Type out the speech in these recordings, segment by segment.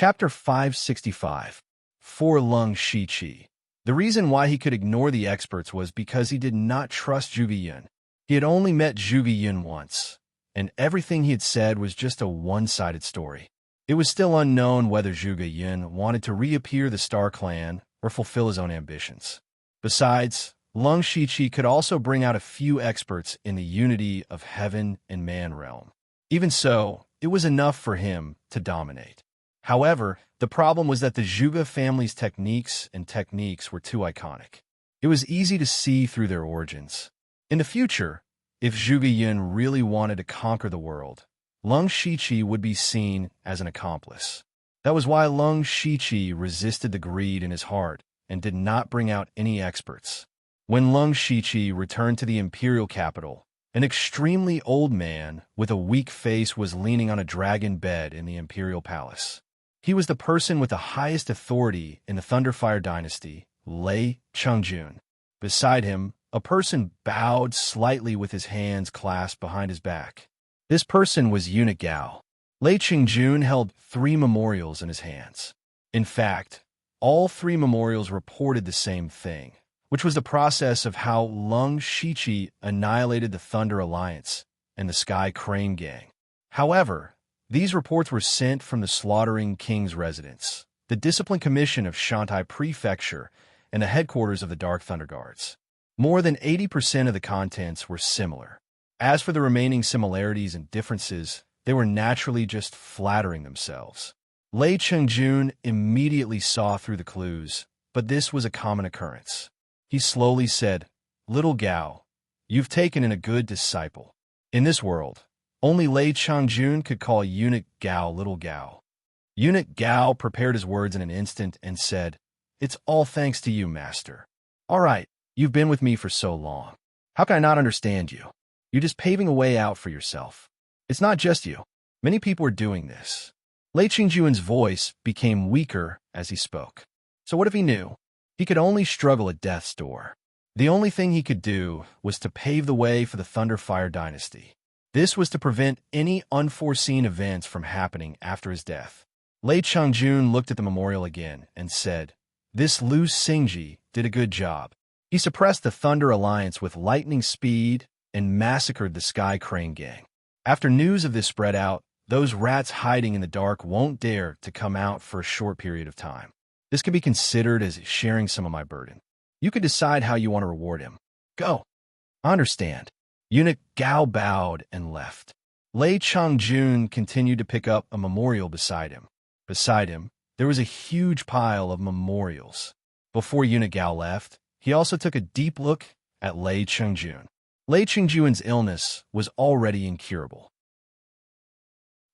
Chapter 565. For Lung Shiqi. The reason why he could ignore the experts was because he did not trust Zhuge Yun. He had only met Zhuge Yun once, and everything he had said was just a one-sided story. It was still unknown whether Zhuge Yun wanted to reappear the Star Clan or fulfill his own ambitions. Besides, Lung Shiqi could also bring out a few experts in the unity of heaven and man realm. Even so, it was enough for him to dominate. However, the problem was that the Zhuge family's techniques were too iconic. It was easy to see through their origins. In the future, if Zhuge Yun really wanted to conquer the world, Lung Shiqi would be seen as an accomplice. That was why Lung Shiqi resisted the greed in his heart and did not bring out any experts. When Lung Shiqi returned to the imperial capital, an extremely old man with a weak face was leaning on a dragon bed in the imperial palace. He was the person with the highest authority in the Thunderfire dynasty, Lei Chengjun. Beside him, a person bowed slightly with his hands clasped behind his back. This person was Eunuch Gao. Lei Chengjun held 3 memorials in his hands. In fact, all 3 memorials reported the same thing, which was the process of how Lung Shiqi annihilated the Thunder Alliance and the Sky Crane Gang. However, these reports were sent from the Slaughtering King's residence, the Discipline Commission of Shantai Prefecture, and the headquarters of the Dark Thunder Guards. More than 80% of the contents were similar. As for the remaining similarities and differences, they were naturally just flattering themselves. Lei Chengjun immediately saw through the clues, but this was a common occurrence. He slowly said, "Little Gao, you've taken in a good disciple. In this world, only Lei Chengjun could call Eunuch Gao Little Gao." Eunuch Gao prepared his words in an instant and said, "It's all thanks to you, master. All right, you've been with me for so long. How can I not understand you? You're just paving a way out for yourself. It's not just you. Many people are doing this." Lei Chengjun's voice became weaker as he spoke. So what if he knew? He could only struggle at death's door. The only thing he could do was to pave the way for the Thunderfire dynasty. This was to prevent any unforeseen events from happening after his death. Lei Chengjun looked at the memorial again and said, "This Lu Xingji did a good job. He suppressed the Thunder Alliance with lightning speed and massacred the Sky Crane Gang. After news of this spread out, those rats hiding in the dark won't dare to come out for a short period of time. This can be considered as sharing some of my burden. You can decide how you want to reward him. Go." "I understand." Eunuch Gao bowed and left. Lei Chengjun continued to pick up a memorial beside him. Beside him, there was a huge pile of memorials. Before Eunuch Gao left, he also took a deep look at Lei Chengjun. Lei Chengjun's illness was already incurable.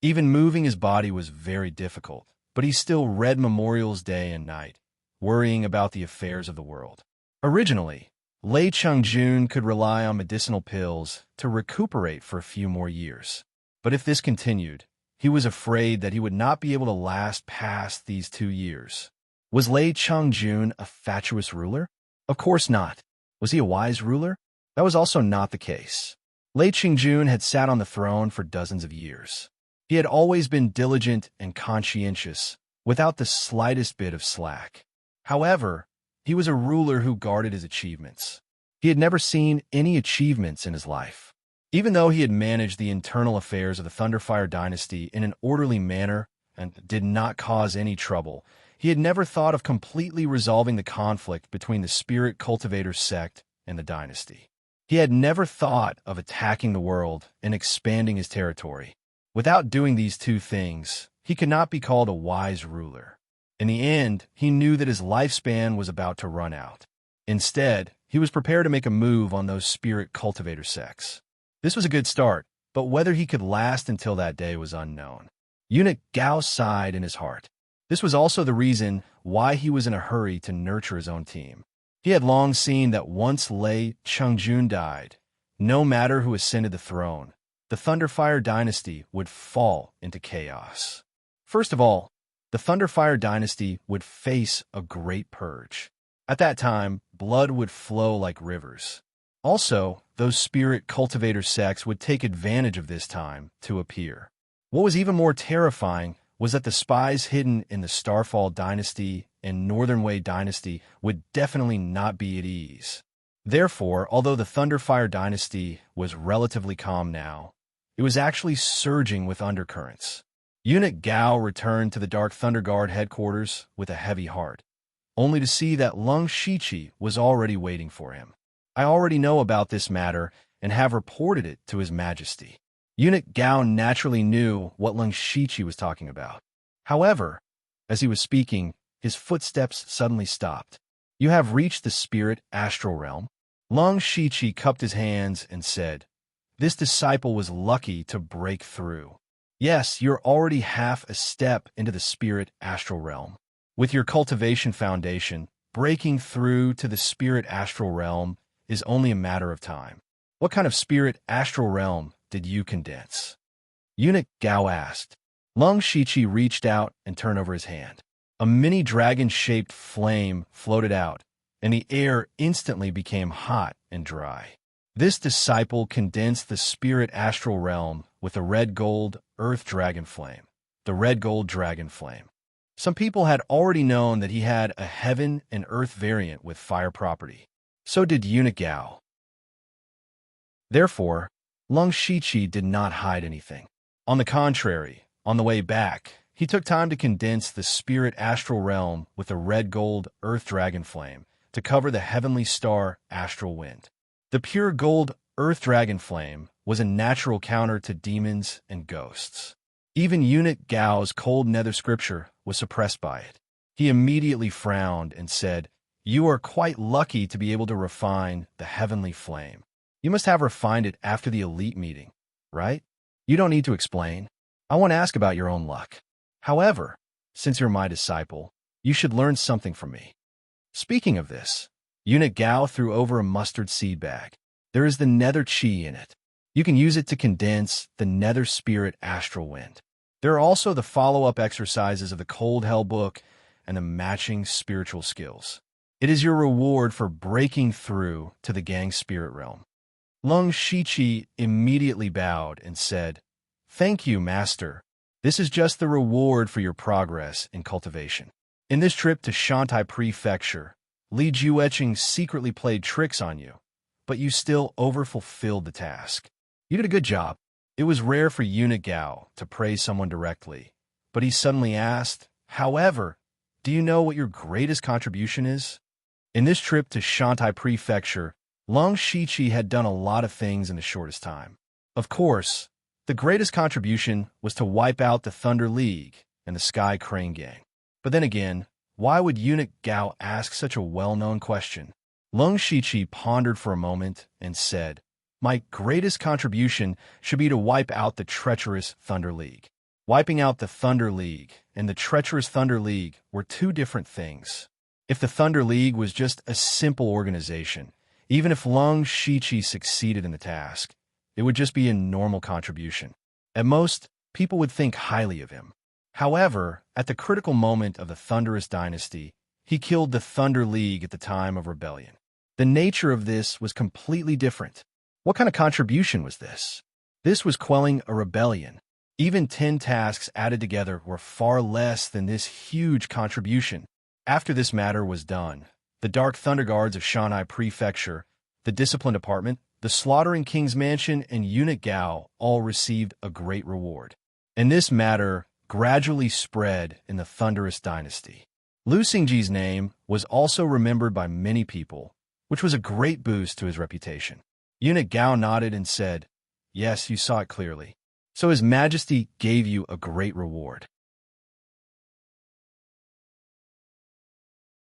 Even moving his body was very difficult, but he still read memorials day and night, worrying about the affairs of the world. Originally, Lei Chengjun could rely on medicinal pills to recuperate for a few more years. But if this continued, he was afraid that he would not be able to last past these 2 years. Was Lei Chengjun a fatuous ruler? Of course not. Was he a wise ruler? That was also not the case. Lei Chengjun had sat on the throne for dozens of years. He had always been diligent and conscientious, without the slightest bit of slack. However, he was a ruler who guarded his achievements. He had never seen any achievements in his life. Even though he had managed the internal affairs of the Thunderfire dynasty in an orderly manner and did not cause any trouble, he had never thought of completely resolving the conflict between the Spirit Cultivator sect and the dynasty. He had never thought of attacking the world and expanding his territory. Without doing these 2 things, he could not be called a wise ruler. In the end, he knew that his lifespan was about to run out. Instead, he was prepared to make a move on those Spirit Cultivator sects. This was a good start, but whether he could last until that day was unknown. Eunuch Gao sighed in his heart. This was also the reason why he was in a hurry to nurture his own team. He had long seen that once Lei Chengjun died, no matter who ascended the throne, the Thunderfire dynasty would fall into chaos. First of all, the Thunderfire dynasty would face a great purge. At that time, blood would flow like rivers. Also, those Spirit Cultivator sects would take advantage of this time to appear. What was even more terrifying was that the spies hidden in the Starfall dynasty and Northern Wei dynasty would definitely not be at ease. Therefore, although the Thunderfire dynasty was relatively calm now, it was actually surging with undercurrents. Eunuch Gao returned to the Dark Thunder Guard headquarters with a heavy heart, only to see that Lung Shiqi was already waiting for him. I already know about this matter and have reported it to His Majesty. Eunuch Gao naturally knew what Lung Shiqi was talking about. However, as he was speaking, his footsteps suddenly stopped. You have reached the spirit astral realm. Lung Shiqi cupped his hands and said, this disciple was lucky to break through. Yes, you're already half a step into the spirit astral realm. With your cultivation foundation, breaking through to the spirit astral realm is only a matter of time. What kind of spirit astral realm did you condense? Eunuch Gao asked. Lung Shiqi reached out and turned over his hand. A mini dragon-shaped flame floated out, and the air instantly became hot and dry. This disciple condensed the spirit astral realm with a red-gold earth dragon flame, the red-gold dragon flame. Some people had already known that he had a heaven and earth variant with fire property. So did Eunuch Gao. Therefore, Lung Shiqi did not hide anything. On the contrary, on the way back, he took time to condense the spirit astral realm with a red-gold earth dragon flame to cover the heavenly star astral wind. The pure gold earth dragon flame was a natural counter to demons and ghosts. Even Eunuch Gao's cold nether scripture was suppressed by it. He immediately frowned and said, you are quite lucky to be able to refine the heavenly flame. You must have refined it after the elite meeting, right? You don't need to explain. I want to ask about your own luck. However, since you're my disciple, you should learn something from me. Speaking of this, Eunuch Gao threw over a mustard seed bag. There is the nether chi in it. You can use it to condense the nether spirit astral wind. There are also the follow-up exercises of the Cold Hell book and the matching spiritual skills. It is your reward for breaking through to the gang spirit realm. Lung Shiqi immediately bowed and said, thank you, Master. This is just the reward for your progress in cultivation. In this trip to Shantai Prefecture, Li Jueqing secretly played tricks on you, but you still overfulfilled the task. You did a good job. It was rare for Eunuch Gao to praise someone directly, but he suddenly asked, however, do you know what your greatest contribution is? In this trip to Shantai Prefecture, Lung Shiqi had done a lot of things in the shortest time. Of course, the greatest contribution was to wipe out the Thunder League and the Sky Crane Gang. But then again, why would Eunuch Gao ask such a well-known question? Lung Shiqi pondered for a moment and said, my greatest contribution should be to wipe out the treacherous Thunder League. Wiping out the Thunder League and the treacherous Thunder League were two different things. If the Thunder League was just a simple organization, even if Lung Shiqi succeeded in the task, it would just be a normal contribution. At most, people would think highly of him. However, at the critical moment of the Thunderous Dynasty, he killed the Thunder League at the time of rebellion. The nature of this was completely different. What kind of contribution was this? This was quelling a rebellion. Even 10 tasks added together were far less than this huge contribution. After this matter was done, the Dark Thunder Guards of Shanghai Prefecture, the Discipline Department, the Slaughtering King's Mansion, and Eunuch Gao all received a great reward. And this matter gradually spread in the Thunderous Dynasty. Lu Xingji's name was also remembered by many people, which was a great boost to his reputation. Eunuch Gao nodded and said, yes, you saw it clearly. So His Majesty gave you a great reward.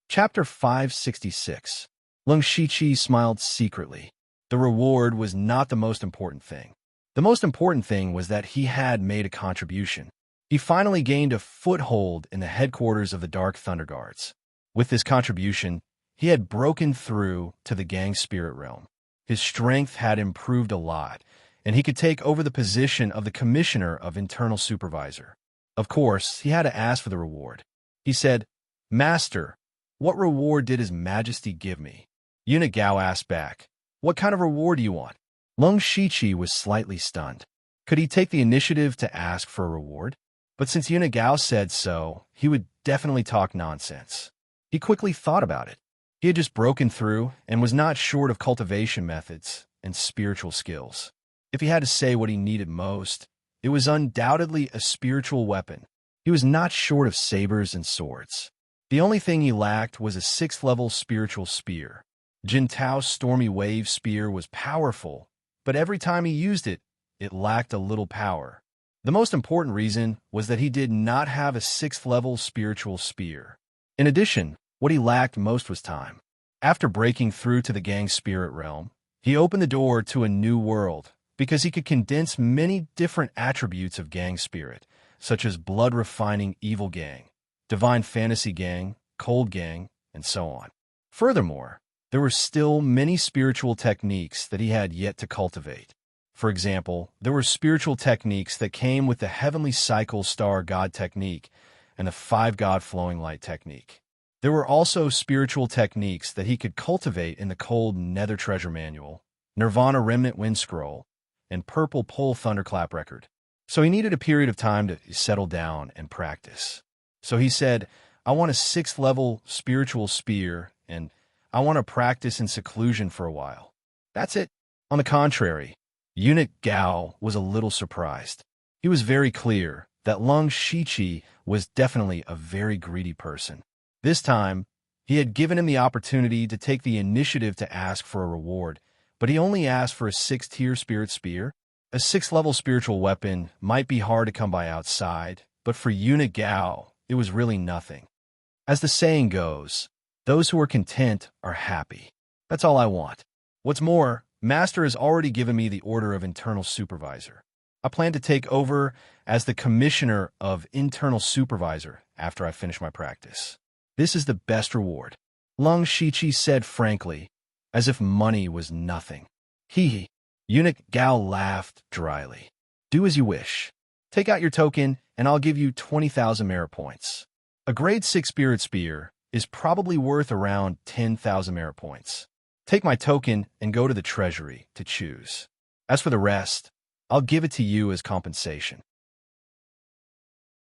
Chapter 566. Lung Shiqi smiled secretly. The reward was not the most important thing. The most important thing was that he had made a contribution. He finally gained a foothold in the headquarters of the Dark Thunder Guards. With this contribution, he had broken through to the gang spirit realm. His strength had improved a lot, and he could take over the position of the Commissioner of Internal Supervisor. Of course, he had to ask for the reward. He said, Master, what reward did His Majesty give me? Eunuch Gao asked back, what kind of reward do you want? Lung Shiqi was slightly stunned. Could he take the initiative to ask for a reward? But since Yuna Gao said so, he would definitely talk nonsense. He quickly thought about it. He had just broken through and was not short of cultivation methods and spiritual skills. If he had to say what he needed most, it was undoubtedly a spiritual weapon. He was not short of sabers and swords. The only thing he lacked was a 6th-level spiritual spear. Jin Tao's Stormy Wave spear was powerful, but every time he used it, it lacked a little power. The most important reason was that he did not have a 6th-level spiritual spear. In addition, what he lacked most was time. After breaking through to the gang spirit realm, he opened the door to a new world because he could condense many different attributes of gang spirit, such as blood-refining evil gang, divine fantasy gang, cold gang, and so on. Furthermore, there were still many spiritual techniques that he had yet to cultivate. For example, there were spiritual techniques that came with the Heavenly Cycle Star God technique and the 5-God Flowing Light technique. There were also spiritual techniques that he could cultivate in the Cold Nether Treasure Manual, Nirvana Remnant Wind Scroll, and Purple Pole Thunderclap Record. So he needed a period of time to settle down and practice. So he said, I want a 6th-level spiritual spear, and I want to practice in seclusion for a while. That's it. On the contrary, Eunuch Gao was a little surprised. He was very clear that Lung Shiqi was definitely a very greedy person. This time, he had given him the opportunity to take the initiative to ask for a reward, but he only asked for a 6th-tier spirit spear. A 6th-level spiritual weapon might be hard to come by outside, but for Eunuch Gao, it was really nothing. As the saying goes, those who are content are happy. That's all I want. What's more, Master has already given me the order of Internal Supervisor. I plan to take over as the Commissioner of Internal Supervisor after I finish my practice. This is the best reward. Lung Shiqi said frankly, as if money was nothing. Hee. Eunuch Gao laughed dryly. Do as you wish. Take out your token, and I'll give you 20,000 merit points. A grade 6 spirit spear is probably worth around 10,000 merit points. Take my token and go to the treasury to choose. As for the rest, I'll give it to you as compensation.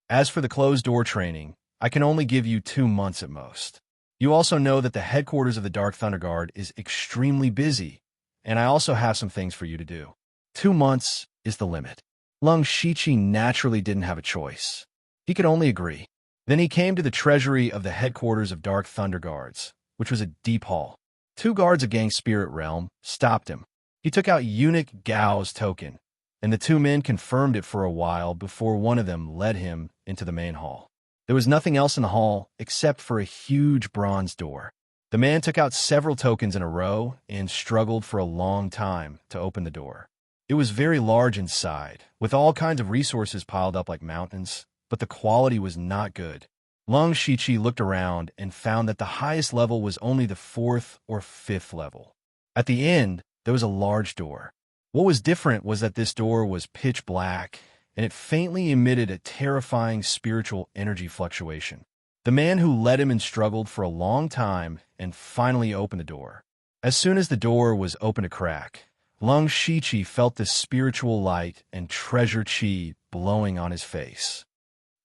As for the closed-door training, I can only give you 2 months at most. You also know that the headquarters of the Dark Thunder Guard is extremely busy, and I also have some things for you to do. 2 months is the limit. Lung Shiqi naturally didn't have a choice. He could only agree. Then he came to the treasury of the headquarters of Dark Thunder Guards, which was a deep hall. 2 guards of Gang Spirit Realm stopped him. He took out Eunuch Gao's token, and the 2 men confirmed it for a while before one of them led him into the main hall. There was nothing else in the hall except for a huge bronze door. The man took out several tokens in a row and struggled for a long time to open the door. It was very large inside, with all kinds of resources piled up like mountains, but the quality was not good. Lung Shiqi looked around and found that the highest level was only the 4th or 5th level. At the end, there was a large door. What was different was that this door was pitch black, and it faintly emitted a terrifying spiritual energy fluctuation. The man who led him and struggled for a long time and finally opened the door. As soon as the door was open a crack, Lung Shiqi felt the spiritual light and treasure chi blowing on his face.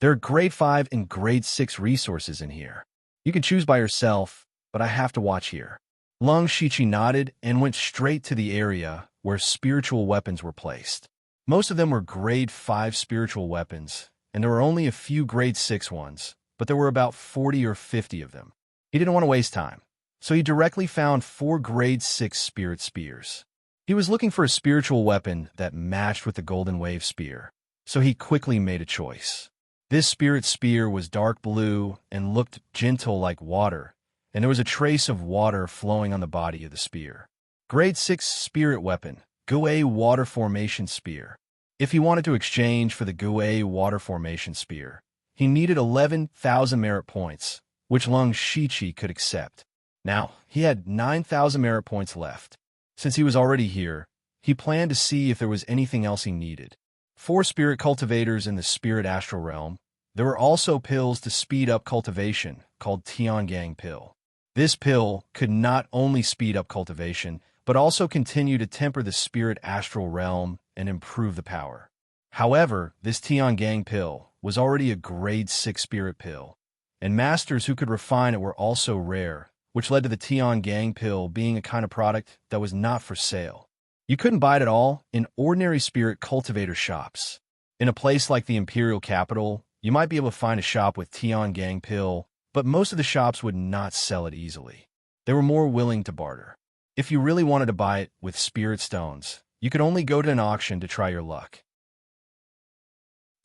There are grade 5 and grade 6 resources in here. You can choose by yourself, but I have to watch here. Lung Shiqi nodded and went straight to the area where spiritual weapons were placed. Most of them were grade 5 spiritual weapons, and there were only a few grade 6 ones, but there were about 40 or 50 of them. He didn't want to waste time, so he directly found 4 grade 6 spirit spears. He was looking for a spiritual weapon that matched with the Golden Wave spear, so he quickly made a choice. This spirit spear was dark blue and looked gentle like water, and there was a trace of water flowing on the body of the spear. Grade 6 spirit weapon, Gue Water Formation Spear. If he wanted to exchange for the Gue Water Formation Spear, he needed 11,000 merit points, which Lung Shiqi could accept. Now, he had 9,000 merit points left. Since he was already here, he planned to see if there was anything else he needed. 4 spirit cultivators in the spirit astral realm. There were also pills to speed up cultivation, called Tiangang Pill. This pill could not only speed up cultivation, but also continue to temper the spirit astral realm and improve the power. However, this Tiangang Pill was already a grade 6 spirit pill, and masters who could refine it were also rare, which led to the Tian Gang pill being a kind of product that was not for sale. You couldn't buy it at all in ordinary spirit cultivator shops. In a place like the Imperial Capital, you might be able to find a shop with Tian Gang pill, but most of the shops would not sell it easily. They were more willing to barter. If you really wanted to buy it with spirit stones, you could only go to an auction to try your luck.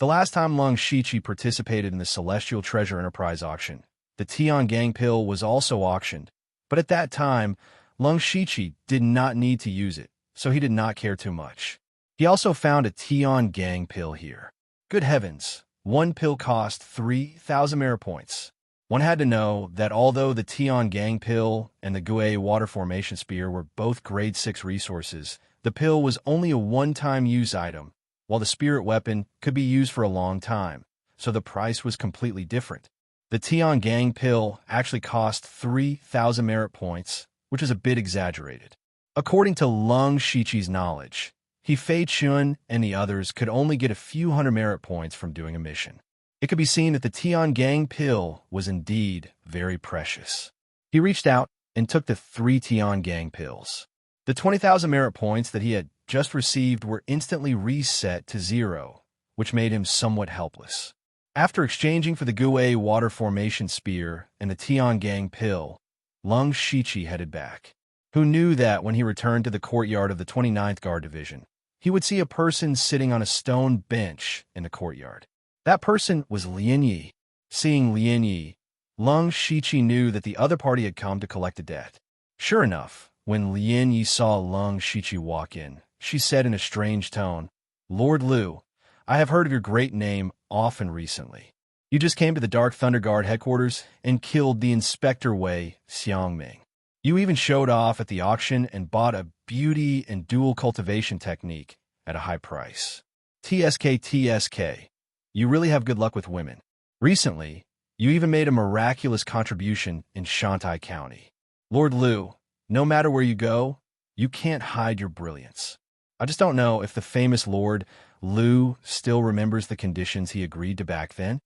The last time Lung Shiqi participated in the Celestial Treasure Enterprise auction, the Tian Gang pill was also auctioned, but at that time, Lung Shiqi did not need to use it, so he did not care too much. He also found a Tian Gang pill here. Good heavens, one pill cost 3,000 merit points. One had to know that although the Tian Gang pill and the Gue Water Formation Spear were both grade 6 resources, the pill was only a one-time use item, while the spirit weapon could be used for a long time, so the price was completely different. The Tian Gang pill actually cost 3,000 merit points, which is a bit exaggerated. According to Lung Shiqi's knowledge, he, Fei Chun, and the others could only get a few hundred merit points from doing a mission. It could be seen that the Tian Gang pill was indeed very precious. He reached out and took the 3 Tian Gang pills. The 20,000 merit points that he had just received were instantly reset to 0, which made him somewhat helpless. After exchanging for the Gue Water Formation Spear and the Tian Gang pill, Lung Shiqi headed back. Who knew that when he returned to the courtyard of the 29th Guard Division, he would see a person sitting on a stone bench in the courtyard. That person was Lin Yi. Seeing Lin Yi, Lung Shiqi knew that the other party had come to collect a debt. Sure enough, when Lin Yi saw Lung Shiqi walk in, she said in a strange tone, "Lord Liu, I have heard of your great name often recently. You just came to the Dark Thunder Guard headquarters and killed the Inspector Wei Xiangming. You even showed off at the auction and bought a beauty and dual cultivation technique at a high price. TSK. You really have good luck with women. Recently, you even made a miraculous contribution in Shantai County. Lord Liu, no matter where you go, you can't hide your brilliance. I just don't know if the famous Lord Liu still remembers the conditions he agreed to back then."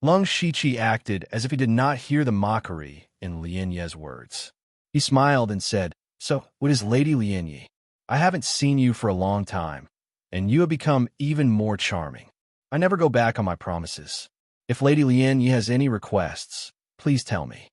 Lung Shiqi acted as if he did not hear the mockery in Lin Ye's words. He smiled and said, "So, what is Lady Lin Yi? I haven't seen you for a long time, and you have become even more charming. I never go back on my promises. If Lady Lin Yi has any requests, please tell me."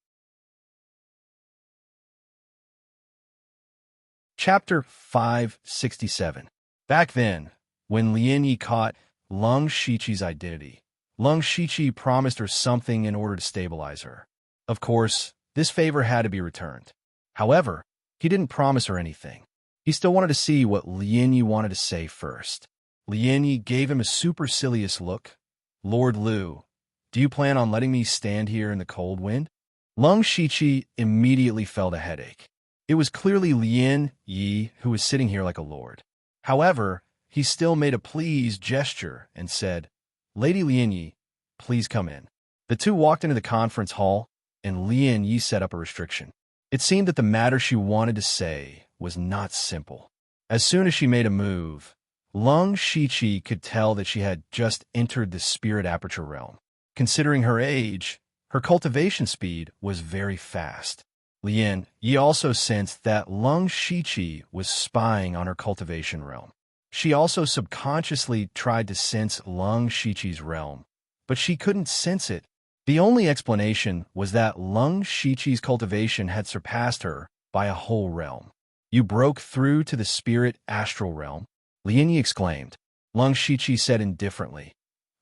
Chapter 567. Back then, when Lin Yi caught Lung Shiqi's identity, Lung Shiqi promised her something in order to stabilize her. Of course, this favor had to be returned. However, he didn't promise her anything. He still wanted to see what Lin Yi wanted to say first. Lin Yi gave him a supercilious look. "Lord Liu, do you plan on letting me stand here in the cold wind?" Lung Shiqi immediately felt a headache. It was clearly Lin Yi who was sitting here like a lord. However, he still made a pleased gesture and said, "Lady Lin Yi, please come in." The two walked into the conference hall, and Lin Yi set up a restriction. It seemed that the matter she wanted to say was not simple. As soon as she made a move, Lung Shiqi could tell that she had just entered the spirit aperture realm. Considering her age, her cultivation speed was very fast. Lin Yi also sensed that Lung Shiqi was spying on her cultivation realm. She also subconsciously tried to sense Lung Shiqi's realm, but she couldn't sense it. The only explanation was that Lung Shiqi's cultivation had surpassed her by a whole realm. "You broke through to the spirit astral realm?" Lin Yi exclaimed. Lung Shiqi said indifferently,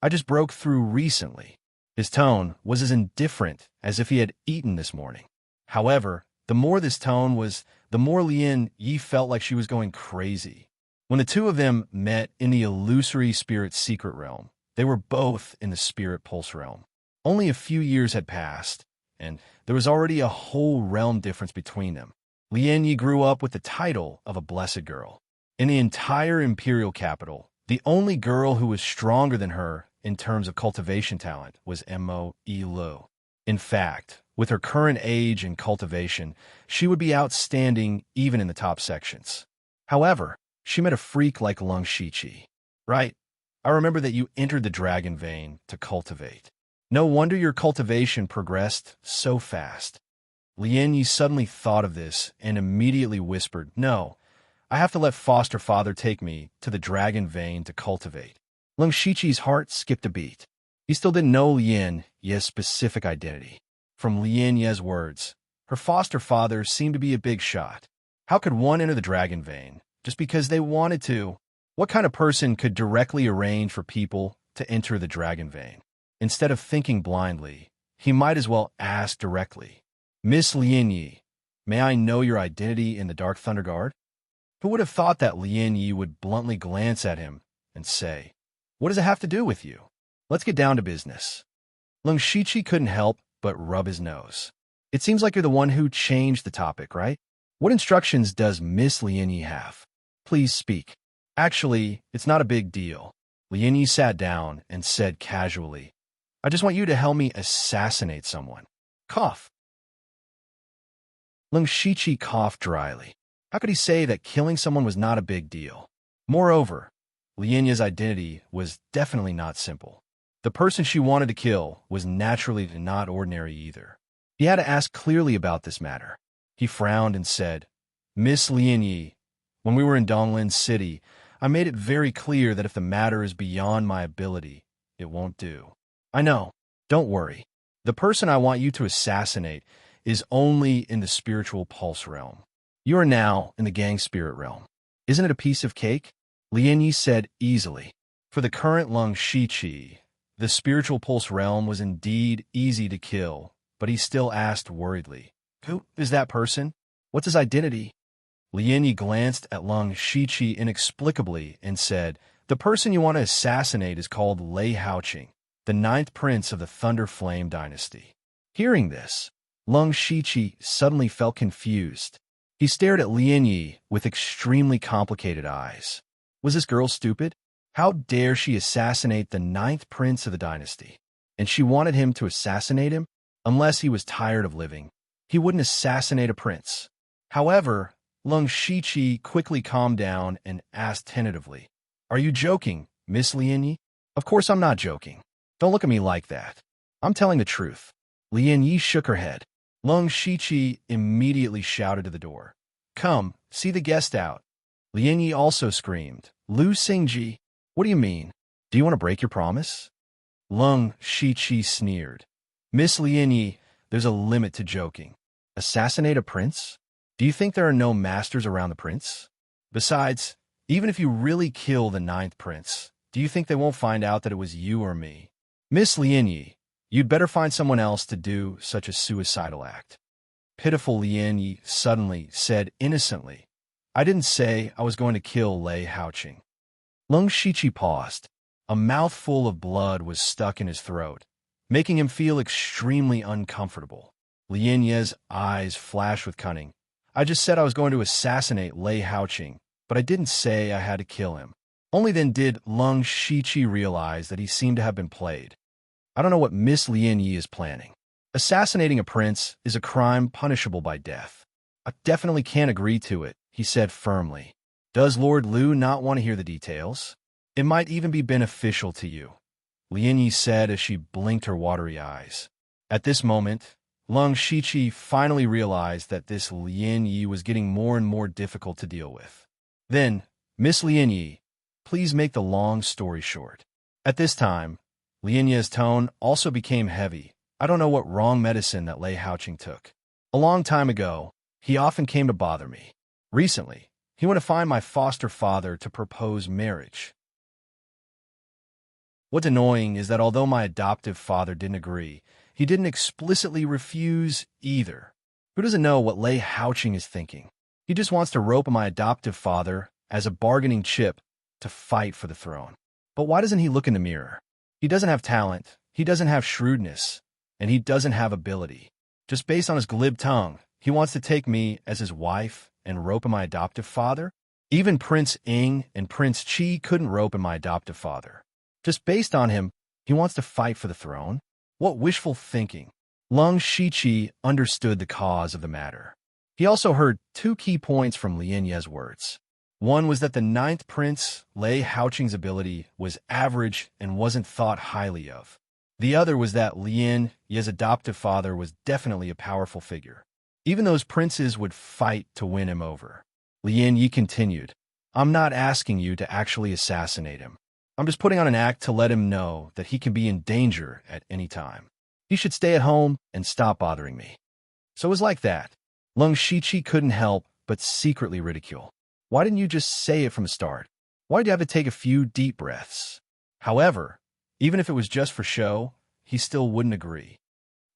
"I just broke through recently." His tone was as indifferent as if he had eaten this morning. However, the more this tone was, the more Lin Yi felt like she was going crazy. When the two of them met in the illusory spirit secret realm, they were both in the spirit pulse realm. Only a few years had passed, and there was already a whole realm difference between them. Lin Yi grew up with the title of a blessed girl. In the entire imperial capital, the only girl who was stronger than her in terms of cultivation talent was Mo Lu. In fact, with her current age and cultivation, she would be outstanding even in the top sections. However, she met a freak like Lung Shiqi. Right? I remember that you entered the dragon vein to cultivate. No wonder your cultivation progressed so fast. Lien Yi suddenly thought of this and immediately whispered, "No, I have to let foster father take me to the dragon vein to cultivate." Lung Shiqi's heart skipped a beat. He still didn't know Lien Ye's specific identity. From Lien Ye's words, her foster father seemed to be a big shot. How could one enter the dragon vein just because they wanted to? What kind of person could directly arrange for people to enter the dragon vein? Instead of thinking blindly, he might as well ask directly. "Miss Lien Yi, may I know your identity in the Dark Thunder Guard?" Who would have thought that Lien Yi would bluntly glance at him and say, "What does it have to do with you? Let's get down to business." Lung Shiqi couldn't help but rub his nose. "It seems like you're the one who changed the topic, right? What instructions does Miss Lien Yi have? Please speak." "Actually, it's not a big deal." Lien Yi sat down and said casually, "I just want you to help me assassinate someone." Cough. Lung Shiqi coughed dryly. How could he say that killing someone was not a big deal? Moreover, Lien Yi's identity was definitely not simple. The person she wanted to kill was naturally not ordinary either. He had to ask clearly about this matter. He frowned and said, "Miss Lien Yi, when we were in Donglin City, I made it very clear that if the matter is beyond my ability, it won't do." "I know. Don't worry. The person I want you to assassinate is only in the spiritual pulse realm. You are now in the gang spirit realm. Isn't it a piece of cake?" Lien Yi said easily. For the current Lung Shiqi, the spiritual pulse realm was indeed easy to kill, but he still asked worriedly, "Who is that person? What's his identity?" Lien Yi glanced at Lung Shiqi inexplicably and said, "The person you want to assassinate is called Lei Haoqing, the 9th prince of the Thunder Flame dynasty." Hearing this, Lung Shiqi suddenly felt confused. He stared at Lien Yi with extremely complicated eyes. Was this girl stupid? How dare she assassinate the 9th prince of the dynasty? And she wanted him to assassinate him? Unless he was tired of living, he wouldn't assassinate a prince. However, Lung Shiqi quickly calmed down and asked tentatively, "Are you joking, Miss Lien Yi?" "Of course I'm not joking. Don't look at me like that. I'm telling the truth." Lien Yi shook her head. Lung Shiqi immediately shouted to the door, "Come, see the guest out." Lien Yi also screamed, "Lu Xingji, what do you mean? Do you want to break your promise?" Lung Shiqi sneered. "Miss Lien Yi, there's a limit to joking. Assassinate a prince? Do you think there are no masters around the prince? Besides, even if you really kill the 9th prince, do you think they won't find out that it was you or me? Miss Lien Yi, you'd better find someone else to do such a suicidal act." Pitiful Lien Yi suddenly said innocently, "I didn't say I was going to kill Lei Haoqing." Lung Shiqi paused. A mouthful of blood was stuck in his throat, making him feel extremely uncomfortable. Lien Yi's eyes flashed with cunning. "I just said I was going to assassinate Lei Haoqing, but I didn't say I had to kill him." Only then did Lung Shiqi realize that he seemed to have been played. "I don't know what Miss Lien Yi is planning. Assassinating a prince is a crime punishable by death. I definitely can't agree to it," he said firmly. "Does Lord Lu not want to hear the details? It might even be beneficial to you," Lien Yi said as she blinked her watery eyes. At this moment, Lung Shiqi finally realized that this Lien Yi was getting more and more difficult to deal with. "Then, Miss Lien Yi, please make the long story short." At this time, Lien Yi's tone also became heavy. "I don't know what wrong medicine that Lei Haoqing took. A long time ago, he often came to bother me. Recently, he went to find my foster father to propose marriage. What's annoying is that although my adoptive father didn't agree, he didn't explicitly refuse either. Who doesn't know what Lei Haoqing is thinking? He just wants to rope my adoptive father as a bargaining chip to fight for the throne. But why doesn't he look in the mirror? He doesn't have talent, he doesn't have shrewdness, and he doesn't have ability. Just based on his glib tongue, he wants to take me as his wife and rope my adoptive father? Even Prince Ing and Prince Qi couldn't rope my adoptive father. Just based on him, he wants to fight for the throne? What wishful thinking. Lung Shiqi understood the cause of the matter. He also heard two key points from Lien Ye's words. One was that the ninth prince, Lei Haoqing's ability, was average and wasn't thought highly of. The other was that Lin Ye's adoptive father was definitely a powerful figure. Even those princes would fight to win him over. Lin Yi continued, I'm not asking you to actually assassinate him. I'm just putting on an act to let him know that he can be in danger at any time. He should stay at home and stop bothering me. So it was like that. Lung Shiqi couldn't help but secretly ridicule. Why didn't you just say it from the start? Why did you have to take a few deep breaths? However, even if it was just for show, he still wouldn't agree.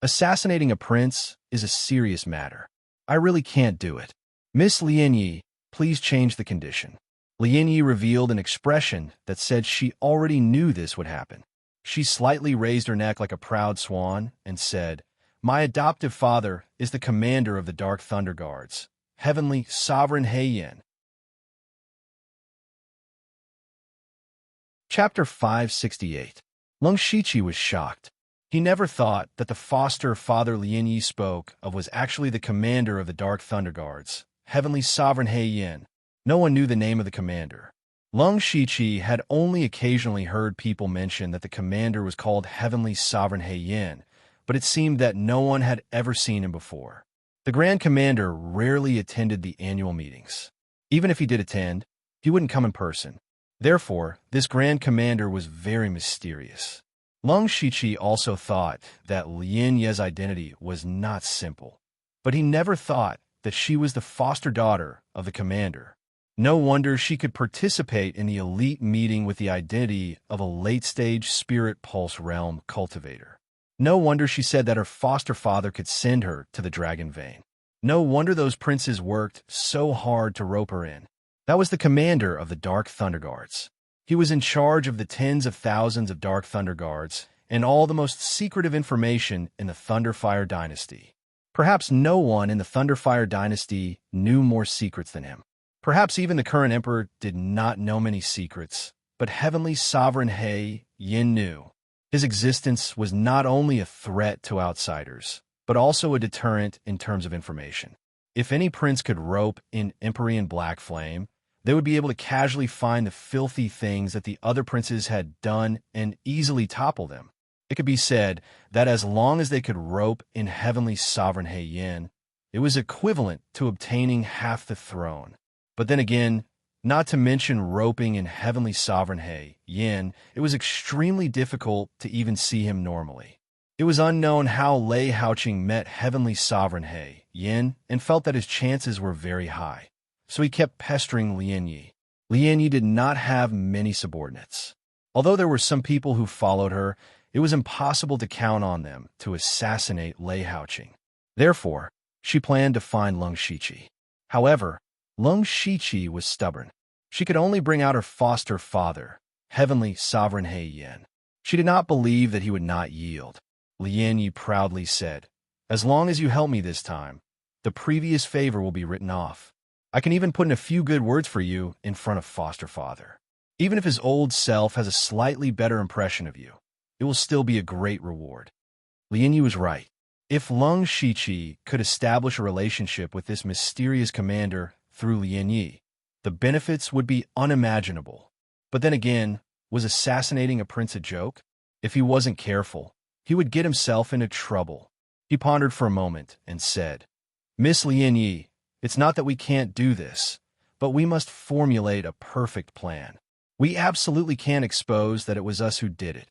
Assassinating a prince is a serious matter. I really can't do it. Miss Lin Yi, please change the condition. Lin Yi revealed an expression that said she already knew this would happen. She slightly raised her neck like a proud swan and said, My adoptive father is the commander of the Dark Thunder Guards, Heavenly Sovereign He Yin. Chapter 568. Lung Shiqi was shocked. He never thought that the foster father Lin Yi spoke of was actually the commander of the Dark Thunder Guards, Heavenly Sovereign He Yin. No one knew the name of the commander. Lung Shiqi had only occasionally heard people mention that the commander was called Heavenly Sovereign He Yin, but it seemed that no one had ever seen him before. The Grand Commander rarely attended the annual meetings. Even if he did attend, he wouldn't come in person. Therefore, this Grand Commander was very mysterious. Lung Shiqi also thought that Lin Ye's identity was not simple, but he never thought that she was the foster daughter of the commander. No wonder she could participate in the elite meeting with the identity of a late-stage spirit pulse realm cultivator. No wonder she said that her foster father could send her to the Dragon Vein. No wonder those princes worked so hard to rope her in. That was the commander of the Dark Thunder Guards. He was in charge of the tens of thousands of Dark Thunder Guards and all the most secretive information in the Thunderfire Dynasty. Perhaps no one in the Thunderfire Dynasty knew more secrets than him. Perhaps even the current emperor did not know many secrets, but Heavenly Sovereign He Yin knew. His existence was not only a threat to outsiders, but also a deterrent in terms of information. If any prince could rope in Empyrean Black Flame, they would be able to casually find the filthy things that the other princes had done and easily topple them. It could be said that as long as they could rope in Heavenly Sovereign He Yin, it was equivalent to obtaining half the throne. But then again, not to mention roping in Heavenly Sovereign He Yin, it was extremely difficult to even see him normally. It was unknown how Lei Haoqing met Heavenly Sovereign He Yin and felt that his chances were very high. So he kept pestering Lin Yi. Lin Yi did not have many subordinates. Although there were some people who followed her, it was impossible to count on them to assassinate Lei Haoqing. Therefore, she planned to find Lung Shiqi. However, Lung Shiqi was stubborn. She could only bring out her foster father, Heavenly Sovereign He Yin. She did not believe that he would not yield. Lin Yi proudly said, As long as you help me this time, the previous favor will be written off. I can even put in a few good words for you in front of foster father. Even if his old self has a slightly better impression of you, it will still be a great reward. Lin Yi was right. If Lung Shiqi could establish a relationship with this mysterious commander through Lin Yi, the benefits would be unimaginable. But then again, was assassinating a prince a joke? If he wasn't careful, he would get himself into trouble. He pondered for a moment and said, Miss Lin Yi, it's not that we can't do this, but we must formulate a perfect plan. We absolutely can't expose that it was us who did it.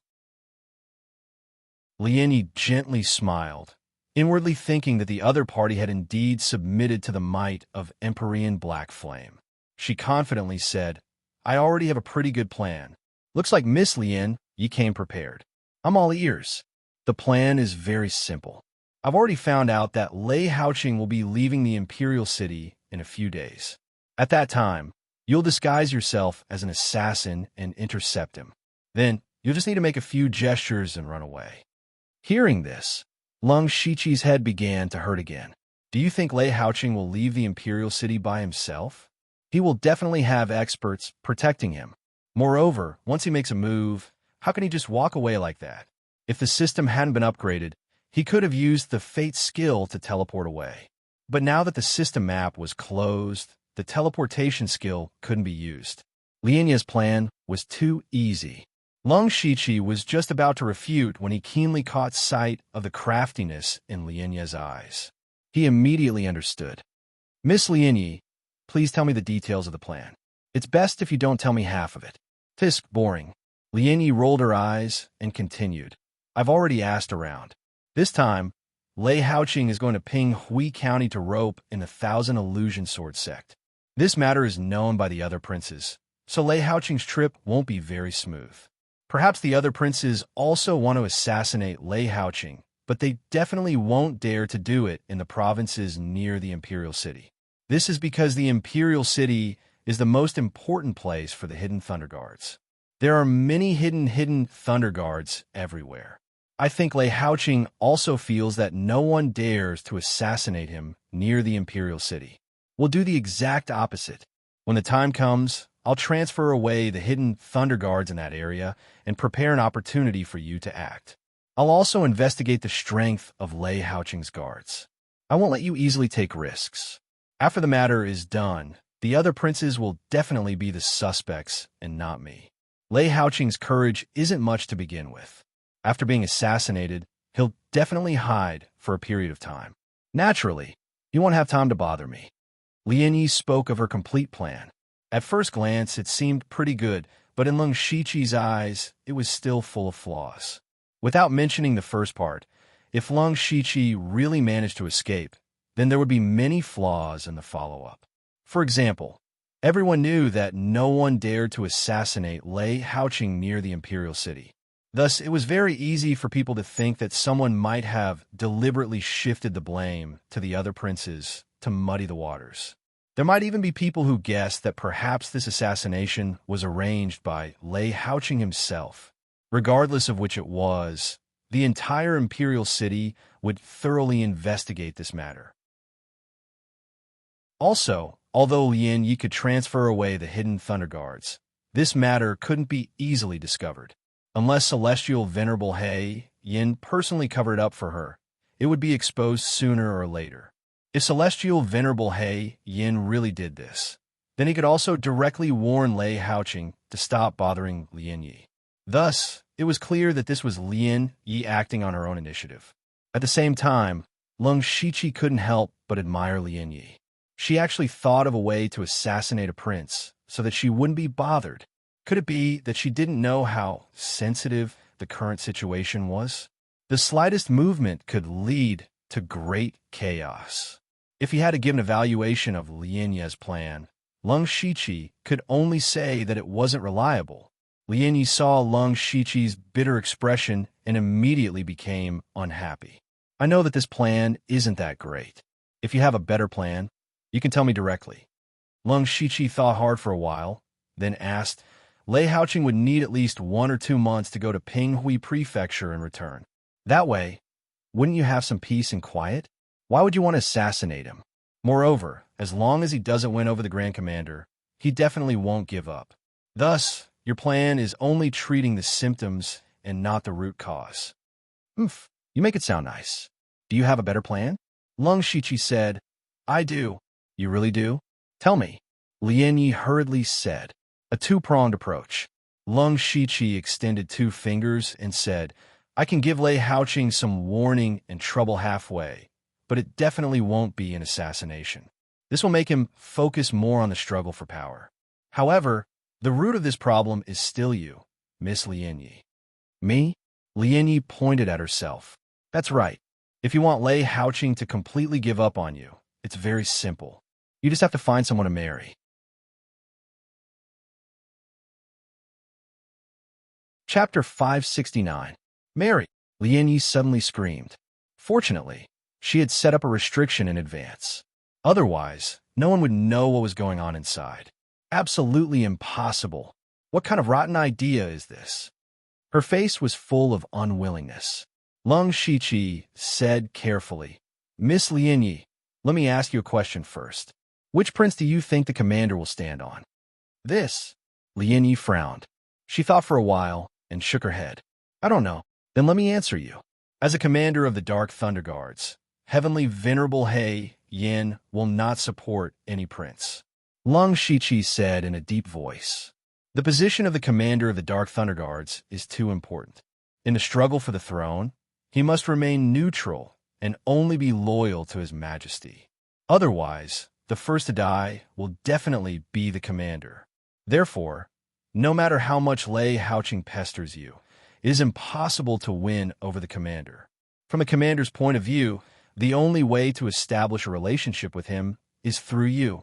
Lin Yi gently smiled, inwardly thinking that the other party had indeed submitted to the might of Empyrean Black Flame. She confidently said, I already have a pretty good plan. Looks like Miss Lin Yi came prepared. I'm all ears. The plan is very simple. I've already found out that Lei Haoqing will be leaving the Imperial City in a few days. At that time, you'll disguise yourself as an assassin and intercept him. Then, you'll just need to make a few gestures and run away. Hearing this, Lung Shiqi's head began to hurt again. Do you think Lei Haoqing will leave the Imperial City by himself? He will definitely have experts protecting him. Moreover, once he makes a move, how can he just walk away like that? If the system hadn't been upgraded, he could have used the Fate skill to teleport away. But now that the system map was closed, the teleportation skill couldn't be used. Lianya's plan was too easy. Lung Shiqi was just about to refute when he keenly caught sight of the craftiness in Lianya's eyes. He immediately understood. Miss Lianyi, please tell me the details of the plan. It's best if you don't tell me half of it. Tisk, boring. Lianyi rolled her eyes and continued. I've already asked around. This time, Lei Haoqing is going to ping Hui County to rope in the Thousand Illusion Sword sect. This matter is known by the other princes, so Lei Haoqing's trip won't be very smooth. Perhaps the other princes also want to assassinate Lei Haoqing, but they definitely won't dare to do it in the provinces near the Imperial City. This is because the Imperial City is the most important place for the hidden Thunder Guards. There are many hidden Thunder Guards everywhere. I think Lei Haoqing also feels that no one dares to assassinate him near the Imperial City. We'll do the exact opposite. When the time comes, I'll transfer away the hidden Thunder Guards in that area and prepare an opportunity for you to act. I'll also investigate the strength of Lei Haoqing's guards. I won't let you easily take risks. After the matter is done, the other princes will definitely be the suspects and not me. Lei Haoqing's courage isn't much to begin with. After being assassinated, he'll definitely hide for a period of time. Naturally, he won't have time to bother me. Lianyi spoke of her complete plan. At first glance, it seemed pretty good, but in Lung Shiqi's eyes, it was still full of flaws. Without mentioning the first part, if Lung Shiqi really managed to escape, then there would be many flaws in the follow-up. For example, everyone knew that no one dared to assassinate Lei Haoqing near the Imperial City. Thus, it was very easy for people to think that someone might have deliberately shifted the blame to the other princes to muddy the waters. There might even be people who guessed that perhaps this assassination was arranged by Lei Haoqing himself. Regardless of which it was, the entire Imperial City would thoroughly investigate this matter. Also, although Lian Yi could transfer away the hidden Thunder Guards, this matter couldn't be easily discovered. Unless Celestial Venerable He Yin personally covered it up for her, it would be exposed sooner or later. If Celestial Venerable He Yin really did this, then he could also directly warn Lei Haoqing to stop bothering Lian Yi. Thus, it was clear that this was Lian Yi acting on her own initiative. At the same time, Lung Shiqi couldn't help but admire Lian Yi. She actually thought of a way to assassinate a prince so that she wouldn't be bothered. Could it be that she didn't know how sensitive the current situation was? The slightest movement could lead to great chaos. If he had to give an evaluation of Lianya's plan, Lung Shiqi could only say that it wasn't reliable. Lianyi saw Lung Shiqi's bitter expression and immediately became unhappy. I know that this plan isn't that great. If you have a better plan, you can tell me directly. Lung Shiqi thought hard for a while, then asked, Lei Haoqing would need at least 1 or 2 months to go to Pinghui Prefecture and return. That way, wouldn't you have some peace and quiet? Why would you want to assassinate him? Moreover, as long as he doesn't win over the Grand Commander, he definitely won't give up. Thus, your plan is only treating the symptoms and not the root cause. Oomph, you make it sound nice. Do you have a better plan? Lung Shiqi said, I do. You really do? Tell me. Lianyi hurriedly said, a two-pronged approach. Lung Shiqi extended 2 fingers and said, I can give Lei Haoqing some warning and trouble halfway, but it definitely won't be an assassination. This will make him focus more on the struggle for power. However, the root of this problem is still you, Miss Lianyi. Me? Lianyi pointed at herself. That's right. If you want Lei Haoqing to completely give up on you, it's very simple. You just have to find someone to marry. Chapter 569. Marry. Lianyi suddenly screamed. Fortunately, she had set up a restriction in advance. Otherwise, no one would know what was going on inside. Absolutely impossible. What kind of rotten idea is this? Her face was full of unwillingness. Lung Shiqi said carefully, Miss Lianyi, let me ask you a question first. Which prince do you think the commander will stand on? This. Lianyi frowned. She thought for a while and shook her head. I don't know. Then let me answer you. As a commander of the Dark Thunder Guards, Heavenly Venerable He Yin will not support any prince. Lung Shiqi said in a deep voice. The position of the commander of the Dark Thunder Guards is too important. In the struggle for the throne, he must remain neutral and only be loyal to His Majesty. Otherwise, the first to die will definitely be the commander. Therefore, no matter how much Lei Haoqing pesters you, it is impossible to win over the commander. From a commander's point of view, the only way to establish a relationship with him is through you,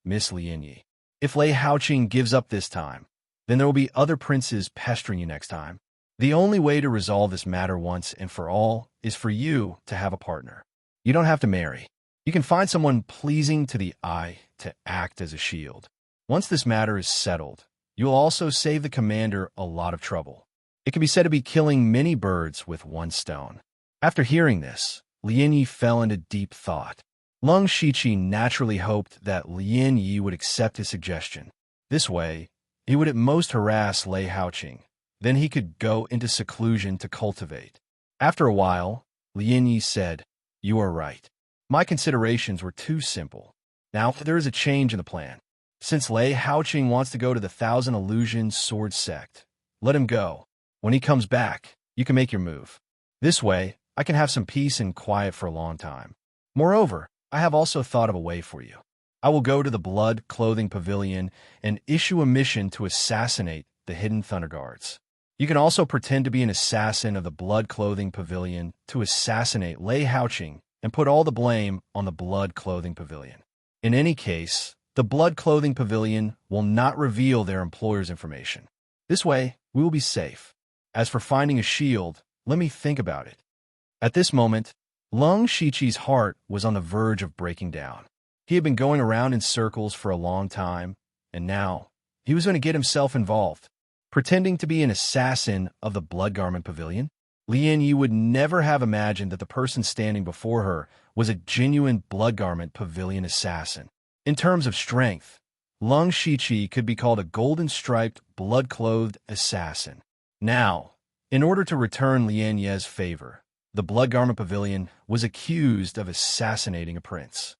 Miss Lianyi. If Lei Haoqing gives up this time, then there will be other princes pestering you next time. The only way to resolve this matter once and for all is for you to have a partner. You don't have to marry. You can find someone pleasing to the eye to act as a shield. Once this matter is settled, you will also save the commander a lot of trouble. It can be said to be killing many birds with one stone. After hearing this, Lianyi fell into deep thought. Lung Shiqi naturally hoped that Lianyi would accept his suggestion. This way, he would at most harass Lei Haoqing. Then he could go into seclusion to cultivate. After a while, Lianyi said, "You are right. My considerations were too simple. Now there is a change in the plan. Since Lei Haoqing wants to go to the Thousand Illusion Sword Sect, let him go. When he comes back, you can make your move. This way, I can have some peace and quiet for a long time. Moreover, I have also thought of a way for you. I will go to the Blood Clothing Pavilion and issue a mission to assassinate the hidden Thunder Guards. You can also pretend to be an assassin of the Blood Clothing Pavilion to assassinate Lei Haoqing and put all the blame on the Blood Clothing Pavilion. In any case, the Blood Clothing Pavilion will not reveal their employer's information. This way, we will be safe. As for finding a shield, let me think about it." At this moment, Lung Shiqi's heart was on the verge of breaking down. He had been going around in circles for a long time, and now he was going to get himself involved. Pretending to be an assassin of the Blood Garment Pavilion, Lianyi would never have imagined that the person standing before her was a genuine Blood Garment Pavilion assassin. In terms of strength, Lung Shiqi could be called a golden-striped, blood-clothed assassin. Now, in order to return Lianyi's favor, the Blood Garment Pavilion was accused of assassinating a prince.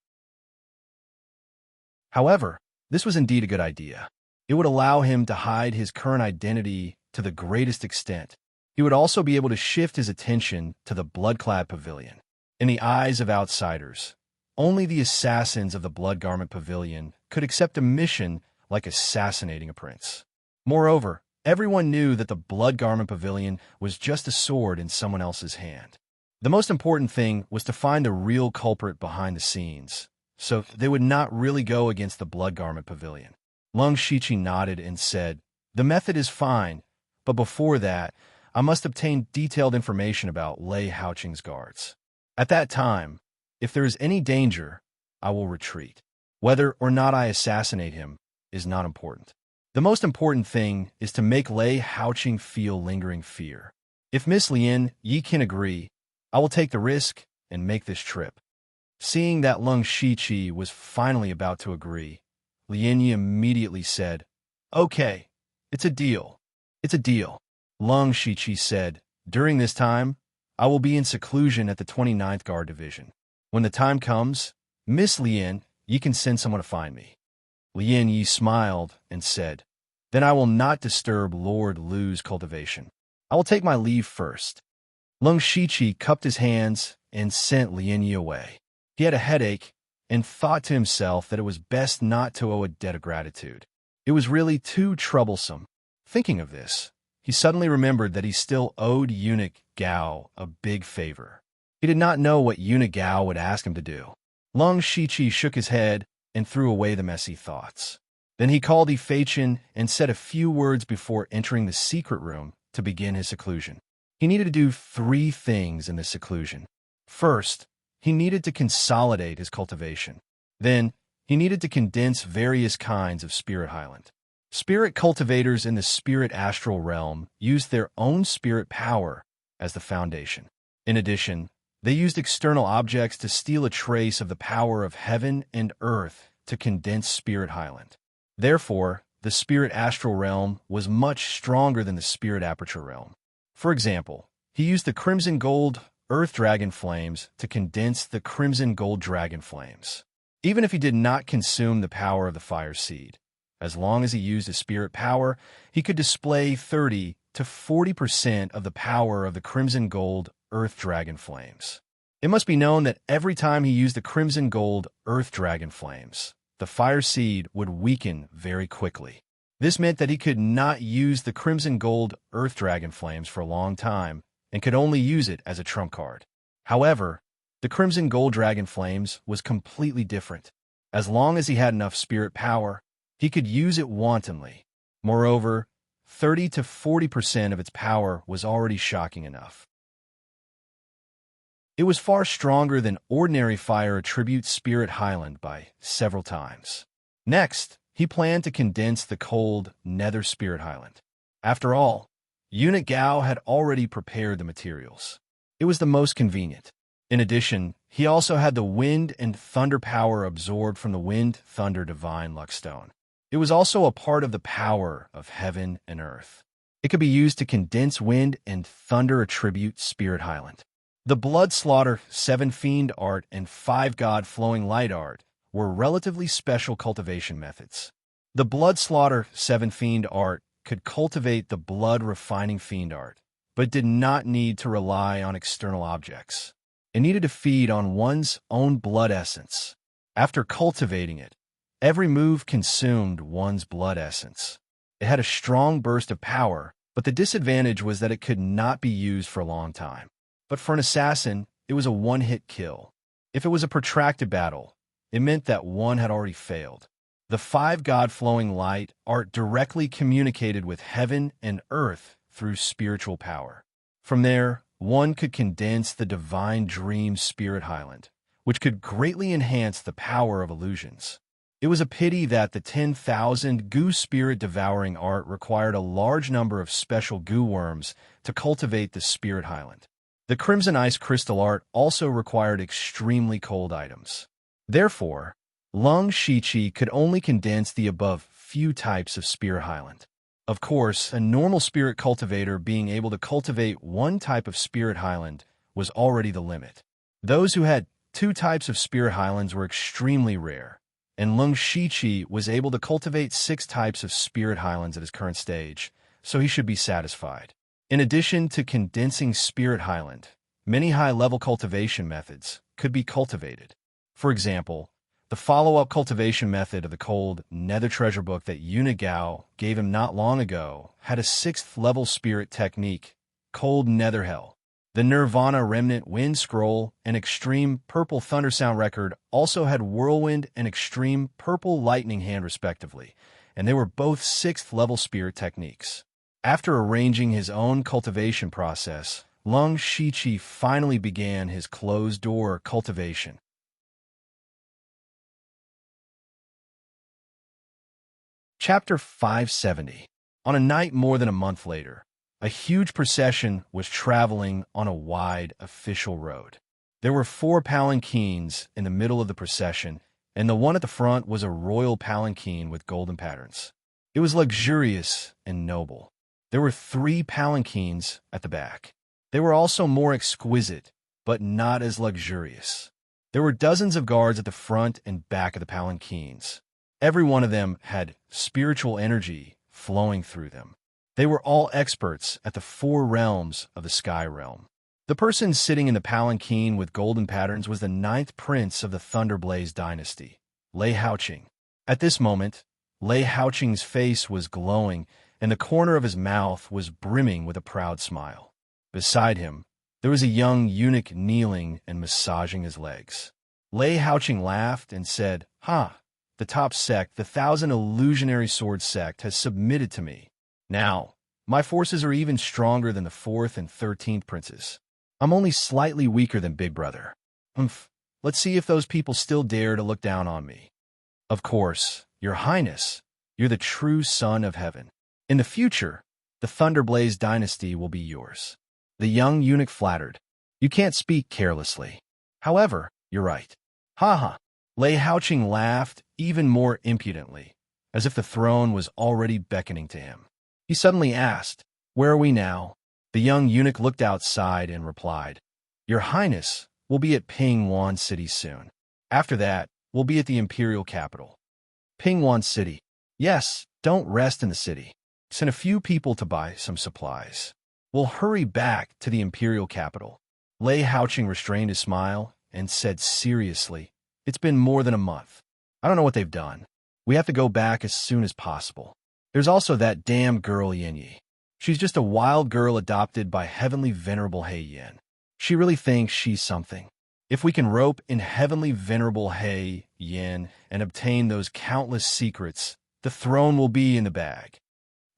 However, this was indeed a good idea. It would allow him to hide his current identity to the greatest extent. He would also be able to shift his attention to the Blood-clad Pavilion. In the eyes of outsiders, only the assassins of the Blood Garment Pavilion could accept a mission like assassinating a prince. Moreover, everyone knew that the Blood Garment Pavilion was just a sword in someone else's hand. The most important thing was to find the real culprit behind the scenes, so they would not really go against the Blood Garment Pavilion. Lung Shiqi nodded and said, "The method is fine, but before that, I must obtain detailed information about Lei Haoqing's guards. At that time, if there is any danger, I will retreat. Whether or not I assassinate him is not important. The most important thing is to make Lei Haoqing feel lingering fear. If Miss Lianyi can agree, I will take the risk and make this trip." Seeing that Lung Shiqi was finally about to agree, Lianyi immediately said, "Okay, it's a deal. It's a deal." Lung Shiqi said, "During this time, I will be in seclusion at the 29th Guard Division. When the time comes, Miss Lianyi can send someone to find me." Lianyi smiled and said, "Then I will not disturb Lord Lu's cultivation. I will take my leave first." Lung Shiqi cupped his hands and sent Lianyi away. He had a headache and thought to himself that it was best not to owe a debt of gratitude. It was really too troublesome. Thinking of this, he suddenly remembered that he still owed Eunuch Gao a big favor. He did not know what Eunuch Gao would ask him to do. Lung Shiqi shook his head and threw away the messy thoughts. Then he called Feichin and said a few words before entering the secret room to begin his seclusion. He needed to do 3 things in this seclusion. First, he needed to consolidate his cultivation. Then, he needed to condense various kinds of spirit highland. Spirit cultivators in the spirit astral realm used their own spirit power as the foundation. In addition, they used external objects to steal a trace of the power of heaven and earth to condense spirit highland. Therefore, the spirit astral realm was much stronger than the spirit aperture realm. For example, he used the crimson gold earth dragon flames to condense the crimson gold dragon flames. even if he did not consume the power of the fire seed. As long as he used his spirit power, he could display 30 to 40% of the power of the crimson gold earth dragon flames. It must be known that every time he used the crimson gold earth dragon flames, the fire seed would weaken very quickly. This meant that he could not use the crimson gold earth dragon flames for a long time and could only use it as a trump card. However, the crimson gold dragon flames was completely different. As long as he had enough spirit power, he could use it wantonly. Moreover, 30 to 40% of its power was already shocking enough. It was far stronger than ordinary fire attribute Spirit Highland by several times. Next, he planned to condense the cold Nether Spirit Highland. After all, Unit Gao had already prepared the materials. It was the most convenient. In addition, he also had the wind and thunder power absorbed from the wind thunder divine luckstone. It was also a part of the power of heaven and earth. It could be used to condense wind and thunder attribute Spirit Highland. The Blood Slaughter 7 Fiend art and 5 God Flowing Light art were relatively special cultivation methods. The Blood Slaughter 7 Fiend art could cultivate the Blood Refining Fiend art, but did not need to rely on external objects. It needed to feed on one's own blood essence. After cultivating it, every move consumed one's blood essence. It had a strong burst of power, but the disadvantage was that it could not be used for a long time. But for an assassin, it was a one-hit kill. If it was a protracted battle, it meant that one had already failed. The 5 God Flowing Light art directly communicated with heaven and earth through spiritual power. From there, one could condense the Divine Dream Spirit Highland, which could greatly enhance the power of illusions. It was a pity that the 10,000 Goo Spirit Devouring art required a large number of special goo worms to cultivate the Spirit Highland. The Crimson Ice Crystal art also required extremely cold items. Therefore, Lung Shichi could only condense the above few types of Spirit Highland. Of course, a normal spirit cultivator being able to cultivate one type of Spirit Highland was already the limit. Those who had 2 types of Spirit Highlands were extremely rare, and Lung Shichi was able to cultivate 6 types of Spirit Highlands at his current stage, so he should be satisfied. In addition to condensing Spirit Highland, many high-level cultivation methods could be cultivated. For example, the follow-up cultivation method of the Cold Nether Treasure Book that Unigao gave him not long ago had a 6th-level spirit technique, Cold Nether Hell. The Nirvana Remnant Wind Scroll and Extreme Purple Thunder Sound record also had Whirlwind and Extreme Purple Lightning Hand respectively, and they were both 6th-level spirit techniques. After arranging his own cultivation process, Lung Shichi finally began his closed-door cultivation. Chapter 570. On a night more than a month later, a huge procession was traveling on a wide official road. There were 4 palanquins in the middle of the procession, and the one at the front was a royal palanquin with golden patterns. It was luxurious and noble. There were 3 palanquins at the back. They were also more exquisite, but not as luxurious. There were dozens of guards at the front and back of the palanquins. Every one of them had spiritual energy flowing through them. They were all experts at the 4 realms of the Sky Realm. The person sitting in the palanquin with golden patterns was the 9th prince of the Thunderblaze dynasty, Lei Haoqing. At this moment, Lei Haoqing's face was glowing, and the corner of his mouth was brimming with a proud smile. Beside him, there was a young eunuch kneeling and massaging his legs. Lei Haoqing laughed and said, "Ha! The top sect, the 1,000 Illusionary Sword sect, has submitted to me. Now, my forces are even stronger than the 4th and 13th princes. I'm only slightly weaker than Big Brother. Let's see if those people still dare to look down on me. Of course, Your Highness, you're the true son of heaven. In the future, the Thunderblaze dynasty will be yours." The young eunuch flattered. "You can't speak carelessly. However, you're right." "Ha ha." Lei Haoqing laughed even more impudently, as if the throne was already beckoning to him. He suddenly asked, "Where are we now?" The young eunuch looked outside and replied, "Your Highness will be at Pingwan City soon. After that, will be at the imperial capital, Pingwan City. Yes, don't rest in the city. Send a few people to buy some supplies. We'll hurry back to the imperial capital. Lei Haoqing restrained his smile and said seriously, "It's been more than a month. I don't know what they've done. We have to go back as soon as possible. There's also that damn girl Yanyi. She's just a wild girl adopted by heavenly venerable He Yin. She really thinks she's something. If we can rope in heavenly venerable He Yin and obtain those countless secrets, the throne will be in the bag."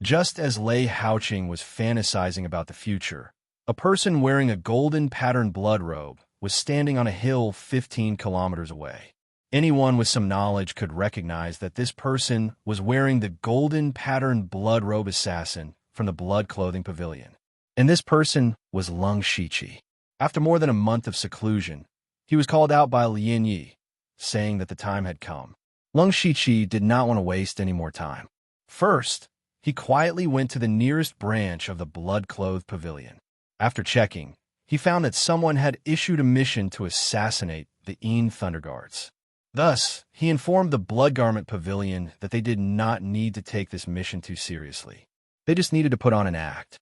Just as Lei Haoqing was fantasizing about the future, a person wearing a golden patterned blood robe was standing on a hill 15 kilometers away. Anyone with some knowledge could recognize that this person was wearing the golden patterned blood robe assassin from the blood clothing pavilion. And this person was Lung Shiqi. After more than a month of seclusion, he was called out by Lian Yi, saying that the time had come. Lung Shiqi did not want to waste any more time. First, he quietly went to the nearest branch of the blood-clothed pavilion. After checking, he found that someone had issued a mission to assassinate the Een Thunder Guards. Thus, he informed the Blood Garment Pavilion that they did not need to take this mission too seriously. They just needed to put on an act.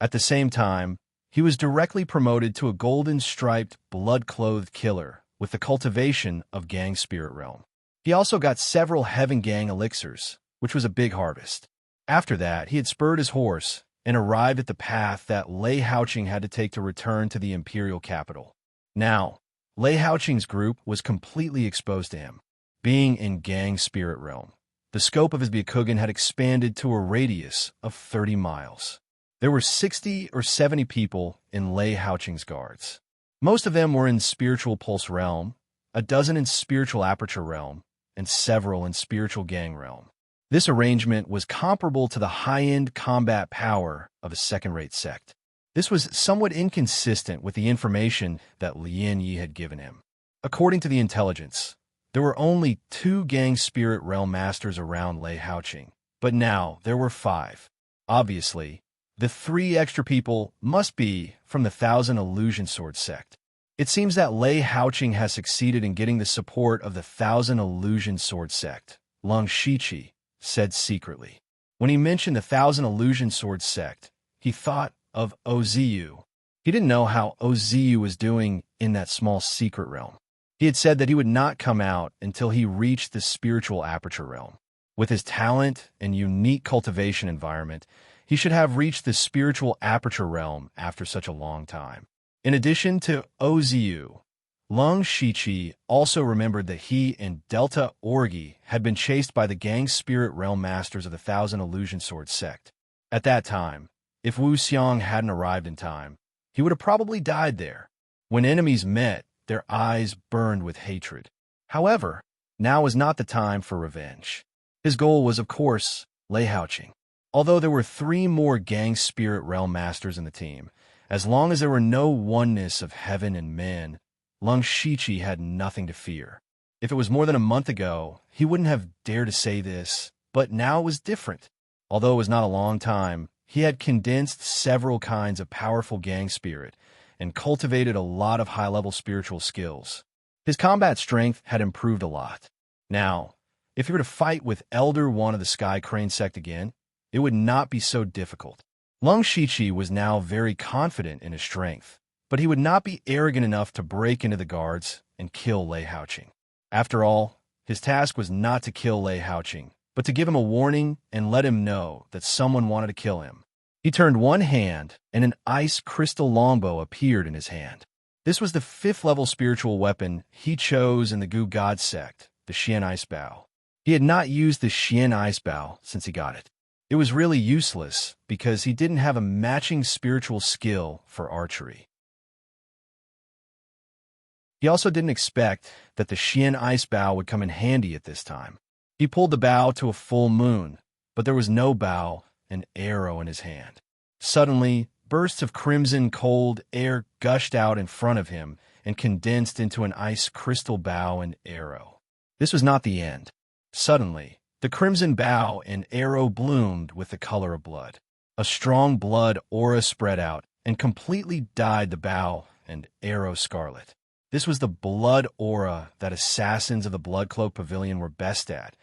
At the same time, he was directly promoted to a golden-striped, blood-clothed killer with the cultivation of Gang Spirit Realm. He also got several Heaven Gang elixirs, which was a big harvest. After that, he had spurred his horse and arrived at the path that Lei Haoqing had to take to return to the imperial capital. Now, Lei Haoqing's group was completely exposed to him. Being in Gang Spirit Realm, the scope of his Byakugan had expanded to a radius of 30 miles. There were 60 or 70 people in Lei Haoqing's guards. Most of them were in Spiritual Pulse Realm, a dozen in Spiritual Aperture Realm, and several in Spiritual Gang Realm. This arrangement was comparable to the high-end combat power of a second-rate sect. This was somewhat inconsistent with the information that Lian Yi had given him. According to the intelligence, there were only 2 Gang Spirit Realm Masters around Lei Haoqing, but now there were 5. Obviously, the 3 extra people must be from the Thousand Illusion Sword sect. It seems that Lei Haoqing has succeeded in getting the support of the Thousand Illusion Sword sect, Lung Shiqi said secretly. When he mentioned the Thousand Illusion Sword sect, he thought of Ozu. He didn't know how Ozu was doing in that small secret realm. He had said that he would not come out until he reached the Spiritual Aperture Realm. With his talent and unique cultivation environment, he should have reached the Spiritual Aperture Realm after such a long time. In addition to Ozu, Lung Shiqi also remembered that he and Delta Orgi had been chased by the Gang Spirit Realm Masters of the Thousand Illusion Sword sect. At that time, if Wu Xiang hadn't arrived in time, he would have probably died there. When enemies met, their eyes burned with hatred. However, now was not the time for revenge. His goal was, of course, Lei Haoqing. Although there were 3 more Gang Spirit Realm Masters in the team, as long as there were no oneness of heaven and men, Lung Shiqi had nothing to fear. If it was more than a month ago, he wouldn't have dared to say this, but now it was different. Although it was not a long time, he had condensed several kinds of powerful gang spirit and cultivated a lot of high-level spiritual skills. His combat strength had improved a lot. Now, if he were to fight with Elder One of the Sky Crane sect again, it would not be so difficult. Lung Shiqi was now very confident in his strength, but he would not be arrogant enough to break into the guards and kill Lei Haoqing. After all, his task was not to kill Lei Haoqing, but to give him a warning and let him know that someone wanted to kill him. He turned one hand, and an ice crystal longbow appeared in his hand. This was the 5th-level spiritual weapon he chose in the Gu God sect, the Xian Ice Bow. He had not used the Xian Ice Bow since he got it. It was really useless because he didn't have a matching spiritual skill for archery. He also didn't expect that the Xian Ice Bow would come in handy at this time. He pulled the bow to a full moon, but there was no bow, an arrow in his hand. Suddenly, bursts of crimson cold air gushed out in front of him and condensed into an ice crystal bow and arrow. This was not the end. Suddenly, the crimson bow and arrow bloomed with the color of blood. A strong blood aura spread out and completely dyed the bow and arrow scarlet. This was the blood aura that assassins of the Blood Cloak Pavilion were best at,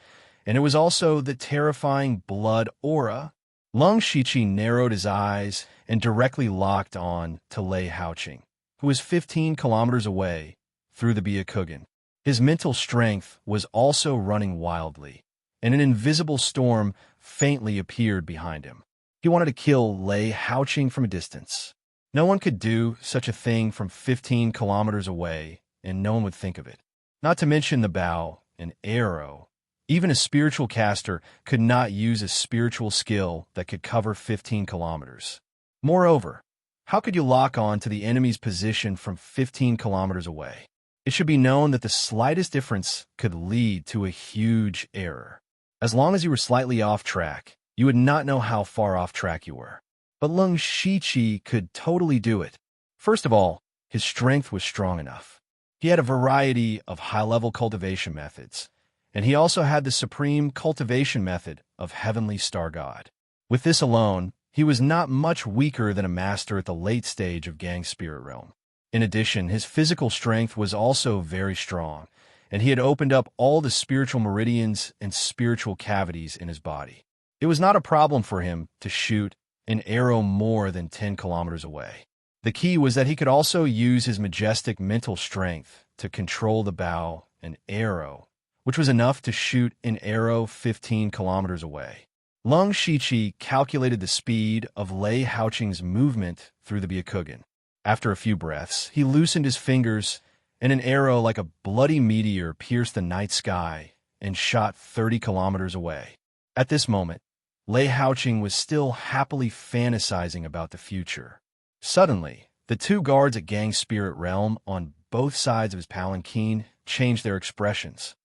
and it was also the terrifying blood aura. Lung Shiqi narrowed his eyes and directly locked on to Lei Haoqing, who was 15 kilometers away through the Byakugan. His mental strength was also running wildly, and an invisible storm faintly appeared behind him. He wanted to kill Lei Haoqing from a distance. No one could do such a thing from 15 kilometers away, and no one would think of it. Not to mention the bow and arrow. Even a spiritual caster could not use a spiritual skill that could cover 15 kilometers. Moreover, how could you lock on to the enemy's position from 15 kilometers away? It should be known that the slightest difference could lead to a huge error. As long as you were slightly off track, you would not know how far off track you were. But Lung Shiqi could totally do it. First of all, his strength was strong enough. He had a variety of high-level cultivation methods, and he also had the supreme cultivation method of Heavenly Star God. With this alone, he was not much weaker than a master at the late stage of Gang Spirit Realm. In addition, his physical strength was also very strong, and he had opened up all the spiritual meridians and spiritual cavities in his body. It was not a problem for him to shoot an arrow more than 10 kilometers away. The key was that he could also use his majestic mental strength to control the bow and arrow, which was enough to shoot an arrow 15 kilometers away. Lung Shiqi calculated the speed of Lei Haoqing's movement through the Byakugan. After a few breaths, he loosened his fingers, and an arrow like a bloody meteor pierced the night sky and shot 30 kilometers away. At this moment, Lei Haoqing was still happily fantasizing about the future. Suddenly, the two guards at Gang Spirit Realm on both sides of his palanquin changed their expressions.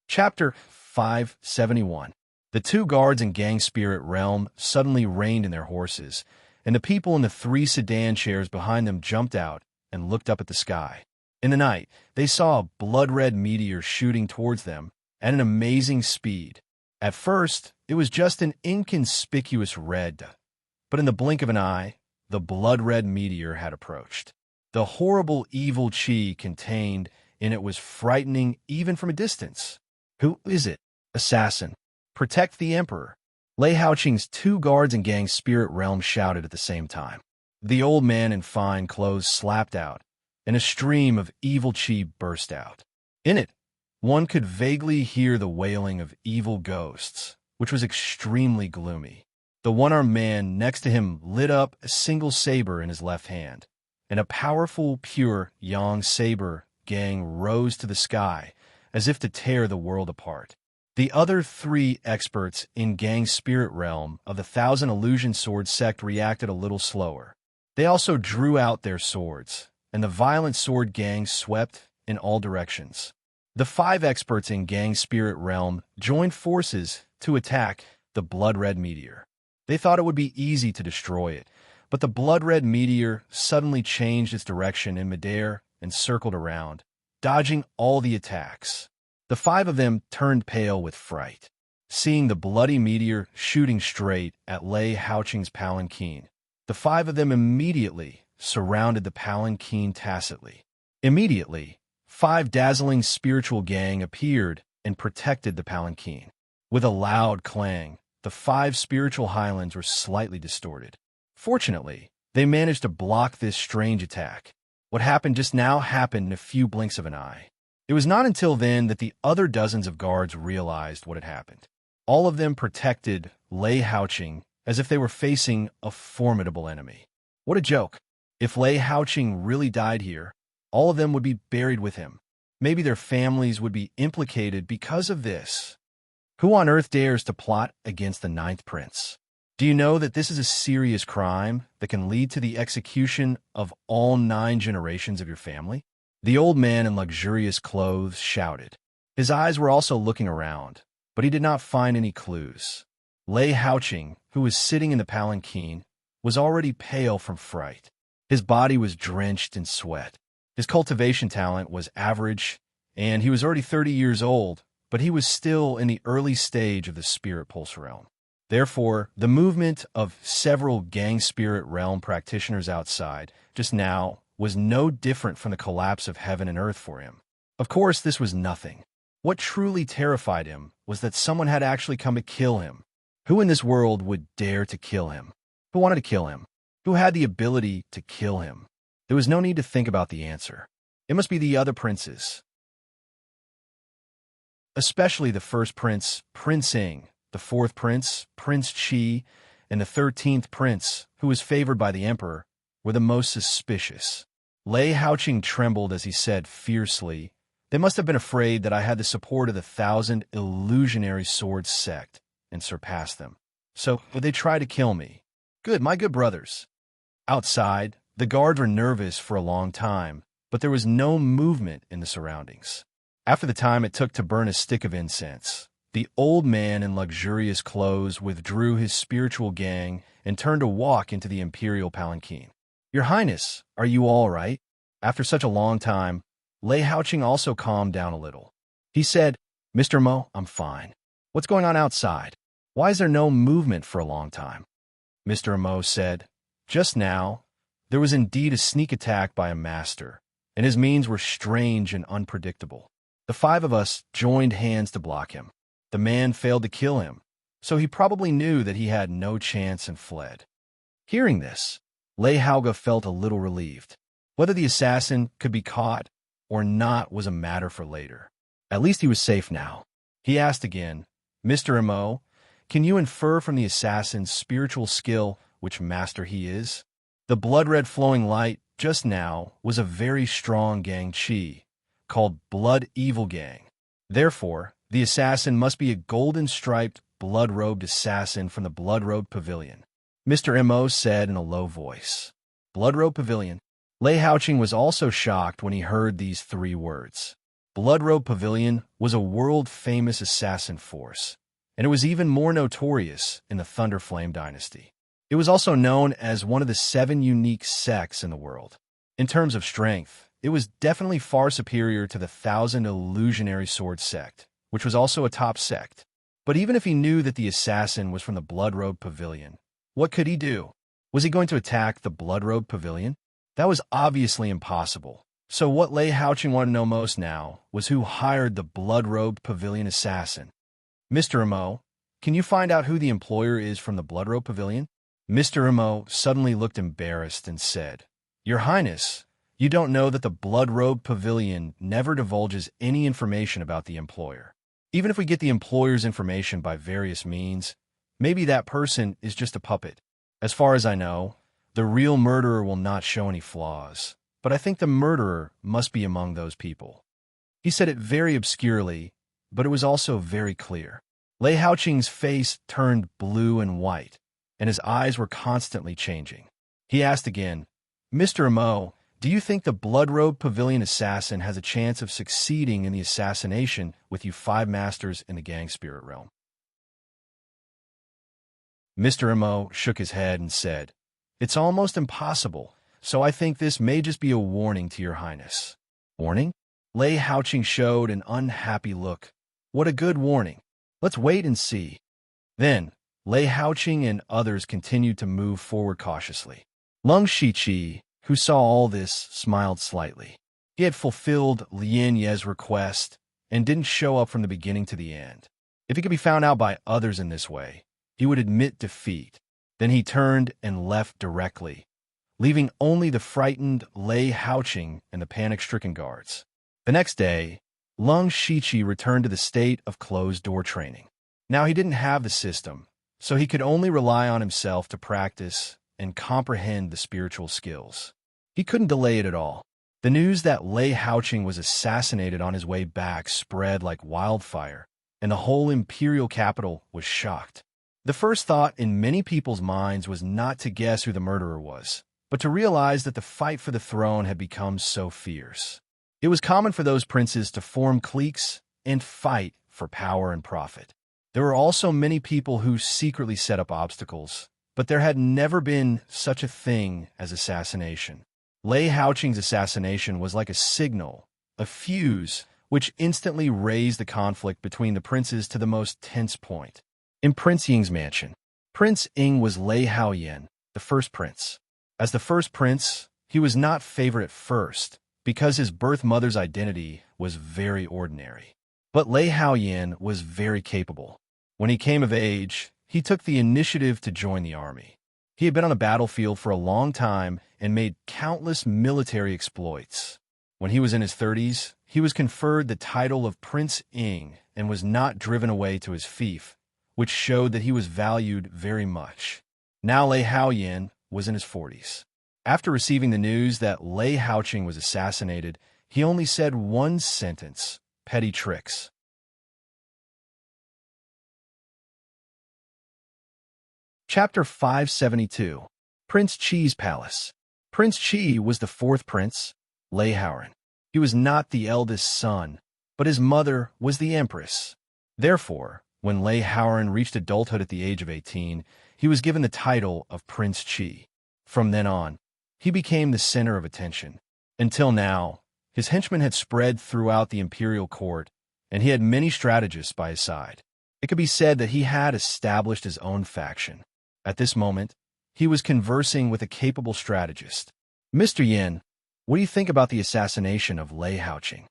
Chapter 571. The two guards in Gang Spirit Realm suddenly reined in their horses, and the people in the 3 sedan chairs behind them jumped out and looked up at the sky. In the night, they saw a blood-red meteor shooting towards them at an amazing speed. At first, it was just an inconspicuous red, but in the blink of an eye, the blood-red meteor had approached. The horrible evil chi contained in it was frightening even from a distance. Who is it? Assassin. Protect the Emperor. Lei Haoqing's two guards in Gang Spirit Realm shouted at the same time. The old man in fine clothes slapped out, and a stream of evil chi burst out. In it, one could vaguely hear the wailing of evil ghosts, which was extremely gloomy. The one-armed man next to him lit up a single saber in his left hand, and a powerful, pure yang saber gang rose to the sky as if to tear the world apart. The other 3 experts in Gang Spirit Realm of the Thousand Illusion Sword sect reacted a little slower. They also drew out their swords, and the violent sword gang swept in all directions. The 5 experts in Gang Spirit Realm joined forces to attack the blood-red meteor. They thought it would be easy to destroy it, but the blood-red meteor suddenly changed its direction in midair and circled around, dodging all the attacks. The 5 of them turned pale with fright, seeing the bloody meteor shooting straight at Lei Haoqing's palanquin. The 5 of them immediately surrounded the palanquin tacitly. Immediately, 5 dazzling spiritual gang appeared and protected the palanquin. With a loud clang, the 5 spiritual highlands were slightly distorted. Fortunately, they managed to block this strange attack. What happened just now happened in a few blinks of an eye. It was not until then that the other dozens of guards realized what had happened. All of them protected Lei Haoqing as if they were facing a formidable enemy. What a joke. If Lei Haoqing really died here, all of them would be buried with him. Maybe their families would be implicated because of this. Who on earth dares to plot against the 9th prince? Do you know that this is a serious crime that can lead to the execution of all 9 generations of your family? The old man in luxurious clothes shouted. His eyes were also looking around, but he did not find any clues. Lei Haoqing, who was sitting in the palanquin, was already pale from fright. His body was drenched in sweat. His cultivation talent was average, and he was already 30 years old, but he was still in the early stage of the spirit pulse realm. Therefore, the movement of several gang spirit realm practitioners outside just now was no different from the collapse of heaven and earth for him. Of course, this was nothing. What truly terrified him was that someone had actually come to kill him. Who in this world would dare to kill him? Who wanted to kill him? Who had the ability to kill him? There was no need to think about the answer. It must be the other princes. Especially the first prince, Prince Ing, the fourth prince, Prince Chi, and the 13th prince, who was favored by the emperor, were the most suspicious. Lei Haoqing trembled as he said fiercely, "They must have been afraid that I had the support of the 1,000 illusionary sword sect and surpassed them. So would they try to kill me? Good, my good brothers." Outside, the guards were nervous for a long time, but there was no movement in the surroundings. After the time it took to burn a stick of incense, the old man in luxurious clothes withdrew his spiritual gang and turned to walk into the imperial palanquin. "Your Highness, are you all right?" After such a long time, Lei Haoqing also calmed down a little. He said, "Mr. Mo, I'm fine. What's going on outside? Why is there no movement for a long time?" Mr. Mo said, "Just now, there was indeed a sneak attack by a master, and his means were strange and unpredictable. The 5 of us joined hands to block him. The man failed to kill him, so he probably knew that he had no chance and fled." Hearing this, Lei Haoge felt a little relieved. Whether the assassin could be caught or not was a matter for later. At least he was safe now. He asked again, "Mr. Mo, can you infer from the assassin's spiritual skill which master he is?" The blood-red flowing light just now was a very strong gang chi, called Blood Evil Gang. Therefore, the assassin must be a golden-striped, blood-robed assassin from the Blood-Robed Pavilion. Mr. Mo said in a low voice. Blood-Robed Pavilion. Lei Haoqing was also shocked when he heard these 3 words. Blood-Robed Pavilion was a world-famous assassin force, and it was even more notorious in the Thunderflame dynasty. It was also known as one of the 7 unique sects in the world. In terms of strength, it was definitely far superior to the 1,000 illusionary sword sect, which was also a top sect. But even if he knew that the assassin was from the Blood-Robed Pavilion, what could he do? Was he going to attack the Blood-Robed Pavilion? That was obviously impossible. So what Lei Haoqing wanted to know most now was who hired the Blood-Robed Pavilion assassin. "Mr. Mo, can you find out who the employer is from the Blood-Robed Pavilion?" Mr. Mo suddenly looked embarrassed and said, "Your Highness, you don't know that the Blood-Robed Pavilion never divulges any information about the employer. Even if we get the employer's information by various means, maybe that person is just a puppet. As far as I know, the real murderer will not show any flaws, but I think the murderer must be among those people." He said it very obscurely, but it was also very clear. Lei Haoqing's face turned blue and white, and his eyes were constantly changing. He asked again, "Mr. Mo, do you think the Blood-Robed Pavilion assassin has a chance of succeeding in the assassination with you 5 masters in the gang spirit realm?" Mr. Mo shook his head and said, "It's almost impossible, so I think this may just be a warning to your Highness." "Warning?" Lei Haoqing showed an unhappy look. "What a good warning. Let's wait and see." Then, Lei Haoqing and others continued to move forward cautiously. Lung Shiqi, who saw all this, smiled slightly. He had fulfilled Lien Ye's request and didn't show up from the beginning to the end. If he could be found out by others in this way, he would admit defeat. Then he turned and left directly, leaving only the frightened Lei Haoqing and the panic-stricken guards. The next day, Lung Shiqi returned to the state of closed-door training. Now he didn't have the system, so he could only rely on himself to practice and comprehend the spiritual skills. He couldn't delay it at all. The news that Lei Haoqing was assassinated on his way back spread like wildfire, and the whole imperial capital was shocked. The first thought in many people's minds was not to guess who the murderer was, but to realize that the fight for the throne had become so fierce. It was common for those princes to form cliques and fight for power and profit. There were also many people who secretly set up obstacles, but there had never been such a thing as assassination. Lei Haoqing's assassination was like a signal, a fuse, which instantly raised the conflict between the princes to the most tense point. In Prince Ying's mansion, Prince Ing was Lei Haoyan, the first prince. As the first prince, he was not favored at first, because his birth mother's identity was very ordinary. But Lei Haoyan was very capable. When he came of age, he took the initiative to join the army. He had been on the battlefield for a long time and made countless military exploits. When he was in his 30s, he was conferred the title of Prince Ing and was not driven away to his fief, which showed that he was valued very much. Now Lei Haoyan was in his 40s. After receiving the news that Lei Haoqing was assassinated, he only said one sentence: petty tricks. Chapter 572. Prince Qi's Palace. Prince Qi was the fourth prince, Lei Haoran. He was not the eldest son, but his mother was the empress. Therefore, when Lei Haoran reached adulthood at the age of 18, he was given the title of Prince Qi. From then on, he became the center of attention. Until now, his henchmen had spread throughout the imperial court, and he had many strategists by his side. It could be said that he had established his own faction. At this moment, he was conversing with a capable strategist. "Mr. Yin, what do you think about the assassination of Lei Haoqing?"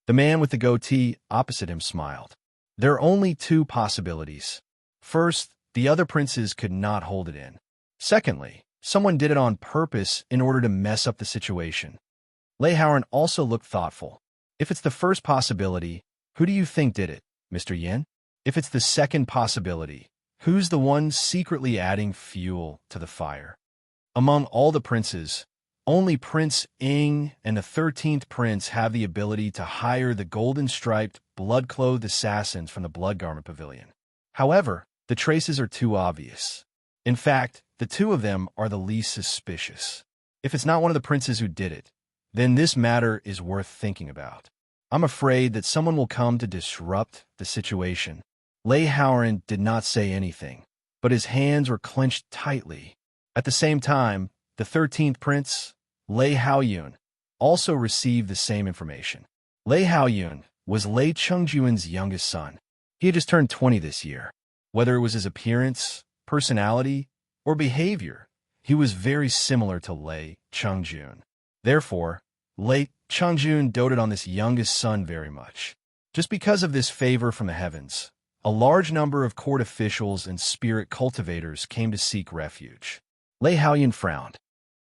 The man with the goatee opposite him smiled. "There are only two possibilities. First, the other princes could not hold it in. Secondly, someone did it on purpose in order to mess up the situation." Lei Haoran also looked thoughtful. "If it's the first possibility, who do you think did it, Mr. Yin? If it's the second possibility, who's the one secretly adding fuel to the fire?" Among all the princes, only Prince Ing and the 13th prince have the ability to hire the golden-striped, blood-clothed assassins from the Blood Garment Pavilion. However, the traces are too obvious. In fact, the two of them are the least suspicious. If it's not one of the princes who did it, then this matter is worth thinking about. I'm afraid that someone will come to disrupt the situation. Lei Haoran did not say anything, but his hands were clenched tightly. At the same time, the 13th prince, Lei Haoyun, also received the same information. Lei Haoyun was Lei Chengjuan's youngest son. He had just turned 20 this year. Whether it was his appearance, personality, or behavior, he was very similar to Lei Chengjuan. Therefore, Lei Chengjuan doted on this youngest son very much. Just because of this favor from the heavens, a large number of court officials and spirit cultivators came to seek refuge. Lei Haoyan frowned.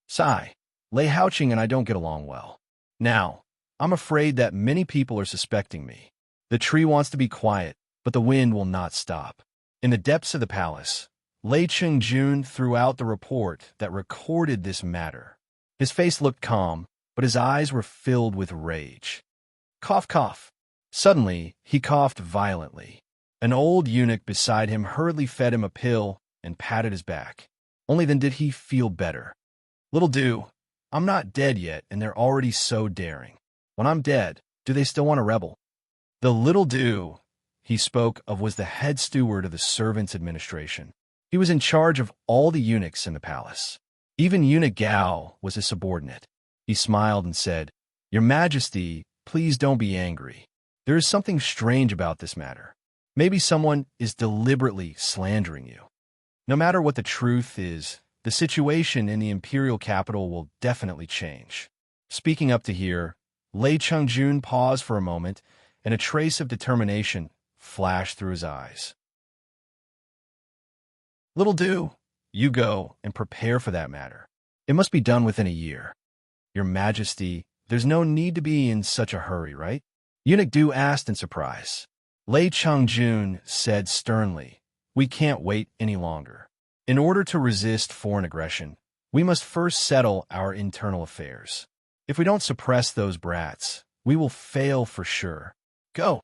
"Sigh, Lei Haoqing and I don't get along well. Now, I'm afraid that many people are suspecting me. The tree wants to be quiet, but the wind will not stop." In the depths of the palace, Lei Chengjun threw out the report that recorded this matter. His face looked calm, but his eyes were filled with rage. Cough, cough. Suddenly, he coughed violently. An old eunuch beside him hurriedly fed him a pill and patted his back. Only then did he feel better. "Little do, I'm not dead yet, and they're already so daring. When I'm dead, do they still want to rebel?" The little do he spoke of was the head steward of the servants' administration. He was in charge of all the eunuchs in the palace. Even Eunuch Gao was his subordinate. He smiled and said, "Your Majesty, please don't be angry. There is something strange about this matter. Maybe someone is deliberately slandering you. No matter what the truth is, the situation in the imperial capital will definitely change." Speaking up to here, Lei Chengjun paused for a moment, and a trace of determination flashed through his eyes. "Little do, you go and prepare for that matter. It must be done within a year. Your Majesty, there's no need to be in such a hurry, right?" Eunuch Du asked in surprise. Lei Chengjun said sternly, "We can't wait any longer. In order to resist foreign aggression, we must first settle our internal affairs. If we don't suppress those brats, we will fail for sure. Go."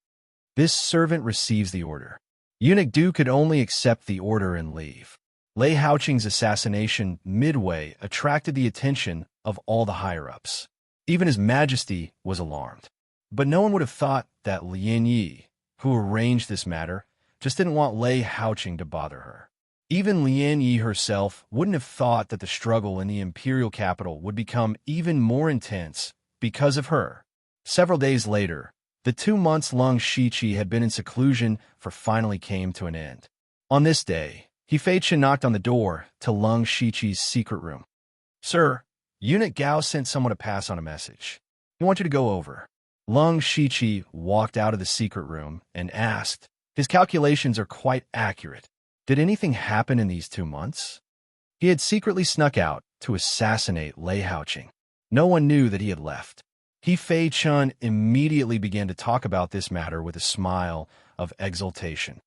This servant receives the order. Eunuch Du could only accept the order and leave. Lei Haoqing's assassination midway attracted the attention of all the higher-ups. Even His Majesty was alarmed. But no one would have thought that Lien Yi, who arranged this matter, just didn't want Lei Haoqing to bother her. Even Lien Yi herself wouldn't have thought that the struggle in the imperial capital would become even more intense because of her. Several days later, the 2-month-long Shiqi had been in seclusion finally came to an end. On this day, He Fei-Chen knocked on the door to Lung Shiqi's secret room. "Sir, Eunuch Gao sent someone to pass on a message. He wants you to go over." Lung Shiqi walked out of the secret room and asked, "His calculations are quite accurate. Did anything happen in these 2 months?" He had secretly snuck out to assassinate Lei Haoqing. No one knew that he had left. He Fei-Chen immediately began to talk about this matter with a smile of exultation.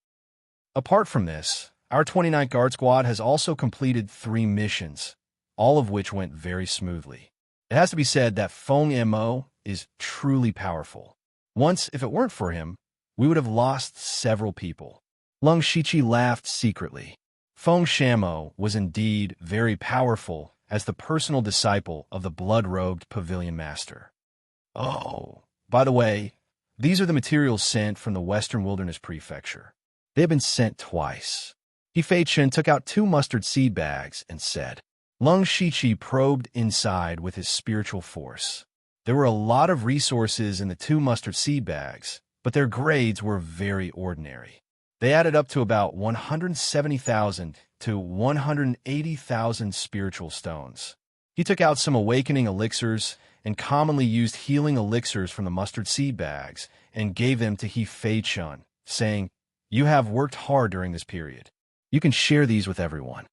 Apart from this, our 29th Guard Squad has also completed 3 missions, all of which went very smoothly. It has to be said that Feng Mo is truly powerful. Once, if it weren't for him, we would have lost several people. Lung Shiqi laughed secretly. Feng Shamo was indeed very powerful as the personal disciple of the blood-robed pavilion master. Oh, by the way, these are the materials sent from the Western Wilderness Prefecture. They have been sent twice. He Fei-Chen took out 2 mustard seed bags and said. Lung Shiqi probed inside with his spiritual force. There were a lot of resources in the 2 mustard seed bags, but their grades were very ordinary. They added up to about 170,000 to 180,000 spiritual stones. He took out some awakening elixirs and commonly used healing elixirs from the mustard seed bags and gave them to He Fei-Chen, saying, "You have worked hard during this period. You can share these with everyone."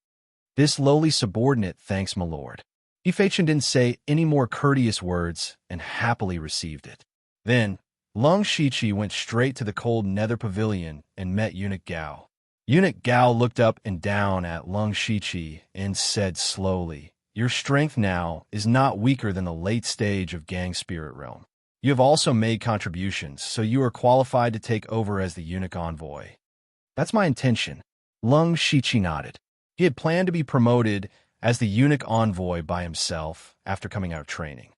This lowly subordinate thanks my lord. He Fei-Chen didn't say any more courteous words and happily received it. Then, Lung Shiqi went straight to the cold nether pavilion and met Eunuch Gao. Eunuch Gao looked up and down at Lung Shiqi and said slowly, "Your strength now is not weaker than the late stage of Gang Spirit Realm. You have also made contributions, so you are qualified to take over as the Eunuch Envoy." "That's my intention." Lung Shiqi nodded. He had planned to be promoted as the Eunuch Envoy by himself after coming out of training.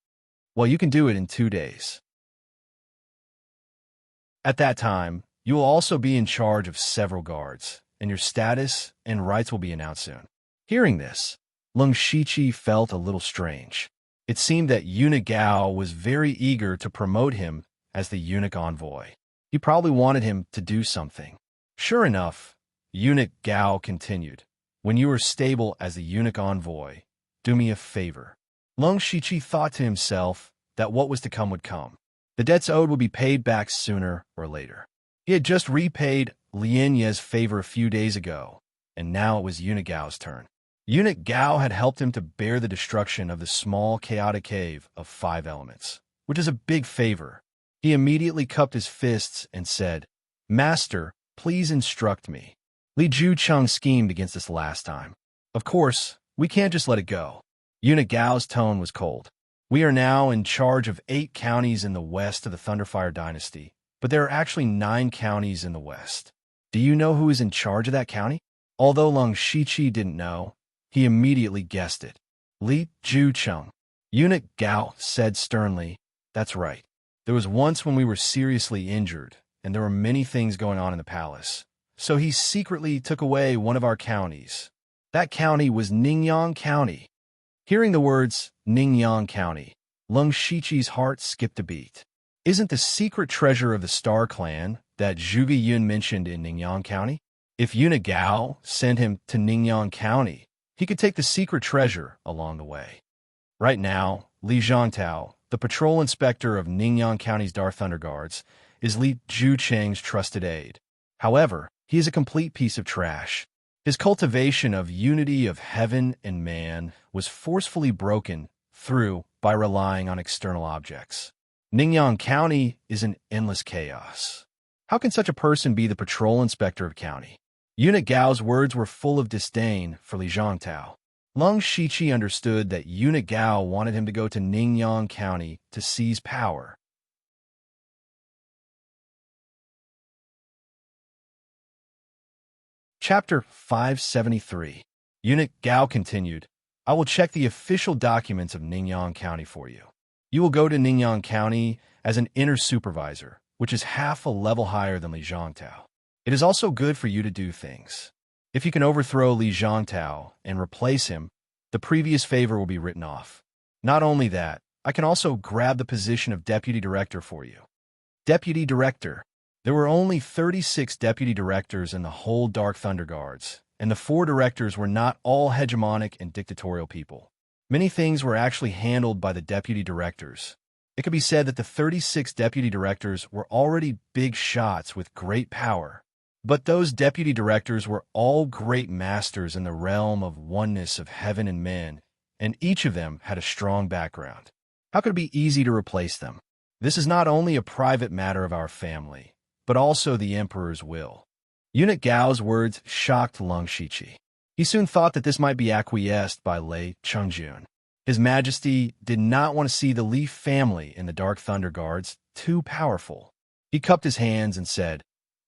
"Well, you can do it in 2 days. At that time, you will also be in charge of several guards, and your status and rights will be announced soon." Hearing this, Lung Shiqi felt a little strange. It seemed that Eunuch Gao was very eager to promote him as the Eunuch Envoy. He probably wanted him to do something. Sure enough, Eunuch Gao continued, "When you are stable as the Eunuch Envoy, do me a favor." Lung Shiqi thought to himself that what was to come would come. The debts owed would be paid back sooner or later. He had just repaid Lian Ye's favor a few days ago, and now it was Eunuch Gao's turn. Eunuch Gao had helped him to bear the destruction of the small chaotic cave of 5 elements, which is a big favor. He immediately cupped his fists and said, "Master, please instruct me. Li Jucheng schemed against us last time. Of course, we can't just let it go." Eunuch Gao's tone was cold. "We are now in charge of 8 counties in the west of the Thunderfire Dynasty, but there are actually 9 counties in the west. Do you know who is in charge of that county?" Although Lung Shiqi didn't know, he immediately guessed it. "Li Jucheng." Eunuch Gao said sternly, "That's right. There was once when we were seriously injured, and there were many things going on in the palace. So he secretly took away one of our counties. That county was Ningyang County." Hearing the words Ningyang County, Lung Shiqi's heart skipped a beat. Isn't the secret treasure of the Star Clan that Zhuge Yun mentioned in Ningyang County? If Eunuch Gao sent him to Ningyang County, he could take the secret treasure along the way. Right now, Li Zhangtao, the patrol inspector of Ningyang County's Dark Thunder Guards, is Li Jucheng's trusted aide. However, he is a complete piece of trash. His cultivation of unity of heaven and man was forcefully broken through by relying on external objects. Ningyang County is an endless chaos. How can such a person be the patrol inspector of county? Eunuch Gao's words were full of disdain for Li Zhangtao. Lung Shiqi understood that Eunuch Gao wanted him to go to Ningyang County to seize power. Chapter 573. Eunuch Gao continued, "I will check the official documents of Ningyang County for you. You will go to Ningyang County as an inner supervisor, which is half a level higher than Li Zhangtao. It is also good for you to do things. If you can overthrow Li Zhangtao and replace him, the previous favor will be written off. Not only that, I can also grab the position of deputy director for you." Deputy director. There were only 36 deputy directors in the whole Dark Thunder Guards, and the 4 directors were not all hegemonic and dictatorial people. Many things were actually handled by the deputy directors. It could be said that the 36 deputy directors were already big shots with great power. But those deputy directors were all great masters in the realm of oneness of heaven and men, and each of them had a strong background. How could it be easy to replace them? This is not only a private matter of our family, but also the emperor's will. Eunuch Gao's words shocked Lung Shiqi. He soon thought that this might be acquiesced by Lei Chungjun. His Majesty did not want to see the Li family in the Dark Thunder Guards too powerful. He cupped his hands and said,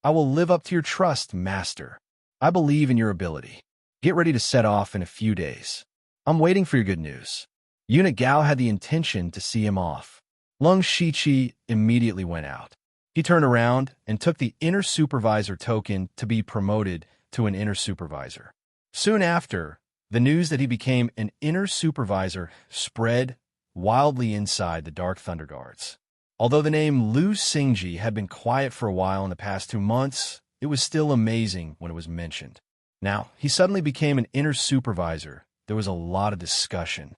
"I will live up to your trust, Master. I believe in your ability. Get ready to set off in a few days. I'm waiting for your good news." Eunuch Gao had the intention to see him off. Lung Shiqi immediately went out. He turned around and took the inner supervisor token to be promoted to an inner supervisor. Soon after, the news that he became an inner supervisor spread wildly inside the Dark Thunder Guards. Although the name Lu Xingji had been quiet for a while in the past 2 months, it was still amazing when it was mentioned. Now, he suddenly became an inner supervisor. There was a lot of discussion.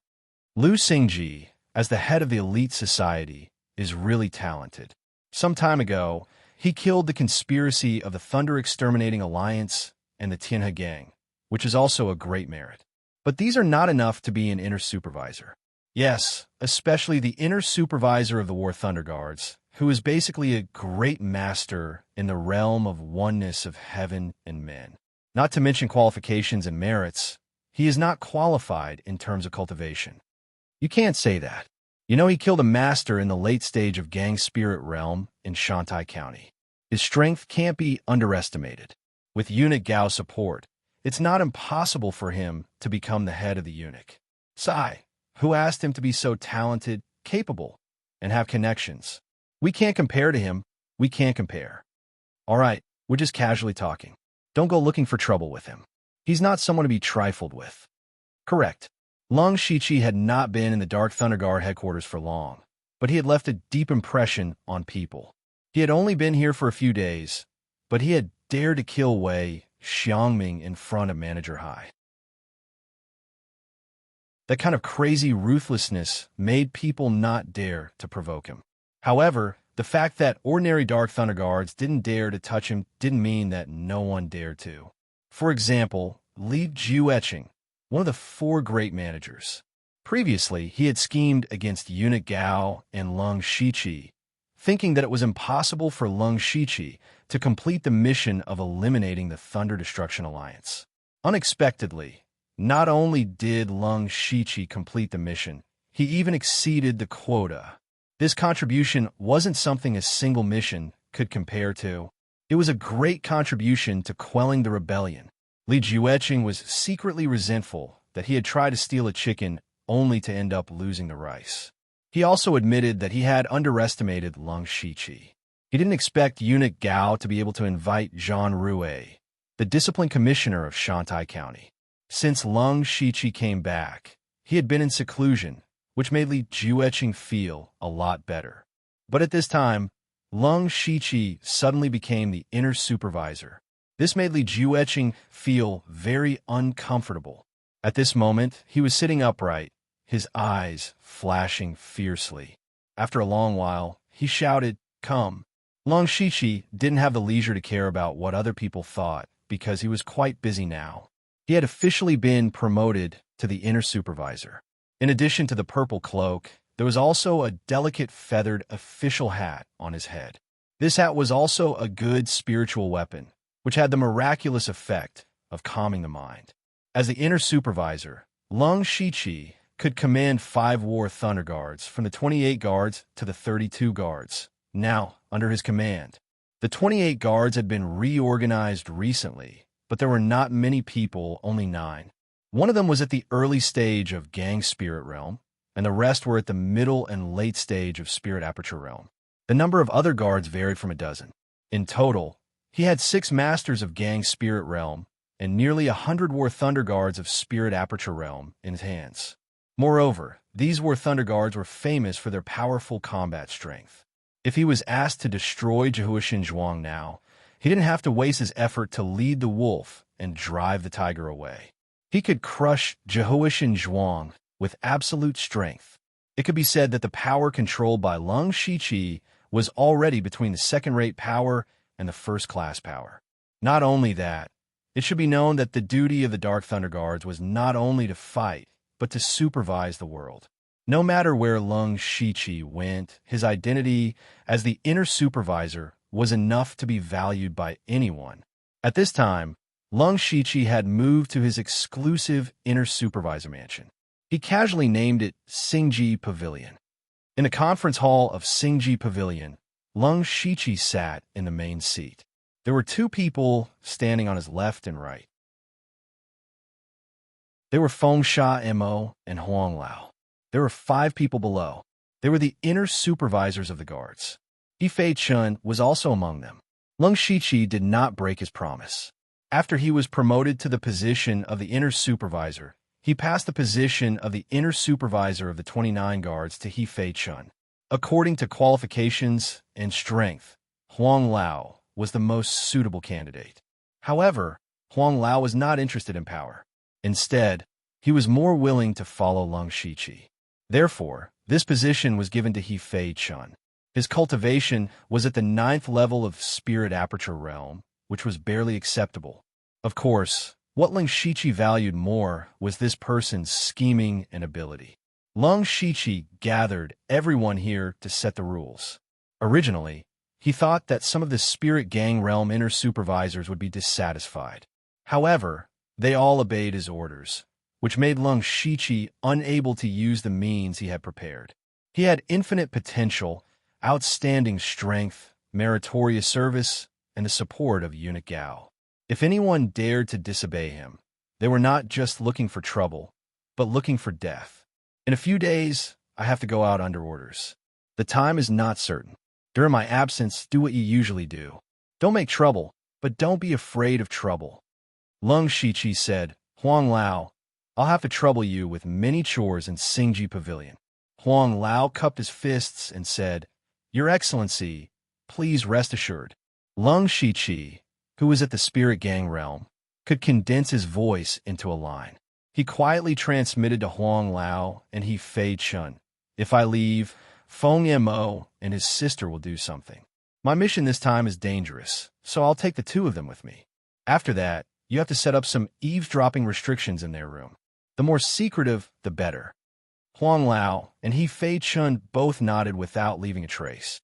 Lu Xingji, as the head of the elite society, is really talented. Some time ago, he killed the conspiracy of the Thunder Exterminating Alliance and the Tianhe Gang, which is also a great merit. But these are not enough to be an inner supervisor. Yes, especially the inner supervisor of the War Thunder Guards, who is basically a great master in the realm of oneness of heaven and men. Not to mention qualifications and merits, he is not qualified in terms of cultivation. You can't say that. You know, he killed a master in the late stage of gang spirit realm in Shantai County. His strength can't be underestimated. With Eunuch Gao's support, it's not impossible for him to become the head of the eunuch. Sai, who asked him to be so talented, capable, and have connections. We can't compare to him. We can't compare. All right, we're just casually talking. Don't go looking for trouble with him. He's not someone to be trifled with. Correct. Lung Shiqi had not been in the Dark Thunder Guard headquarters for long, but he had left a deep impression on people. He had only been here for a few days, but he had dared to kill Wei Xiangming in front of Manager Hai. That kind of crazy ruthlessness made people not dare to provoke him. However, the fact that ordinary Dark Thunder Guards didn't dare to touch him didn't mean that no one dared to. For example, Li Jueqing, one of the 4 great managers. Previously, he had schemed against Eunuch Gao and Lung Shiqi, thinking that it was impossible for Lung Shiqi to complete the mission of eliminating the Thunder Destruction Alliance. Unexpectedly, not only did Lung Shiqi complete the mission, he even exceeded the quota. This contribution wasn't something a single mission could compare to. It was a great contribution to quelling the rebellion. Li Jueqing was secretly resentful that he had tried to steal a chicken only to end up losing the rice. He also admitted that he had underestimated Lung Shiqi. He didn't expect Eunuch Gao to be able to invite Zhang Rui, the discipline commissioner of Shantai County. Since Lung Shiqi came back, he had been in seclusion, which made Li Jueqing feel a lot better. But at this time, Lung Shiqi suddenly became the inner supervisor. This made Li Jueqing feel very uncomfortable. At this moment, he was sitting upright, his eyes flashing fiercely. After a long while, he shouted, "Come." Lung Shiqi didn't have the leisure to care about what other people thought because he was quite busy now. He had officially been promoted to the inner supervisor. In addition to the purple cloak, there was also a delicate feathered official hat on his head. This hat was also a good spiritual weapon, which had the miraculous effect of calming the mind. As the inner supervisor, Lung Shiqi could command 5 War Thunder Guards from the 28 guards to the 32 guards, now under his command. The 28 guards had been reorganized recently, but there were not many people, only 9. One of them was at the early stage of Gang Spirit Realm, and the rest were at the middle and late stage of Spirit Aperture Realm. The number of other guards varied from a dozen. In total, he had 6 Masters of Gang Spirit Realm and nearly 100 War Thunder Guards of Spirit Aperture Realm in his hands. Moreover, these War Thunder Guards were famous for their powerful combat strength. If he was asked to destroy Jehuishin Zhuang now, he didn't have to waste his effort to lead the wolf and drive the tiger away. He could crush Jehoiachin Zhuang with absolute strength. It could be said that the power controlled by Lung Shiqi was already between the second-rate power and the first-class power. Not only that, it should be known that the duty of the Dark Thunder Guards was not only to fight, but to supervise the world. No matter where Lung Shiqi went, his identity as the inner supervisor was enough to be valued by anyone. At this time, Lung Shiqi had moved to his exclusive inner supervisor mansion. He casually named it Xingji Pavilion. In the conference hall of Xingji Pavilion, Lung Shiqi sat in the main seat. There were two people standing on his left and right. They were Feng Sha Mo and Huang Lao. There were 5 people below. They were the inner supervisors of the guards. Yifei Chun was also among them. Lung Shiqi did not break his promise. After he was promoted to the position of the inner supervisor, he passed the position of the inner supervisor of the 29 guards to Yifei Chun. According to qualifications and strength, Huang Lao was the most suitable candidate. However, Huang Lao was not interested in power. Instead, he was more willing to follow Lung Shiqi. Therefore, this position was given to Yifei Chun. His cultivation was at the 9th level of Spirit Aperture Realm, which was barely acceptable. Of course, what Lung Shiqi valued more was this person's scheming and ability. Lung Shiqi gathered everyone here to set the rules. Originally, he thought that some of the Spirit Gang Realm inner supervisors would be dissatisfied. However, they all obeyed his orders, which made Lung Shiqi unable to use the means he had prepared. He had infinite potential, outstanding strength, meritorious service, and the support of Eunuch Gao. If anyone dared to disobey him, they were not just looking for trouble, but looking for death. In a few days, I have to go out under orders. The time is not certain. During my absence, do what you usually do. Don't make trouble, but don't be afraid of trouble. Lung Shiqi said, Huang Lao, I'll have to trouble you with many chores in Xingji Pavilion. Huang Lao cupped his fists and said, Your Excellency, please rest assured. Lung Shiqi, who was at the Spirit Gang Realm, could condense his voice into a line. He quietly transmitted to Huang Lao and Yifei Chun, If I leave, Feng Mo and his sister will do something. My mission this time is dangerous, so I'll take the 2 of them with me. After that, you have to set up some eavesdropping restrictions in their room. The more secretive, the better. Huang Lao and Yifei Chun both nodded without leaving a trace.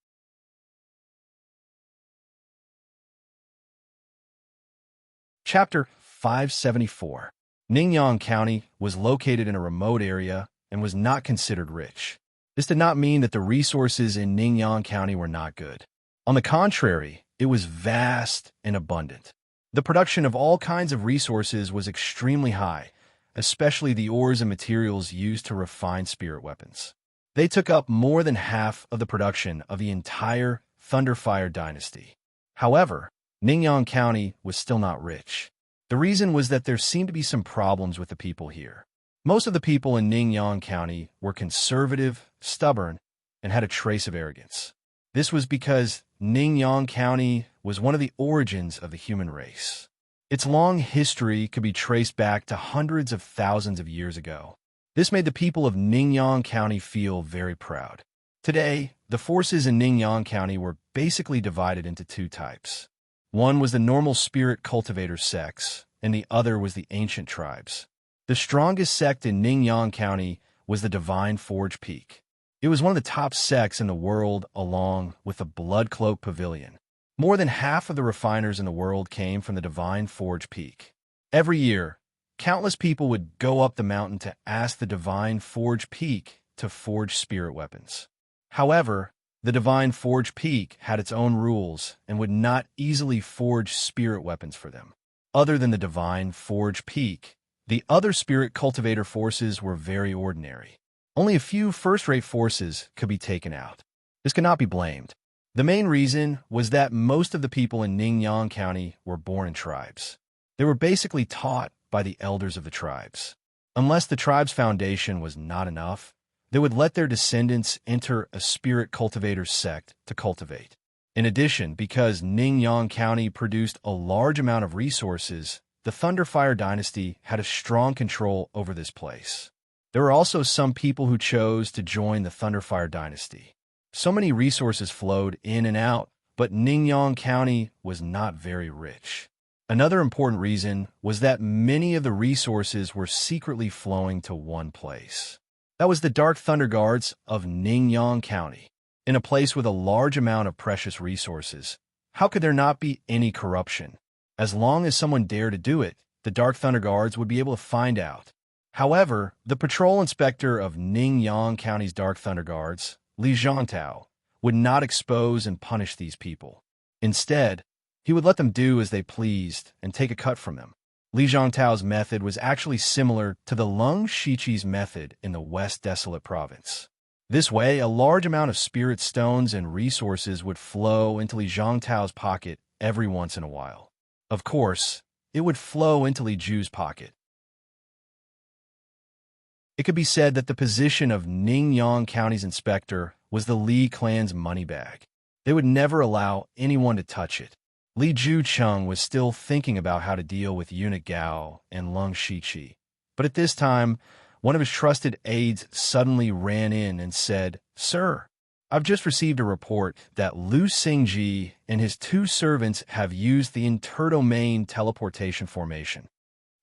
Chapter 574. Ningyang County was located in a remote area and was not considered rich. This did not mean that the resources in Ningyang County were not good. On the contrary, it was vast and abundant. The production of all kinds of resources was extremely high, especially the ores and materials used to refine spirit weapons. They took up more than half of the production of the entire Thunderfire dynasty. However, Ningyang County was still not rich. The reason was that there seemed to be some problems with the people here. Most of the people in Ningyang County were conservative, stubborn, and had a trace of arrogance. This was because Ningyang County was one of the origins of the human race. Its long history could be traced back to hundreds of thousands of years ago. This made the people of Ningyang County feel very proud. Today, the forces in Ningyang County were basically divided into 2 types. One was the normal spirit cultivator sects, and the other was the ancient tribes. The strongest sect in Ningyang County was the Divine Forge Peak. It was one of the top sects in the world along with the Blood Cloak Pavilion. More than half of the refiners in the world came from the Divine Forge Peak. Every year, countless people would go up the mountain to ask the Divine Forge Peak to forge spirit weapons. However, the Divine Forge Peak had its own rules and would not easily forge spirit weapons for them. Other than the Divine Forge Peak, the other spirit cultivator forces were very ordinary. Only a few first-rate forces could be taken out. This cannot be blamed. The main reason was that most of the people in Ningyang County were born in tribes. They were basically taught by the elders of the tribes. Unless the tribe's foundation was not enough, they would let their descendants enter a spirit cultivator sect to cultivate. In addition, because Ningyang County produced a large amount of resources, the Thunderfire dynasty had a strong control over this place. There were also some people who chose to join the Thunderfire dynasty. So many resources flowed in and out, but Ningyang County was not very rich. Another important reason was that many of the resources were secretly flowing to one place. That was the Dark Thunder Guards of Ningyang County. In a place with a large amount of precious resources, how could there not be any corruption? As long as someone dared to do it, the Dark Thunder Guards would be able to find out. However, the patrol inspector of Ningyang County's Dark Thunder Guards, Li Zhangtao, would not expose and punish these people. Instead, he would let them do as they pleased and take a cut from them. Li Zhangtao's method was actually similar to the Lung Shiqi's method in the West Desolate Province. This way, a large amount of spirit stones and resources would flow into Li Zhangtao's pocket every once in a while. Of course, it would flow into Li Ju's pocket. It could be said that the position of Ningyang County's inspector was the Li clan's money bag. They would never allow anyone to touch it. Li Jucheng was still thinking about how to deal with Eunuch Gao and Lung Shiqi, but at this time, one of his trusted aides suddenly ran in and said, "Sir, I've just received a report that Lu Xingji and his 2 servants have used the interdomain teleportation formation."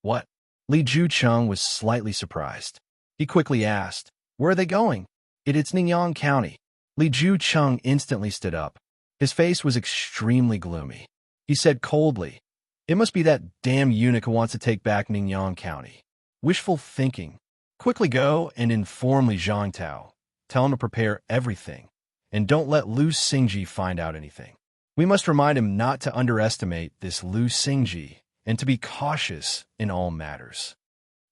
What? Li Jucheng was slightly surprised. He quickly asked, "Where are they going?" It's Ningyang County." Li Jucheng instantly stood up. His face was extremely gloomy. He said coldly, "It must be that damn eunuch who wants to take back Ningyang County. Wishful thinking. Quickly go and inform Li Zhangtao. Tell him to prepare everything, and don't let Lu Xingji find out anything. We must remind him not to underestimate this Lu Xingji and to be cautious in all matters.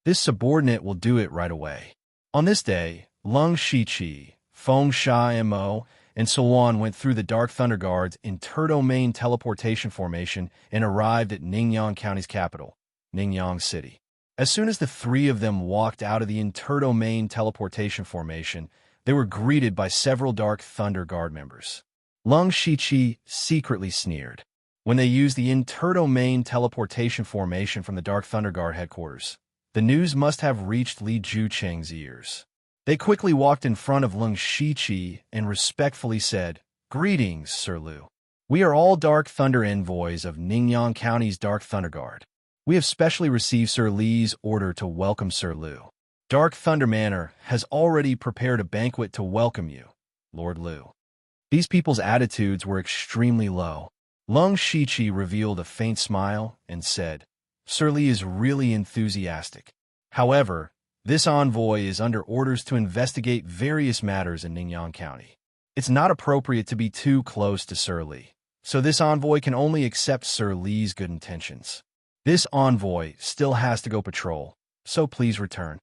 This subordinate will do it right away." On this day, Lung Shiqi, Feng Sha Mo, and Siluan went through the Dark Thunder Guard's interdomain teleportation formation and arrived at Ningyang County's capital, Ningyang City. As soon as the 3 of them walked out of the interdomain teleportation formation, they were greeted by several Dark Thunder Guard members. Lung Shiqi secretly sneered. When they used the interdomain teleportation formation from the Dark Thunder Guard headquarters, the news must have reached Li Jucheng's ears. They quickly walked in front of Lung Shiqi and respectfully said, "Greetings, Sir Lu. We are all Dark Thunder envoys of Ningyang County's Dark Thunder Guard. We have specially received Sir Li's order to welcome Sir Lu. Dark Thunder Manor has already prepared a banquet to welcome you, Lord Lu." These people's attitudes were extremely low. Lung Shiqi revealed a faint smile and said, "Sir Li is really enthusiastic. However, this envoy is under orders to investigate various matters in Ningyang County. It's not appropriate to be too close to Sir Li, so this envoy can only accept Sir Li's good intentions. This envoy still has to go patrol, so please return."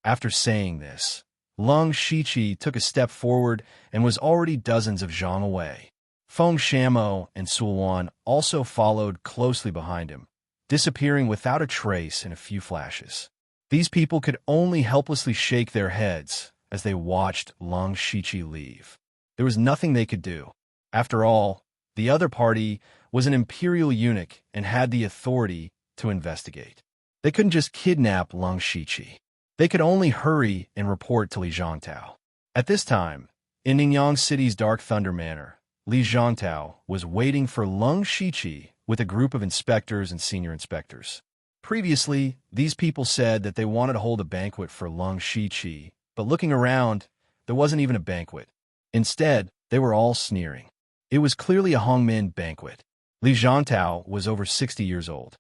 After saying this, Lung Shiqi took a step forward and was already dozens of zhang away. Feng Shamo and Siluan also followed closely behind him, disappearing without a trace in a few flashes. These people could only helplessly shake their heads as they watched Lung Shiqi leave. There was nothing they could do. After all, the other party was an imperial eunuch and had the authority to investigate. They couldn't just kidnap Lung Shiqi. They could only hurry and report to Li Zhangtao. At this time, in Ningyang City's Dark Thunder Manor, Li Zhangtao was waiting for Lung Shiqi with a group of inspectors and senior inspectors. Previously, these people said that they wanted to hold a banquet for Lung Shiqi, but looking around, there wasn't even a banquet. Instead, they were all sneering. It was clearly a Hongmen banquet. Li Zhangtao was over 60 years old.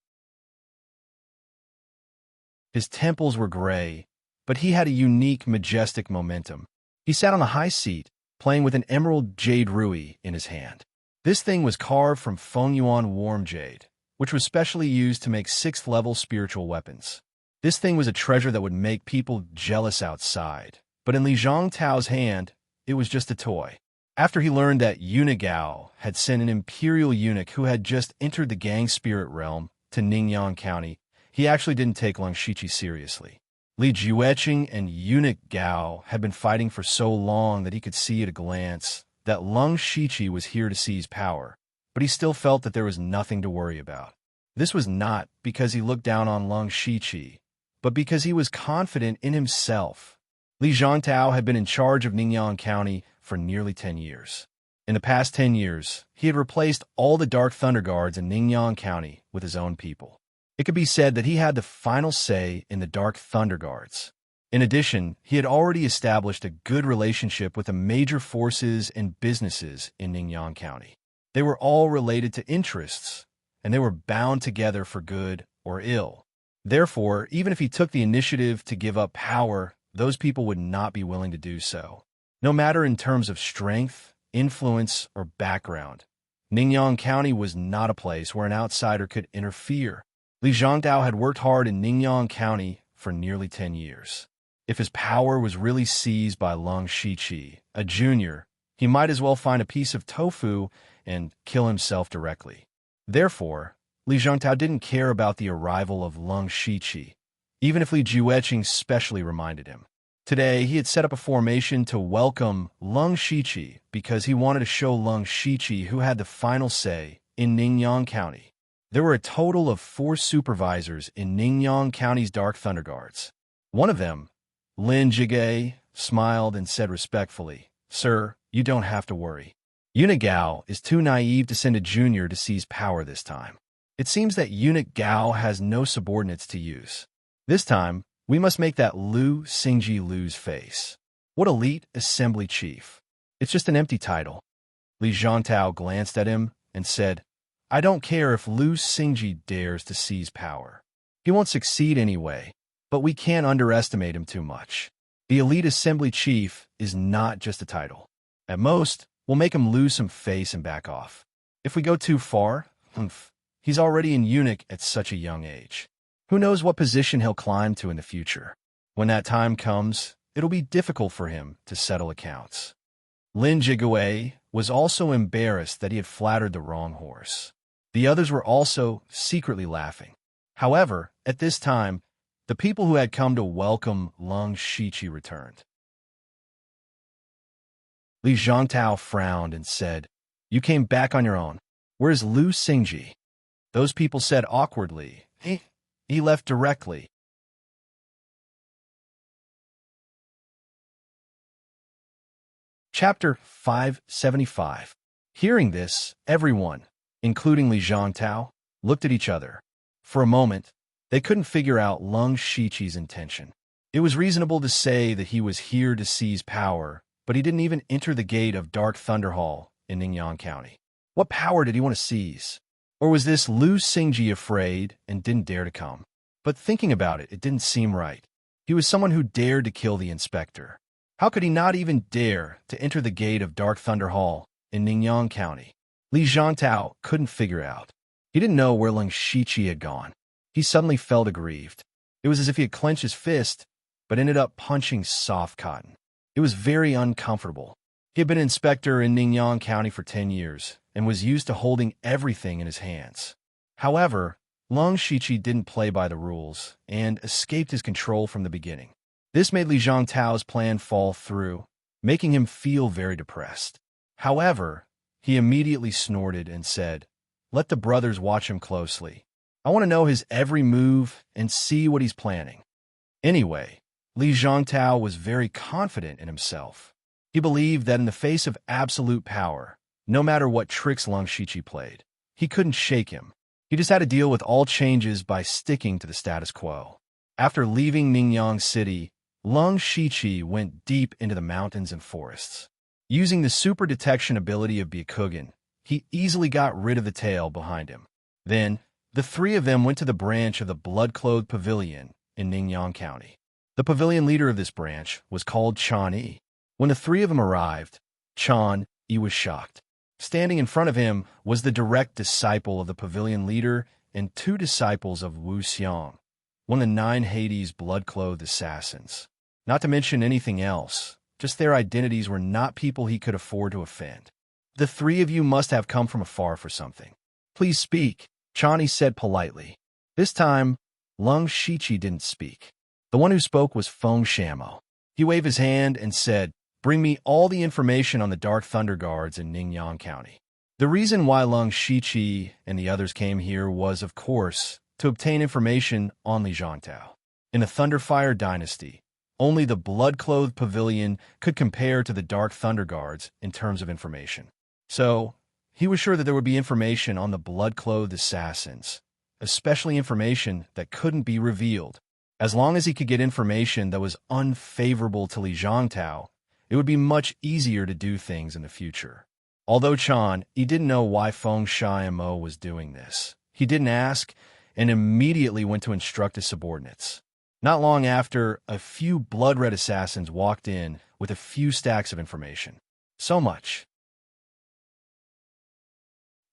His temples were gray, but he had a unique, majestic momentum. He sat on a high seat, playing with an emerald jade rui in his hand. This thing was carved from Fengyuan warm jade, which was specially used to make 6th-level spiritual weapons. This thing was a treasure that would make people jealous outside, but in Li Zhangtao's hand, it was just a toy. After he learned that Eunuch Gao had sent an imperial eunuch who had just entered the gang spirit realm to Ningyang County, he actually didn't take Lung Shiqi seriously. Li Jueching and Eunuch Gao had been fighting for so long that he could see at a glance that Lung Shiqi was here to seize power, but he still felt that there was nothing to worry about. This was not because he looked down on Lung Shiqi, but because he was confident in himself. Li Zhangtao had been in charge of Ningyang County for nearly 10 years. In the past 10 years, he had replaced all the Dark Thunder Guards in Ningyang County with his own people. It could be said that he had the final say in the Dark Thunder Guards. In addition, he had already established a good relationship with the major forces and businesses in Ningyang County. They were all related to interests, and they were bound together for good or ill. Therefore, even if he took the initiative to give up power, those people would not be willing to do so. No matter in terms of strength, influence, or background, Ningyang County was not a place where an outsider could interfere. Li Zhangtao had worked hard in Ningyang County for nearly 10 years. If his power was really seized by Lung Shiqi, a junior, he might as well find a piece of tofu and kill himself directly. Therefore, Li Zhangtao didn't care about the arrival of Lung Shiqi, even if Li Jueqing specially reminded him. Today, he had set up a formation to welcome Lung Shiqi because he wanted to show Lung Shiqi who had the final say in Ningyang County. There were a total of 4 supervisors in Ningyang County's Dark Thunder Guards. One of them, Lin Jige, smiled and said respectfully, "Sir, you don't have to worry. Eunuch Gao is too naive to send a junior to seize power this time. It seems that Eunuch Gao has no subordinates to use. This time, we must make that Lu Xingji lose face. What elite assembly chief? It's just an empty title." Li Zhangtao glanced at him and said, "I don't care if Lu Xingji dares to seize power. He won't succeed anyway, but we can't underestimate him too much. The elite assembly chief is not just a title. At most, we'll make him lose some face and back off. If we go too far, he's already an eunuch at such a young age. Who knows what position he'll climb to in the future? When that time comes, it'll be difficult for him to settle accounts." Lin Jigue was also embarrassed that he had flattered the wrong horse. The others were also secretly laughing. However, at this time, the people who had come to welcome Lung Shiqi returned. Li Zhangtao frowned and said, "You came back on your own. Where's Lu Xingji?" Those people said awkwardly, He left directly." Chapter 575. Hearing this, everyone, including Li Zhangtao, looked at each other. For a moment, they couldn't figure out Lung Shiqi's intention. It was reasonable to say that he was here to seize power, but he didn't even enter the gate of Dark Thunder Hall in Ningyang County. What power did he want to seize? Or was this Lu Xingji afraid and didn't dare to come? But thinking about it, it didn't seem right. He was someone who dared to kill the inspector. How could he not even dare to enter the gate of Dark Thunder Hall in Ningyang County? Li Zhangtao couldn't figure out. He didn't know where Lung Shiqi had gone. He suddenly felt aggrieved. It was as if he had clenched his fist, but ended up punching soft cotton. It was very uncomfortable. He had been inspector in Ningyang County for 10 years and was used to holding everything in his hands. However, Lung Shiqi didn't play by the rules and escaped his control from the beginning. This made Li Zhangtao's plan fall through, making him feel very depressed. However, he immediately snorted and said, "Let the brothers watch him closely. I want to know his every move and see what he's planning." Anyway, Li Zhangtao was very confident in himself. He believed that in the face of absolute power, no matter what tricks Lung Shiqi played, he couldn't shake him. He just had to deal with all changes by sticking to the status quo. After leaving Ningyang City, Lung Shiqi went deep into the mountains and forests. Using the super detection ability of Byakugan, he easily got rid of the tail behind him. Then, the 3 of them went to the branch of the Blood-Clothed Pavilion in Ningyang County. The pavilion leader of this branch was called Chan Yi. When the 3 of them arrived, Chan Yi was shocked. Standing in front of him was the direct disciple of the pavilion leader and 2 disciples of Wu Xiang, one of the 9 Hades blood-clothed assassins. Not to mention anything else, just their identities were not people he could afford to offend. "The 3 of you must have come from afar for something. Please speak," Chan Yi said politely. This time, Lung Shiqi didn't speak. The one who spoke was Feng Shamo. He waved his hand and said, "Bring me all the information on the Dark Thunder Guards in Ningyang County." The reason why Lung Shiqi and the others came here was, of course, to obtain information on Li Zhangtao. In the Thunderfire dynasty, only the blood-clothed pavilion could compare to the Dark Thunder Guards in terms of information. So, he was sure that there would be information on the blood-clothed assassins, especially information that couldn't be revealed. As long as he could get information that was unfavorable to Li Zhangtao, it would be much easier to do things in the future. Although he didn't know why Feng Xiaomo was doing this. He didn't ask and immediately went to instruct his subordinates. Not long after, a few blood-red assassins walked in with a few stacks of information. So much.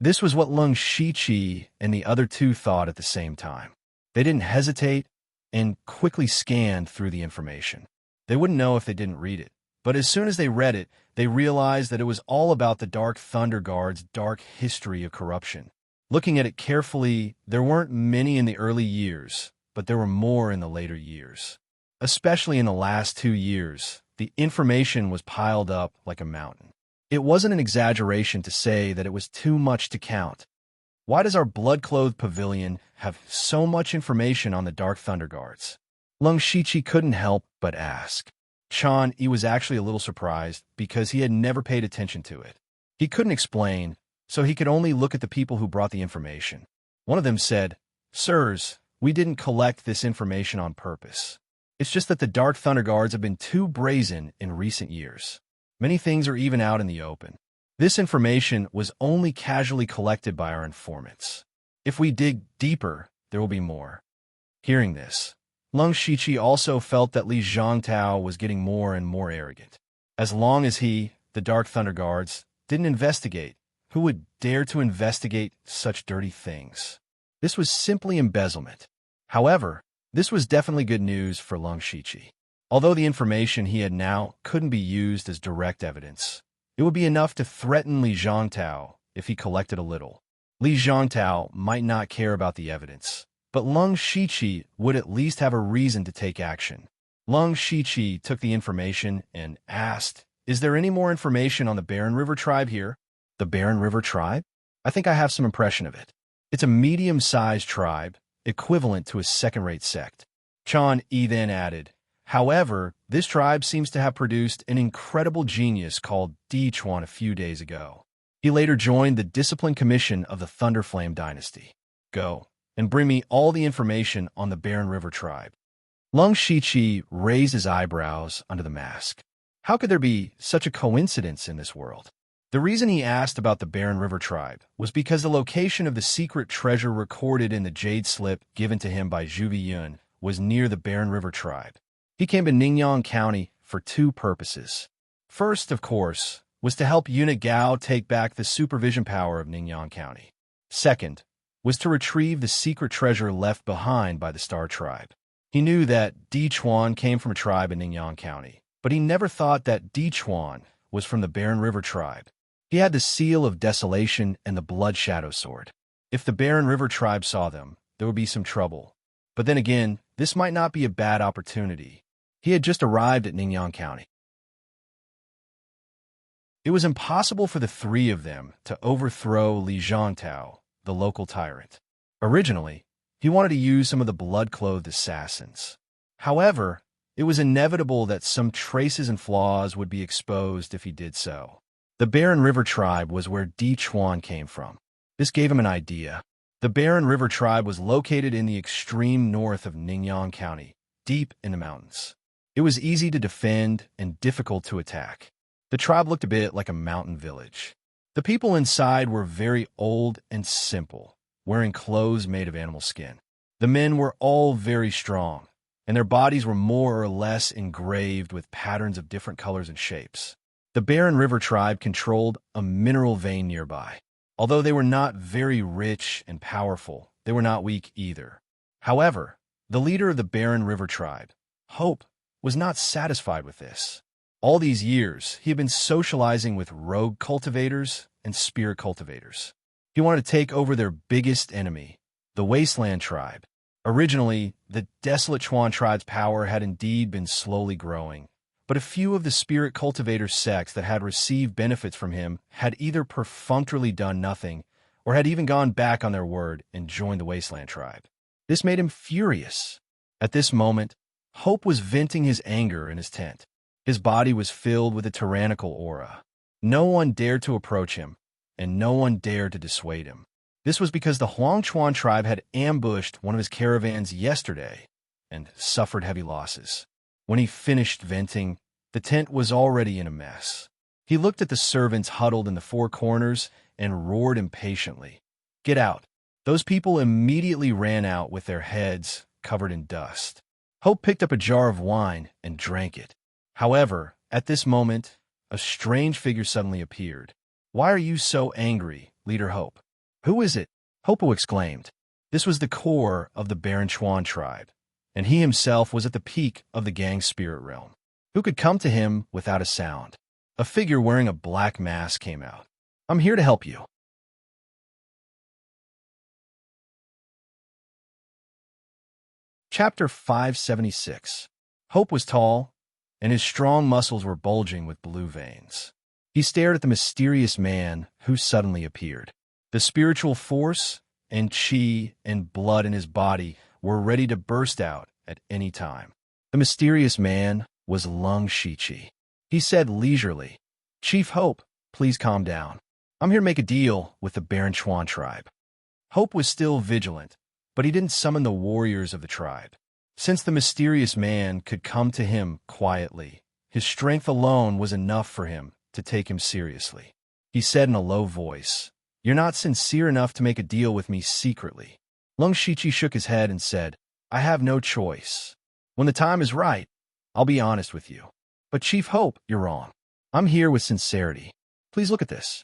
This was what Lung Shiqi and the other two thought at the same time. They didn't hesitate and quickly scanned through the information. They wouldn't know if they didn't read it, but as soon as they read it, they realized that it was all about the Dark Thunder Guard's dark history of corruption. Looking at it carefully, there weren't many in the early years, but there were more in the later years. Especially in the last 2 years, the information was piled up like a mountain. It wasn't an exaggeration to say that it was too much to count. Why does our blood-clothed pavilion have so much information on the Dark Thunder Guards? Lung Shiqi couldn't help but ask. He was actually a little surprised because he had never paid attention to it. He couldn't explain, so he could only look at the people who brought the information. One of them said, "Sirs, we didn't collect this information on purpose. It's just that the Dark Thunder Guards have been too brazen in recent years. Many things are even out in the open. This information was only casually collected by our informants. If we dig deeper, there will be more." Hearing this, Lung Shiqi also felt that Li Zhangtao was getting more and more arrogant. As long as the Dark Thunder Guards, didn't investigate, who would dare to investigate such dirty things? This was simply embezzlement. However, this was definitely good news for Lung Shiqi. Although the information he had now couldn't be used as direct evidence, it would be enough to threaten Li Zhangtao if he collected a little. Li Zhangtao might not care about the evidence, but Lung Shiqi would at least have a reason to take action. Lung Shiqi took the information and asked, "Is there any more information on the Barren River tribe here?" The Barren River tribe? I think I have some impression of it. It's a medium-sized tribe, equivalent to a second-rate sect. Yi then added, "However, this tribe seems to have produced an incredible genius called Di Chuan a few days ago. He later joined the Discipline Commission of the Thunderflame dynasty. Go and bring me all the information on the Barren River tribe." Lung Shiqi raised his eyebrows under the mask. How could there be such a coincidence in this world? The reason he asked about the Barren River tribe was because the location of the secret treasure recorded in the jade slip given to him by Zhu Yun was near the Barren River tribe. He came to Ningyan County for 2 purposes. First, of course, was to help Unit Gao take back the supervision power of Ningyan County. Second, was to retrieve the secret treasure left behind by the Star Tribe. He knew that Di Chuan came from a tribe in Ningyan County, but he never thought that Di Chuan was from the Barren River tribe. He had the Seal of Desolation and the Blood Shadow Sword. If the Barren River tribe saw them, there would be some trouble. But then again, this might not be a bad opportunity. He had just arrived at Ningyan County. It was impossible for the 3 of them to overthrow Li Zhangtao, the local tyrant. Originally, he wanted to use some of the blood-clothed assassins. However, it was inevitable that some traces and flaws would be exposed if he did so. The Barren River tribe was where Di Chuan came from. This gave him an idea. The Barren River tribe was located in the extreme north of Ningyan County, deep in the mountains. It was easy to defend and difficult to attack. The tribe looked a bit like a mountain village. The people inside were very old and simple, wearing clothes made of animal skin. The men were all very strong, and their bodies were more or less engraved with patterns of different colors and shapes. The Barren River tribe controlled a mineral vein nearby. Although they were not very rich and powerful, they were not weak either. However, the leader of the Barren River tribe, Hope, was not satisfied with this. All these years, he had been socializing with rogue cultivators and spirit cultivators. He wanted to take over their biggest enemy, the Wasteland tribe. Originally, the Desolate Chuan tribe's power had indeed been slowly growing, but a few of the spirit cultivator sects that had received benefits from him had either perfunctorily done nothing or had even gone back on their word and joined the Wasteland tribe. This made him furious. At this moment, Hope was venting his anger in his tent. His body was filled with a tyrannical aura. No one dared to approach him, and no one dared to dissuade him. This was because the Huangchuan tribe had ambushed one of his caravans yesterday and suffered heavy losses. When he finished venting, the tent was already in a mess. He looked at the servants huddled in the four corners and roared impatiently, "Get out!" Those people immediately ran out with their heads covered in dust. Hope picked up a jar of wine and drank it. However, at this moment, a strange figure suddenly appeared. "Why are you so angry, Leader Hope?" "Who is it?" Hopo exclaimed. This was the core of the Baron Chuan tribe, and he himself was at the peak of the gang spirit realm. Who could come to him without a sound? A figure wearing a black mask came out. "I'm here to help you." Chapter 576. Hope was tall, and his strong muscles were bulging with blue veins. He stared at the mysterious man who suddenly appeared. The spiritual force and chi and blood in his body were ready to burst out at any time. The mysterious man was Lung Shichi. He said leisurely, "Chief Hope, please calm down. I'm here to make a deal with the Baron Chuan tribe." Hope was still vigilant, but he didn't summon the warriors of the tribe. Since the mysterious man could come to him quietly, his strength alone was enough for him to take him seriously. He said in a low voice, "You're not sincere enough to make a deal with me secretly." Lung Shichi shook his head and said, "I have no choice. When the time is right, I'll be honest with you. But Chief Hope, you're wrong. I'm here with sincerity. Please look at this."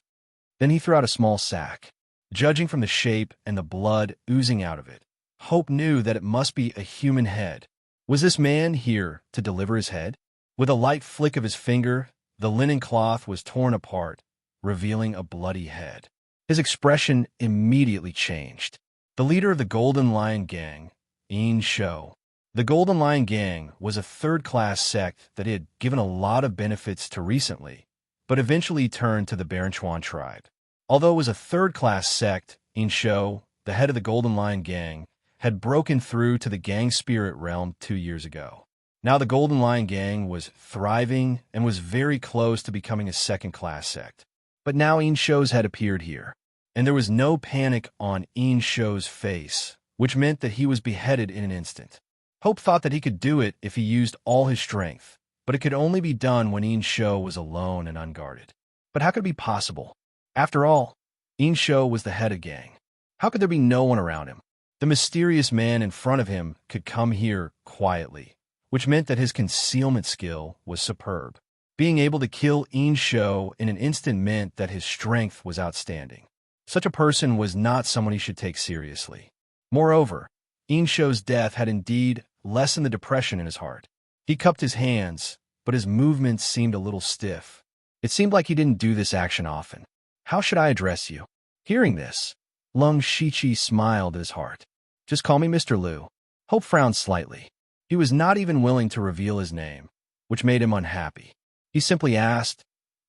Then he threw out a small sack. Judging from the shape and the blood oozing out of it, Hope knew that it must be a human head. Was this man here to deliver his head? With a light flick of his finger, the linen cloth was torn apart, revealing a bloody head. His expression immediately changed. The leader of the Golden Lion Gang, Yin Shou. The Golden Lion Gang was a third-class sect that had given a lot of benefits to recently, but eventually turned to the Baron Chuan tribe. Although it was a third-class sect, Yin Shou, the head of the Golden Lion Gang, had broken through to the gang spirit realm 2 years ago. Now the Golden Lion Gang was thriving and was very close to becoming a second-class sect. But now Yin Shou's had appeared here, and there was no panic on Yin Shou's face, which meant that he was beheaded in an instant. Hope thought that he could do it if he used all his strength, but it could only be done when Yin Shou was alone and unguarded. But how could it be possible? After all, Yin Shou was the head of gang. How could there be no one around him? The mysterious man in front of him could come here quietly, which meant that his concealment skill was superb. Being able to kill Yin Shou in an instant meant that his strength was outstanding. Such a person was not someone he should take seriously. Moreover, Yin Shou's death had indeed lessened the depression in his heart. He cupped his hands, but his movements seemed a little stiff. It seemed like he didn't do this action often. "How should I address you?" Hearing this, Lung Shichi smiled at his heart. "Just call me Mr. Liu." Hope frowned slightly. He was not even willing to reveal his name, which made him unhappy. He simply asked,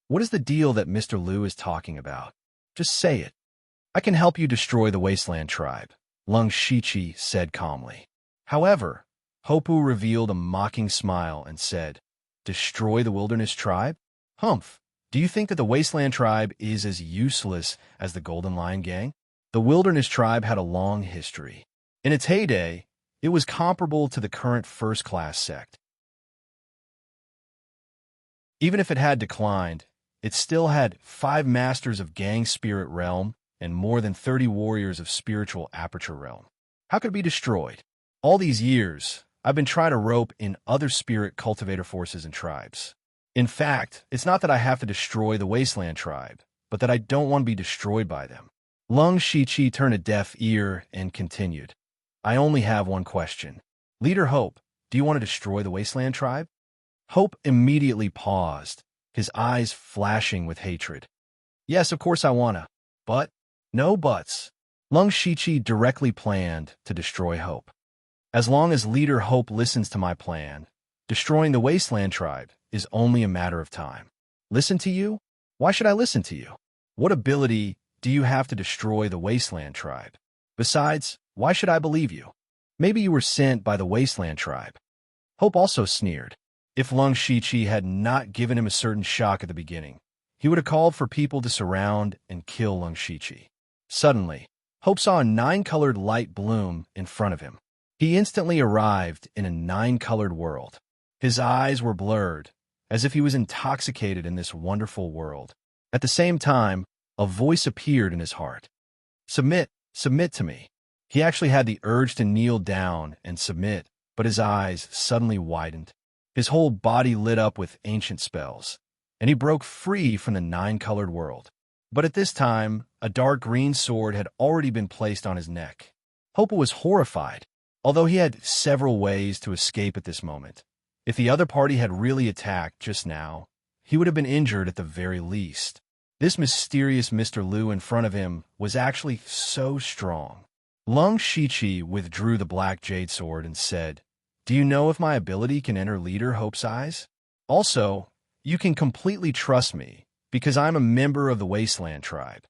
"What is the deal that Mr. Liu is talking about? Just say it." "I can help you destroy the Wasteland tribe," Lung Shichi said calmly. However, Hopu revealed a mocking smile and said, "Destroy the Wilderness tribe? Humph! Do you think that the Wasteland tribe is as useless as the Golden Lion Gang?" The Wilderness tribe had a long history. In its heyday, it was comparable to the current first-class sect. Even if it had declined, it still had 5 masters of gang spirit realm and more than 30 warriors of spiritual aperture realm. How could it be destroyed? All these years, I've been trying to rope in other spirit cultivator forces and tribes. In fact, it's not that I have to destroy the Wasteland tribe, but that I don't want to be destroyed by them. Lung Shichi turned a deaf ear and continued, "I only have one question. Leader Hope, do you want to destroy the Wasteland tribe?" Hope immediately paused, his eyes flashing with hatred. "Yes, of course I wanna. But, no buts." Lung Shichi directly planned to destroy Hope. "As long as Leader Hope listens to my plan, Destroying the Wasteland tribe is only a matter of time. Listen to you? Why should I listen to you? What ability do you have to destroy the Wasteland tribe? Besides, why should I believe you? Maybe you were sent by the Wasteland tribe. Hope also sneered. If Lung Shiqi had not given him a certain shock at the beginning, he would have called for people to surround and kill Lung Shiqi. Suddenly, Hope saw a 9-colored light bloom in front of him. He instantly arrived in a 9-colored world. His eyes were blurred, as if he was intoxicated in this wonderful world. At the same time, a voice appeared in his heart. Submit to me. He actually had the urge to kneel down and submit, but his eyes suddenly widened. His whole body lit up with ancient spells, and he broke free from the 9-colored world. But at this time, a dark green sword had already been placed on his neck. Hope was horrified, although he had several ways to escape at this moment. If the other party had really attacked just now, he would have been injured at the very least. This mysterious Mr. Liu in front of him was actually so strong. Lung Shiqi withdrew the black jade sword and said, "Do you know if my ability can enter Leader Hope's eyes? Also, you can completely trust me, because I'm a member of the Wasteland tribe."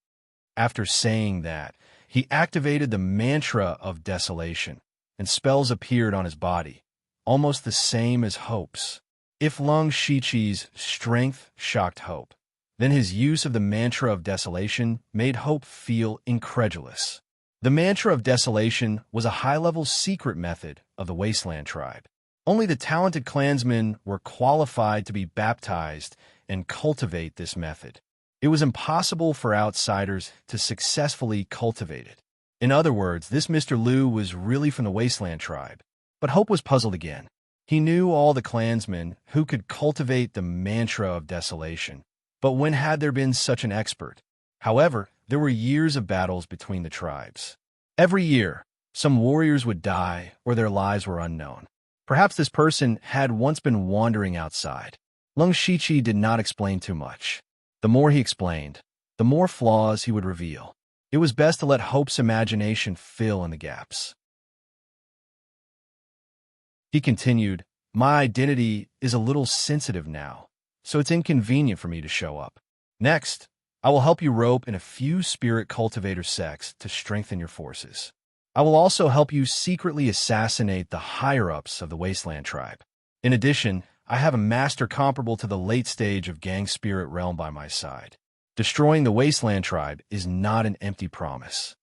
After saying that, he activated the mantra of desolation, and spells appeared on his body, almost the same as Hope's. If Lung Shiqi's strength shocked Hope, then his use of the mantra of desolation made Hope feel incredulous. The mantra of desolation was a high-level secret method of the Wasteland tribe. Only the talented clansmen were qualified to be baptized and cultivate this method. It was impossible for outsiders to successfully cultivate it. In other words, this Mr. Liu was really from the Wasteland tribe. But Hope was puzzled again. He knew all the clansmen who could cultivate the mantra of desolation, but when had there been such an expert? However, there were years of battles between the tribes. Every year, some warriors would die or their lives were unknown. Perhaps this person had once been wandering outside. Lung Shiqi did not explain too much. The more he explained, the more flaws he would reveal. It was best to let Hope's imagination fill in the gaps. He continued, "My identity is a little sensitive now, so it's inconvenient for me to show up. Next, I will help you rope in a few spirit cultivator sects to strengthen your forces. I will also help you secretly assassinate the higher-ups of the Wasteland tribe. In addition, I have a master comparable to the late stage of Gang Spirit Realm by my side. Destroying the Wasteland tribe is not an empty promise."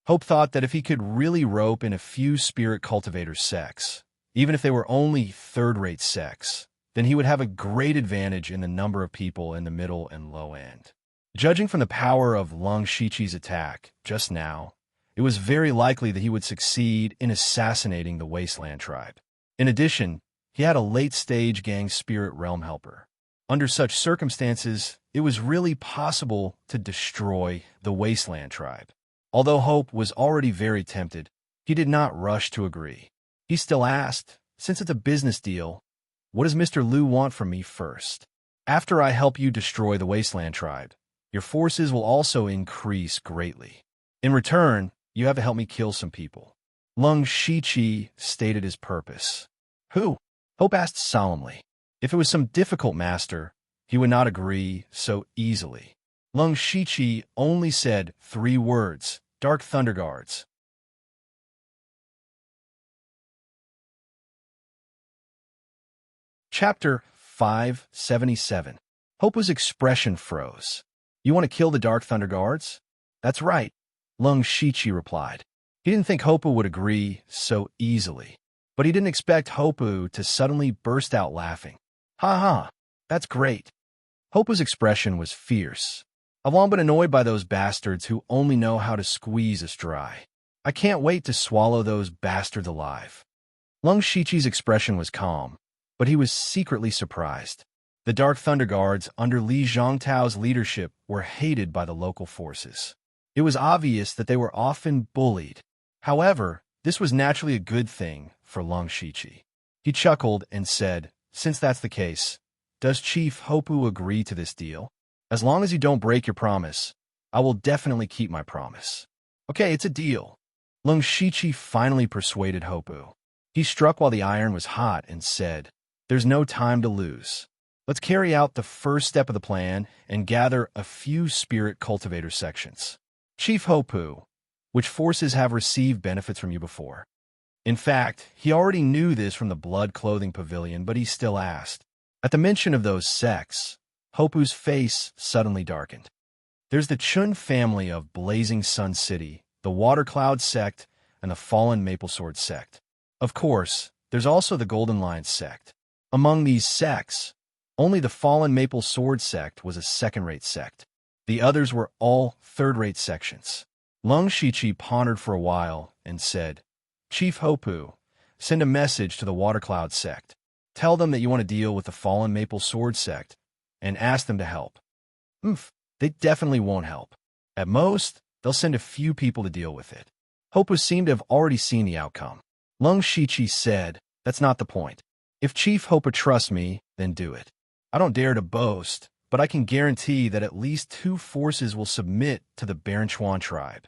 Hope thought that if he could really rope in a few spirit cultivator sects, even if they were only third-rate sects, then he would have a great advantage in the number of people in the middle and low end. Judging from the power of Lung Shiqi's attack just now, it was very likely that he would succeed in assassinating the Wasteland tribe. In addition, he had a late-stage Gang Spirit Realm helper. Under such circumstances, it was really possible to destroy the Wasteland tribe. Although Hope was already very tempted, he did not rush to agree. He still asked, "Since it's a business deal, what does Mr. Liu want from me first? After I help you destroy the Wasteland tribe, your forces will also increase greatly. In return, you have to help me kill some people." Lung Shiqi stated his purpose. "Who?" Hope asked solemnly. If it was some difficult master, he would not agree so easily. Lung Shiqi only said 3 words, "Dark Thunder Guards." Chapter 577. Hope's expression froze. "You want to kill the Dark Thunder Guards?" "That's right," Lung Shiqi replied. He didn't think Hopu would agree so easily, but he didn't expect Hopu to suddenly burst out laughing. "Ha ha, that's great." Hopu's expression was fierce. "I've long been annoyed by those bastards who only know how to squeeze us dry. I can't wait to swallow those bastards alive." Lung Shiqi's expression was calm, but he was secretly surprised. The Dark Thunder Guards, under Li Zhongtao's leadership, were hated by the local forces. It was obvious that they were often bullied. However, this was naturally a good thing for Lung Shiqi. He chuckled and said, "Since that's the case, does Chief Hopu agree to this deal? As long as you don't break your promise, I will definitely keep my promise." "Okay, it's a deal." Lung Shiqi finally persuaded Hopu. He struck while the iron was hot and said, There's no time to lose. Let's carry out the first step of the plan and gather a few spirit cultivator sections. Chief Hopu, which forces have received benefits from you before? In fact, he already knew this from the blood clothing pavilion, but he still asked. At the mention of those sects, Hopu's face suddenly darkened. There's the Chun family of Blazing Sun City, the Water Cloud sect, and the Fallen Maple Sword sect. Of course, there's also the Golden Lion sect. Among these sects, only the Fallen Maple Sword sect was a second-rate sect. The others were all third-rate sections. Lung Shichi pondered for a while and said, Chief Hopu, send a message to the Water Cloud sect. Tell them that you want to deal with the Fallen Maple Sword sect and ask them to help. They definitely won't help. At most, they'll send a few people to deal with it. Hopu seemed to have already seen the outcome. Lung Shichi said, that's not the point. If Chief Hopu trusts me, then do it. I don't dare to boast, but I can guarantee that at least 2 forces will submit to the Baranchuan tribe.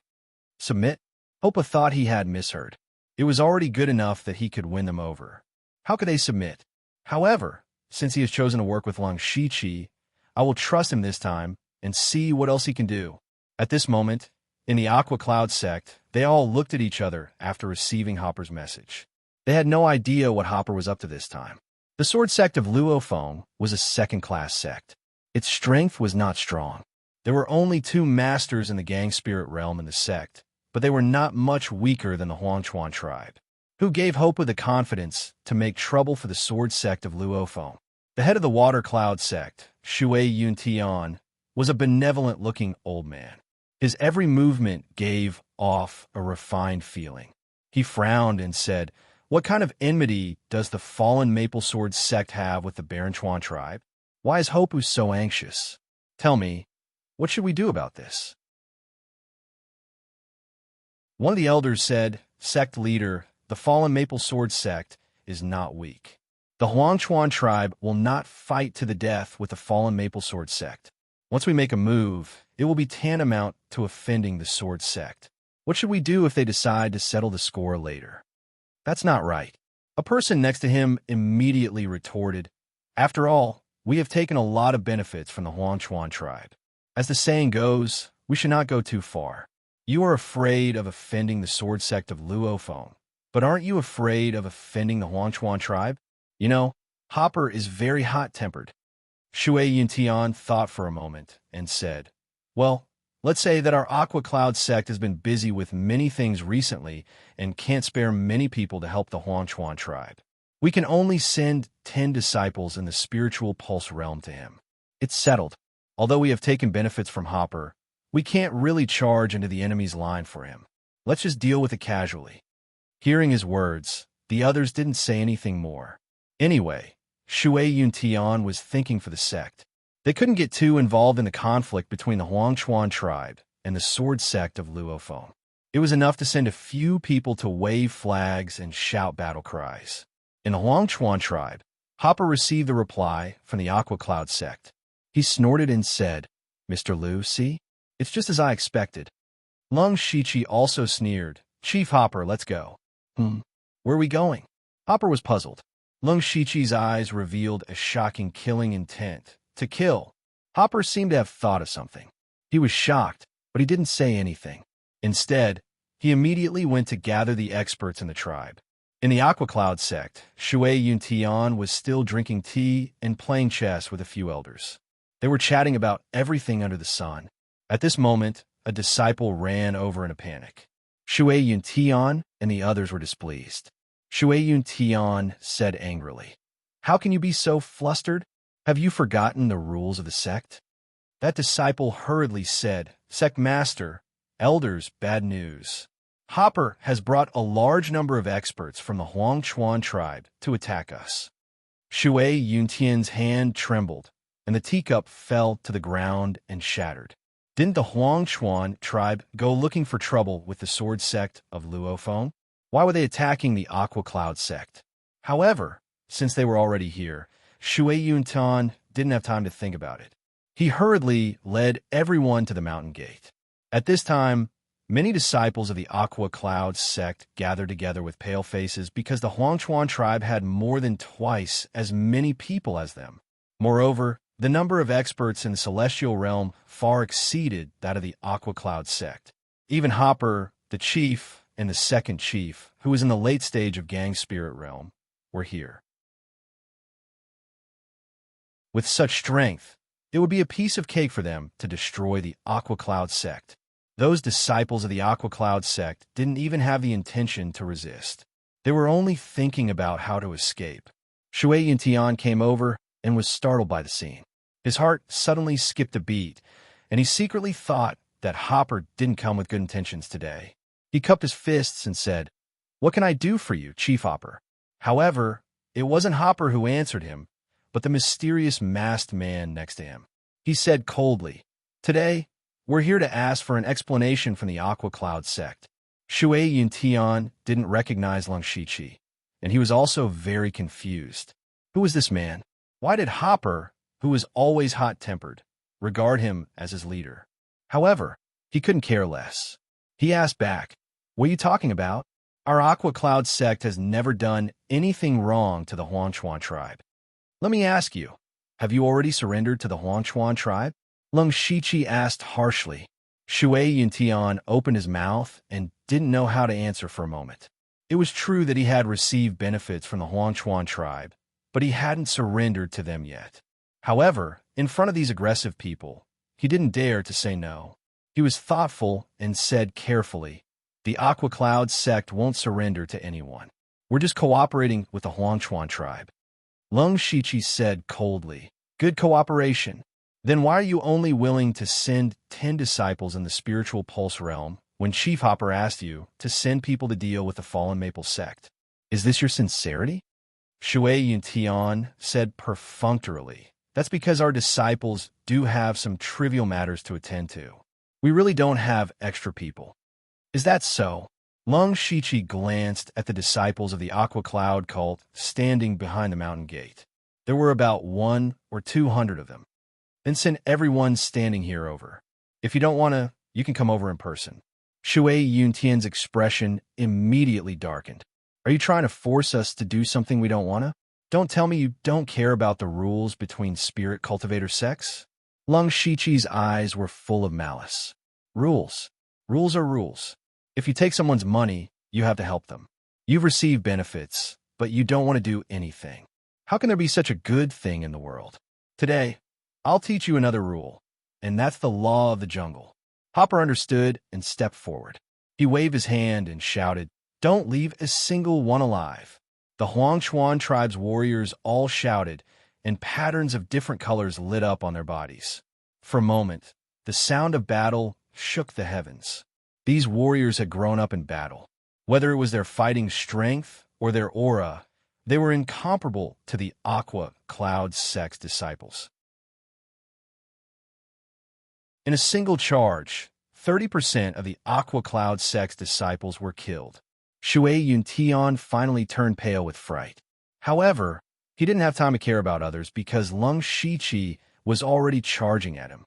Submit? Hopu thought he had misheard. It was already good enough that he could win them over. How could they submit? However, since he has chosen to work with Lung Shichi, I will trust him this time and see what else he can do. At this moment, in the Aqua Cloud sect, they all looked at each other after receiving Hopper's message. They had no idea what Hopper was up to this time. The sword sect of Luophone was a second-class sect. Its strength was not strong. There were only 2 masters in the gang spirit realm in the sect, but they were not much weaker than the Huangchuan tribe, who gave Hopu the confidence to make trouble for the sword sect of Luophone. The head of the Water Cloud sect, Shui Yuntian, was a benevolent-looking old man. His every movement gave off a refined feeling. He frowned and said, what kind of enmity does the Fallen Maple Sword sect have with the Baranchuan tribe? Why is Hopu so anxious? Tell me, what should we do about this? One of the elders said, Sect leader, the Fallen Maple Sword sect is not weak. The Huangchuan tribe will not fight to the death with the Fallen Maple Sword sect. Once we make a move, it will be tantamount to offending the Sword sect. What should we do if they decide to settle the score later? That's not right. A person next to him immediately retorted, after all, we have taken a lot of benefits from the Huangchuan tribe. As the saying goes, we should not go too far. You are afraid of offending the sword sect of Luophone, but aren't you afraid of offending the Huangchuan tribe? You know, Hopper is very hot-tempered. Shui Yuntian thought for a moment and said, well, let's say that our Aqua Cloud sect has been busy with many things recently and can't spare many people to help the Huangchuan tribe. We can only send 10 disciples in the spiritual pulse realm to him. It's settled. Although we have taken benefits from Hopper, we can't really charge into the enemy's line for him. Let's just deal with it casually. Hearing his words, the others didn't say anything more. Anyway, Shui Yuntian was thinking for the sect. They couldn't get too involved in the conflict between the Huangchuan tribe and the sword sect of Luophone. It was enough to send a few people to wave flags and shout battle cries. In the Huangchuan tribe, Hopper received a reply from the Aqua Cloud sect. He snorted and said, Mr. Liu, see? It's just as I expected. Lung Shichi also sneered, Chief Hopper, let's go. Where are we going? Hopper was puzzled. Lung Shichi's eyes revealed a shocking killing intent. To kill. Hopper seemed to have thought of something. He was shocked, but he didn't say anything. Instead, he immediately went to gather the experts in the tribe. In the Aqua Cloud sect, Shui Yuntian was still drinking tea and playing chess with a few elders. They were chatting about everything under the sun. At this moment, a disciple ran over in a panic. Shui Yuntian and the others were displeased. Shui Yuntian said angrily, How can you be so flustered? Have you forgotten the rules of the sect? That disciple hurriedly said, Sect Master, elders, bad news. Hopper has brought a large number of experts from the Huangchuan tribe to attack us. Shui Yuntian's hand trembled, and the teacup fell to the ground and shattered. Didn't the Huangchuan tribe go looking for trouble with the sword sect of Luophone? Why were they attacking the Aqua Cloud sect? However, since they were already here, Shui Yuntian didn't have time to think about it. He hurriedly led everyone to the mountain gate. At this time, Many disciples of the Aqua Cloud sect gathered together with pale faces because the Huangchuan tribe had more than twice as many people as them. Moreover, the number of experts in the celestial realm far exceeded that of the Aqua Cloud sect. Even Hopper, the chief, and the second chief, who was in the late stage of Gang Spirit realm, were here. With such strength, it would be a piece of cake for them to destroy the Aqua Cloud sect. Those disciples of the Aqua Cloud sect didn't even have the intention to resist. They were only thinking about how to escape. Shui Yintian came over and was startled by the scene. His heart suddenly skipped a beat, and he secretly thought that Hopper didn't come with good intentions today. He cupped his fists and said, "What can I do for you, Chief Hopper?" However, it wasn't Hopper who answered him, but the mysterious masked man next to him. He said coldly, "Today, we're here to ask for an explanation from the Aqua Cloud sect." Shui Yintian didn't recognize Lung Shiqi, and he was also very confused. Who was this man? Why did Hopper, who was always hot-tempered, regard him as his leader? However, he couldn't care less. He asked back, "What are you talking about? Our Aqua Cloud sect has never done anything wrong to the Huangchuan tribe. Let me ask you, have you already surrendered to the Huangchuan tribe?" Lung Shiqi asked harshly. Shui Yintian opened his mouth and didn't know how to answer for a moment. It was true that he had received benefits from the Huangchuan tribe, but he hadn't surrendered to them yet. However, in front of these aggressive people, he didn't dare to say no. He was thoughtful and said carefully, "The Aqua Cloud sect won't surrender to anyone. We're just cooperating with the Huangchuan tribe." Lung Shiqi said coldly, "Good cooperation. Then why are you only willing to send 10 disciples in the spiritual pulse realm when Chief Hopper asked you to send people to deal with the fallen Maple sect? Is this your sincerity?" Shui Yintian said perfunctorily, "That's because our disciples do have some trivial matters to attend to. We really don't have extra people." "Is that so?" Lung Shiqi glanced at the disciples of the Aqua Cloud cult standing behind the mountain gate. There were about 100 or 200 of them. "Then send everyone standing here over. If you don't want to, you can come over in person." Shui Yuntian's expression immediately darkened. "Are you trying to force us to do something we don't want to? Don't tell me you don't care about the rules between spirit cultivator sects?" Lung Shiqi's eyes were full of malice. "Rules. Rules are rules. If you take someone's money, you have to help them. You've received benefits, but you don't want to do anything. How can there be such a good thing in the world? Today, I'll teach you another rule, and that's the law of the jungle." Hopper understood and stepped forward. He waved his hand and shouted, "Don't leave a single one alive." The Huangchuan tribe's warriors all shouted, and patterns of different colors lit up on their bodies. For a moment, the sound of battle shook the heavens. These warriors had grown up in battle. Whether it was their fighting strength or their aura, they were incomparable to the Aqua Cloud sect's disciples. In a single charge, 30% of the Aqua Cloud sect's disciples were killed. Shui Yuntian finally turned pale with fright. However, he didn't have time to care about others because Lung Shiqi was already charging at him.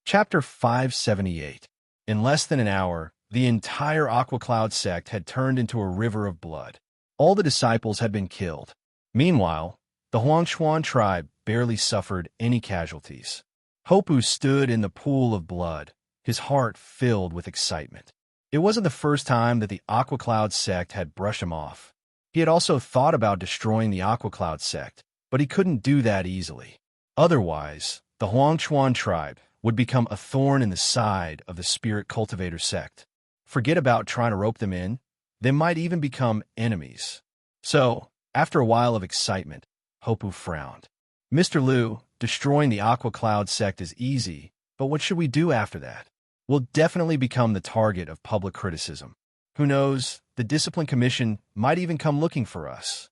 Chapter 578. In less than an hour, the entire Aqua Cloud sect had turned into a river of blood. All the disciples had been killed. Meanwhile, the Huangchuan tribe barely suffered any casualties. Hopu stood in the pool of blood, his heart filled with excitement. It wasn't the first time that the Aqua Cloud sect had brushed him off. He had also thought about destroying the Aqua Cloud sect, but he couldn't do that easily. Otherwise, the Huangchuan tribe would become a thorn in the side of the spirit cultivator sect. Forget about trying to rope them in. They might even become enemies. So, after a while of excitement, Hopu frowned. "Mr. Liu, destroying the Aqua Cloud sect is easy, but what should we do after that? We'll definitely become the target of public criticism. Who knows, the Discipline Commission might even come looking for us."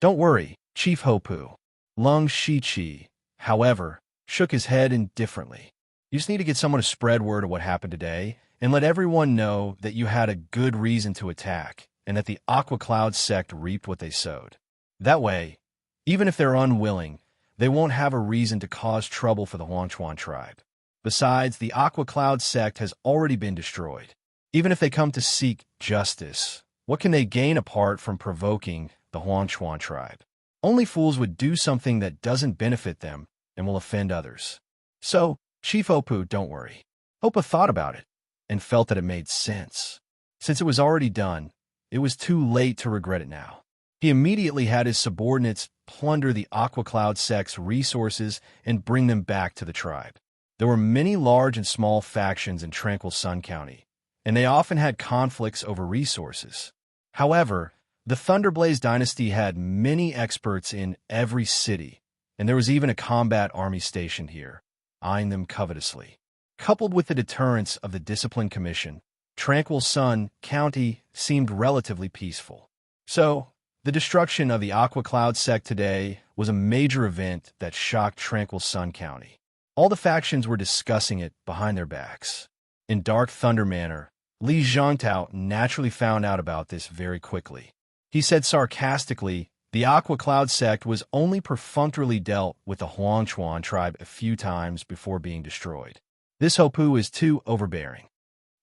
"Don't worry, Chief Hopu." Lung Shiqi, however, shook his head indifferently. "You just need to get someone to spread word of what happened today and let everyone know that you had a good reason to attack and that the Aqua Cloud sect reaped what they sowed. That way, even if they're unwilling, they won't have a reason to cause trouble for the Huangchuan tribe. Besides, the Aqua Cloud sect has already been destroyed. Even if they come to seek justice, what can they gain apart from provoking the Huangchuan tribe? Only fools would do something that doesn't benefit them and will offend others. So, Chief Opu, don't worry. Opa thought about it and felt that it made sense. Since it was already done, it was too late to regret it now. He immediately had his subordinates plunder the Aqua Cloud sect's resources and bring them back to the tribe. There were many large and small factions in Tranquil Sun County, and they often had conflicts over resources. However, the Thunderblaze dynasty had many experts in every city, and there was even a combat army stationed here, eyeing them covetously. Coupled with the deterrence of the Discipline Commission, Tranquil Sun County seemed relatively peaceful. So, the destruction of the Aqua Cloud sect today was a major event that shocked Tranquil Sun County. All the factions were discussing it behind their backs. In Dark Thunder manner, Li Zhangtao naturally found out about this very quickly. He said sarcastically, the Aqua Cloud sect was only perfunctorily dealt with the Huangchuan tribe a few times before being destroyed. This Hopu is too overbearing.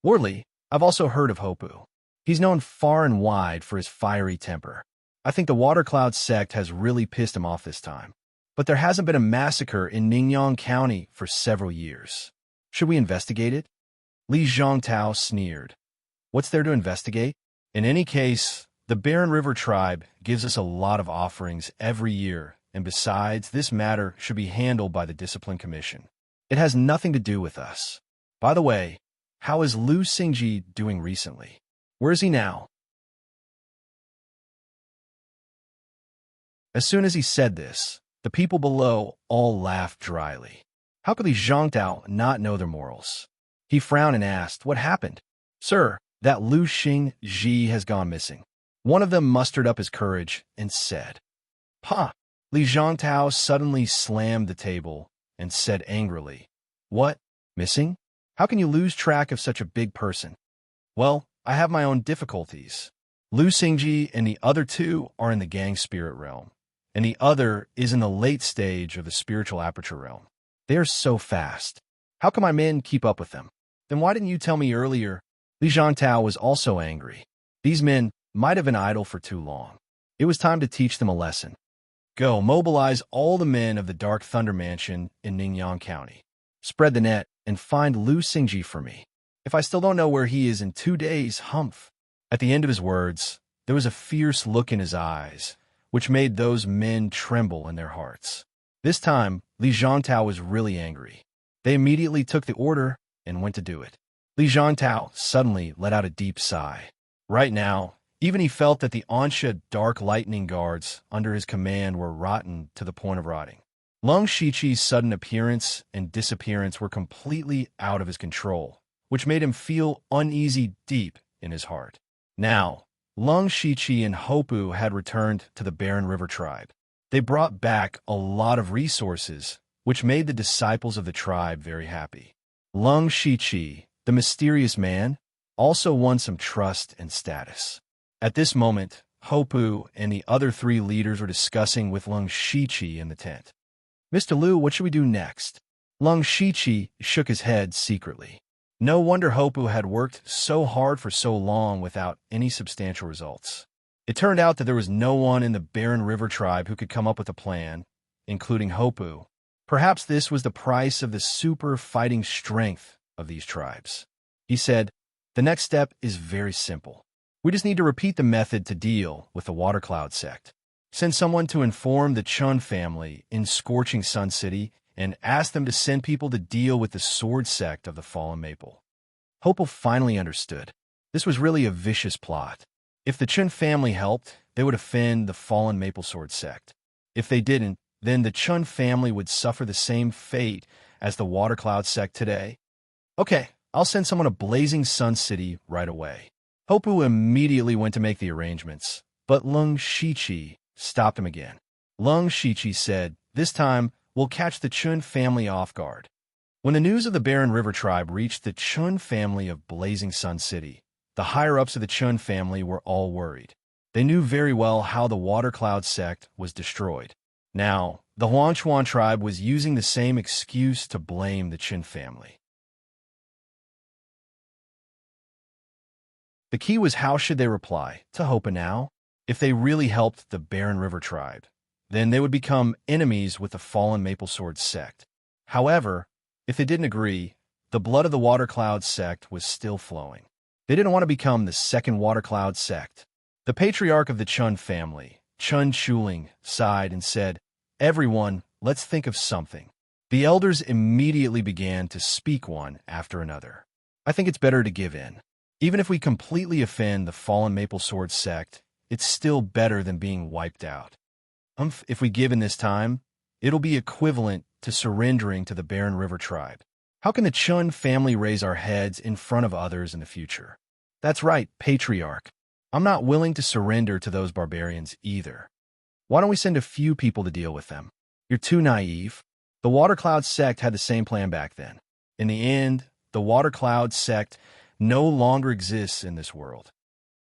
Wardley, I've also heard of Hopu. He's known far and wide for his fiery temper. I think the Water Cloud sect has really pissed him off this time. But there hasn't been a massacre in Ningyan County for several years. Should we investigate it? Li Zhangtao sneered. What's there to investigate? In any case, the Barren River tribe gives us a lot of offerings every year, and besides, this matter should be handled by the Discipline Commission. It has nothing to do with us. By the way, how is Lu Xingji doing recently? Where is he now? As soon as he said this, the people below all laughed dryly. How could Li Zhangtao not know their morals? He frowned and asked, what happened? Sir, that Lu Xingji has gone missing. One of them mustered up his courage and said, "Pa!" Li Zhangtao suddenly slammed the table and said angrily, "What? Missing? How can you lose track of such a big person?" Well, I have my own difficulties. Lu Xingji and the other two are in the gang spirit realm, and the other is in the late stage of the spiritual aperture realm. They are so fast. How can my men keep up with them? Then why didn't you tell me earlier? Li Zhangtao was also angry. These men might have been idle for too long. It was time to teach them a lesson. Go, mobilize all the men of the Dark Thunder Mansion in Ningyan County. Spread the net and find Lu Xingji for me. If I still don't know where he is in 2 days, humph. At the end of his words, there was a fierce look in his eyes, which made those men tremble in their hearts. This time, Li Zhangtao was really angry. They immediately took the order and went to do it. Li Zhangtao suddenly let out a deep sigh. Right now, even he felt that the Ansha Dark Lightning Guards under his command were rotten to the point of rotting. Lung Shichi's sudden appearance and disappearance were completely out of his control, which made him feel uneasy deep in his heart. Now, Lung Shichi and Hopu had returned to the Barren River tribe. They brought back a lot of resources, which made the disciples of the tribe very happy. Lung Shichi, the mysterious man, also won some trust and status. At this moment, Hopu and the other 3 leaders were discussing with Lung Shichi in the tent. Mr. Lu, what should we do next? Lung Shichi shook his head secretly. No wonder Hopu had worked so hard for so long without any substantial results. It turned out that there was no one in the Barren River tribe who could come up with a plan, including Hopu. Perhaps this was the price of the super fighting strength of these tribes. He said, the next step is very simple. We just need to repeat the method to deal with the Water Cloud sect. Send someone to inform the Chun family in Scorching Sun City and ask them to send people to deal with the sword sect of the Fallen Maple. Hopel finally understood. This was really a vicious plot. If the Chun family helped, they would offend the Fallen Maple Sword sect. If they didn't, then the Chun family would suffer the same fate as the Water Cloud sect today. Okay, I'll send someone to Blazing Sun City right away. Hopu immediately went to make the arrangements, but Lung Shichi stopped him again. Lung Shichi said, this time, we'll catch the Chun family off guard. When the news of the Barren River tribe reached the Chun family of Blazing Sun City, the higher-ups of the Chun family were all worried. They knew very well how the Water Cloud sect was destroyed. Now, the Huanchuan tribe was using the same excuse to blame the Qin family. The key was how should they reply to Hopa now? If they really helped the Barren River tribe, then they would become enemies with the fallen Maple Sword sect. However, if they didn't agree, the blood of the Water Cloud sect was still flowing. They didn't want to become the second Water Cloud sect. The patriarch of the Chun family, Chun Chuling, sighed and said, "Everyone, let's think of something." The elders immediately began to speak one after another. "I think it's better to give in. Even if we completely offend the fallen Maple Sword sect, it's still better than being wiped out. If we give in this time, it'll be equivalent to surrendering to the Barren River tribe. How can the Chun family raise our heads in front of others in the future?" "That's right, patriarch. I'm not willing to surrender to those barbarians either. Why don't we send a few people to deal with them?" "You're too naive." The Water Cloud sect had the same plan back then. In the end, the Water Cloud sect no longer exists in this world.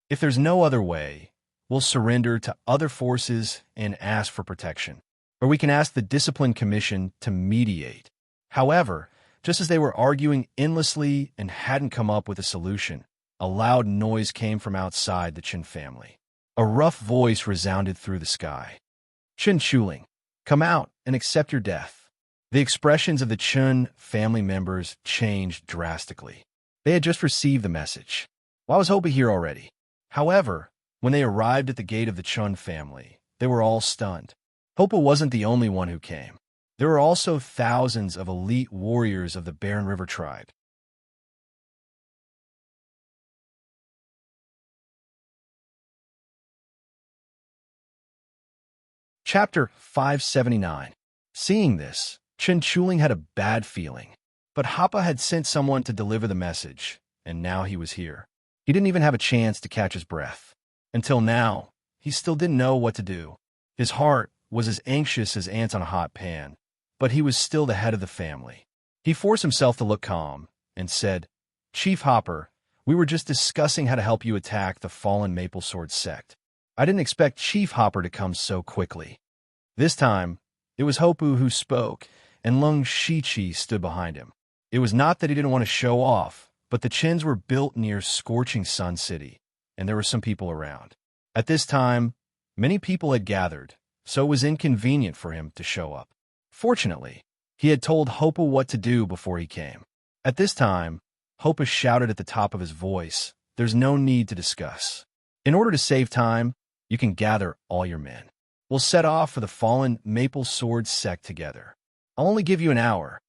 If there's no other way, we'll surrender to other forces and ask for protection. Or we can ask the Discipline Commission to mediate. However, just as they were arguing endlessly and hadn't come up with a solution, a loud noise came from outside the Qin family. A rough voice resounded through the sky. "Qin Chuling, come out and accept your death." The expressions of the Chun family members changed drastically. They had just received the message. Why was Hopa here already? However, when they arrived at the gate of the Chun family, they were all stunned. Hopa wasn't the only one who came. There were also thousands of elite warriors of the Barren River tribe. Chapter 579. Seeing this, Chen Chuling had a bad feeling. But Hapa had sent someone to deliver the message, and now he was here. He didn't even have a chance to catch his breath. Until now, he still didn't know what to do. His heart was as anxious as ants on a hot pan, but he was still the head of the family. He forced himself to look calm and said, "Chief Hopper, we were just discussing how to help you attack the fallen Maple Sword sect. I didn't expect Chief Hopper to come so quickly." This time, it was Hopu who spoke, and Lung Shichi stood behind him. It was not that he didn't want to show off, but the Chins were built near Scorching Sun City, and there were some people around. At this time, many people had gathered, so it was inconvenient for him to show up. Fortunately, he had told Hopa what to do before he came. At this time, Hopa shouted at the top of his voice, "There's no need to discuss. In order to save time, you can gather all your men. We'll set off for the fallen Maple Sword sect together. I'll only give you an hour."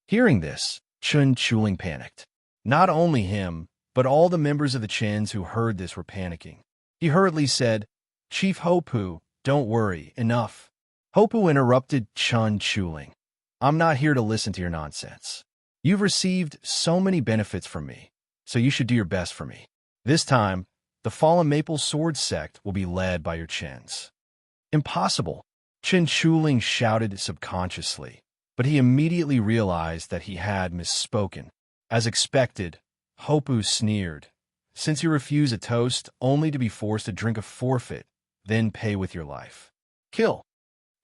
Hearing this, Chun Chuling panicked. Not only him, but all the members of the Chins who heard this were panicking. He hurriedly said, "Chief Hopu, don't worry, enough." Hopu interrupted Chun Chuling. "I'm not here to listen to your nonsense. You've received so many benefits from me, so you should do your best for me. This time, the fallen Maple Sword sect will be led by your Chins." "Impossible," Chun Chuling shouted subconsciously, but he immediately realized that he had misspoken. As expected, Hopu sneered. "Since you refuse a toast only to be forced to drink a forfeit, then pay with your life. Kill."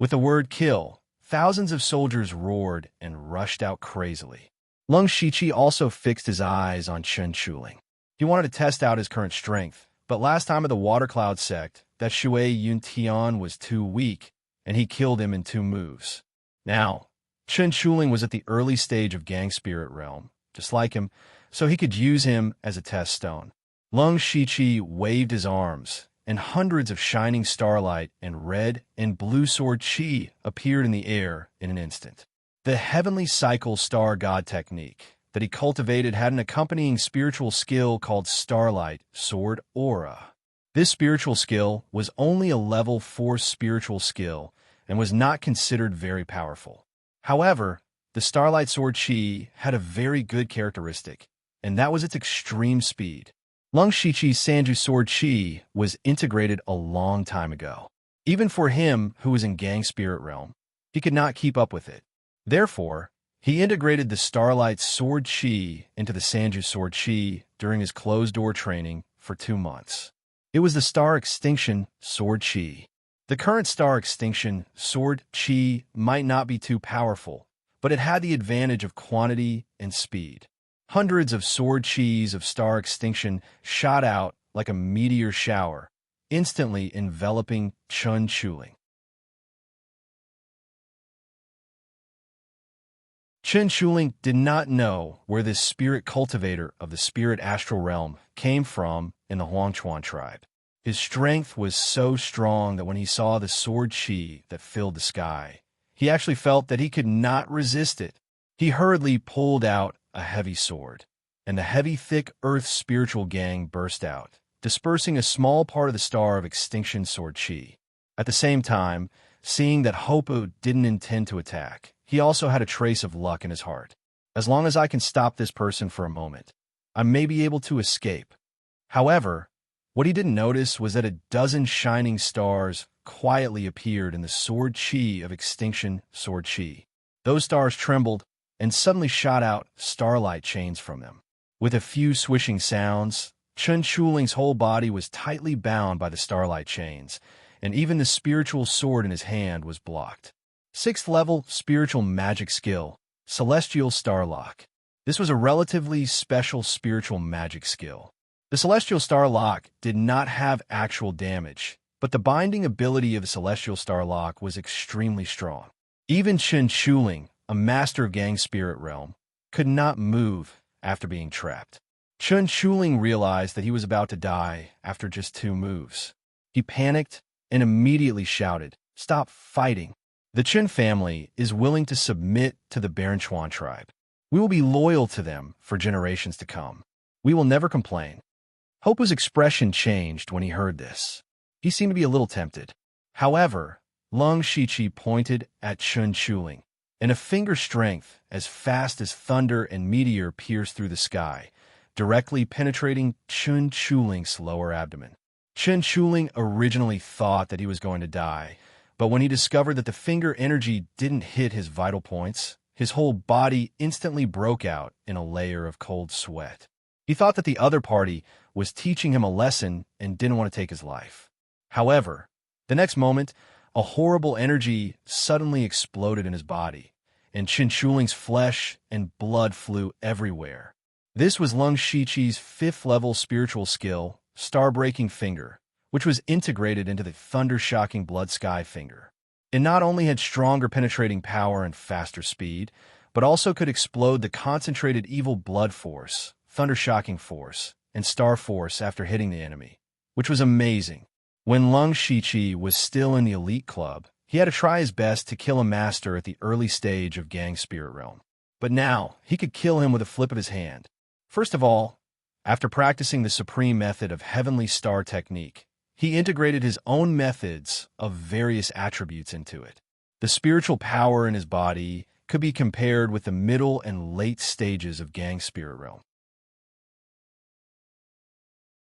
With the word kill, thousands of soldiers roared and rushed out crazily. Lung Shichi also fixed his eyes on Chen Chuling. He wanted to test out his current strength, but last time at the Water Cloud sect, that Shui Yuntian was too weak, and he killed him in 2 moves. Now, Chen Chuling was at the early stage of Gang Spirit Realm, just like him, so he could use him as a test stone. Lung Shichi waved his arms, and hundreds of shining starlight and red and blue sword chi appeared in the air in an instant. The heavenly cycle star god technique that he cultivated had an accompanying spiritual skill called Starlight Sword Aura. This spiritual skill was only a level 4 spiritual skill and was not considered very powerful. However, the Starlight Sword Chi had a very good characteristic, and that was its extreme speed. Lung Shichi's Sanju Sword Chi was integrated a long time ago. Even for him, who was in Gang Spirit Realm, he could not keep up with it. Therefore, he integrated the Starlight Sword Chi into the Sanju Sword Chi during his closed-door training for 2 months. It was the Star Extinction Sword Chi. The current star extinction sword chi might not be too powerful, but it had the advantage of quantity and speed. Hundreds of sword chis of star extinction shot out like a meteor shower, instantly enveloping Chun Chuling. Chun Chuling did not know where this spirit cultivator of the spirit astral realm came from in the Huangchuan tribe. His strength was so strong that when he saw the sword chi that filled the sky, he actually felt that he could not resist it. He hurriedly pulled out a heavy sword, and the heavy, thick earth spiritual gang burst out, dispersing a small part of the star of extinction sword chi. At the same time, seeing that Hopu didn't intend to attack, he also had a trace of luck in his heart. As long as I can stop this person for a moment, I may be able to escape. However, what he didn't notice was that a dozen shining stars quietly appeared in the sword chi of extinction sword chi. Those stars trembled and suddenly shot out starlight chains from them. With a few swishing sounds, Chun Chuling's whole body was tightly bound by the starlight chains, and even the spiritual sword in his hand was blocked. 6th level spiritual magic skill, Celestial Starlock. This was a relatively special spiritual magic skill. The Celestial Starlock did not have actual damage, but the binding ability of the Celestial Starlock was extremely strong. Even Chun Chuling, a master of Gang Spirit Realm, could not move after being trapped. Chun Chuling realized that he was about to die after just 2 moves. He panicked and immediately shouted, "Stop fighting! The Chun family is willing to submit to the Baranchuan tribe. We will be loyal to them for generations to come. We will never complain." Hopu's expression changed when he heard this. He seemed to be a little tempted. However, Lung Shichi pointed at Chun Chuling, and a finger strength as fast as thunder and meteor pierced through the sky, directly penetrating Chun Chuling's lower abdomen. Chun Chuling originally thought that he was going to die, but when he discovered that the finger energy didn't hit his vital points, his whole body instantly broke out in a layer of cold sweat. He thought that the other party was teaching him a lesson and didn't want to take his life. However, the next moment, a horrible energy suddenly exploded in his body, and Chun Chuling's flesh and blood flew everywhere. This was Lung Shichi's 5th level spiritual skill, Star-Breaking Finger, which was integrated into the thunder-shocking Blood Sky Finger. It not only had stronger penetrating power and faster speed, but also could explode the concentrated evil blood force, thunder-shocking force, and star force after hitting the enemy, which was amazing. When Lung Shichi was still in the elite club, he had to try his best to kill a master at the early stage of Gang Spirit Realm. But now, he could kill him with a flip of his hand. First of all, after practicing the supreme method of Heavenly Star Technique, he integrated his own methods of various attributes into it. The spiritual power in his body could be compared with the middle and late stages of Gang Spirit Realm.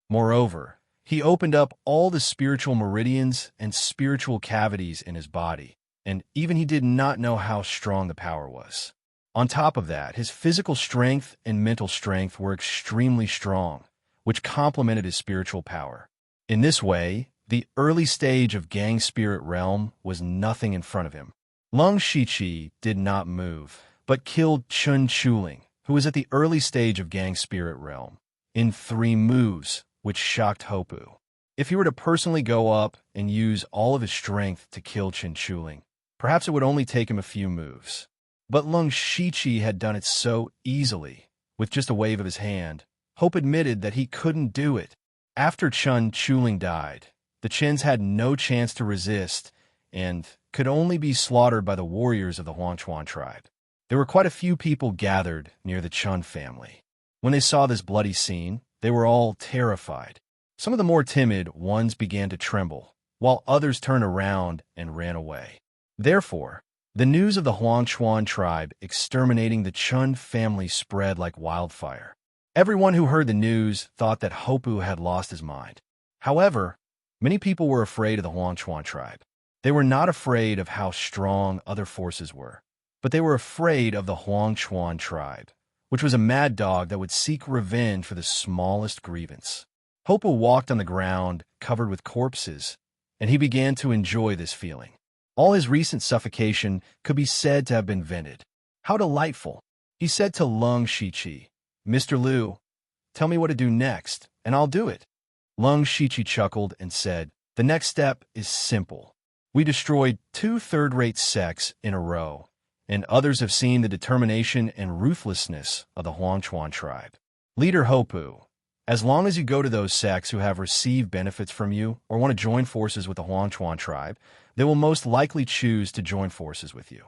Moreover, he opened up all the spiritual meridians and spiritual cavities in his body, and even he did not know how strong the power was. On top of that, his physical strength and mental strength were extremely strong, which complemented his spiritual power. In this way, the early stage of Gang Spirit Realm was nothing in front of him. Lung Shichi did not move, but killed Chun Chuling, who was at the early stage of Gang Spirit Realm, in 3 moves, which shocked Hopu. If he were to personally go up and use all of his strength to kill Chun Chuling, perhaps it would only take him a few moves. But Lung Shichi had done it so easily, with just a wave of his hand. Hope admitted that he couldn't do it. After Chun Chuling died, the Chins had no chance to resist and could only be slaughtered by the warriors of the Huangchuan tribe. There were quite a few people gathered near the Chun family. When they saw this bloody scene, they were all terrified. Some of the more timid ones began to tremble, while others turned around and ran away. Therefore, the news of the Huangchuan tribe exterminating the Chun family spread like wildfire. Everyone who heard the news thought that Hopu had lost his mind. However, many people were afraid of the Huangchuan tribe. They were not afraid of how strong other forces were, but they were afraid of the Huangchuan tribe, which was a mad dog that would seek revenge for the smallest grievance. Hopu walked on the ground covered with corpses and he began to enjoy this feeling. All his recent suffocation could be said to have been vented. How delightful! He said to Lung Shiqi, "Mr. Liu, tell me what to do next, and I'll do it." Lung Shiqi chuckled and said, "The next step is simple. We destroyed 2 third-rate sects in a row, and others have seen the determination and ruthlessness of the Huangchuan tribe. Leader Hopu, as long as you go to those sects who have received benefits from you or want to join forces with the Huangchuan tribe, they will most likely choose to join forces with you."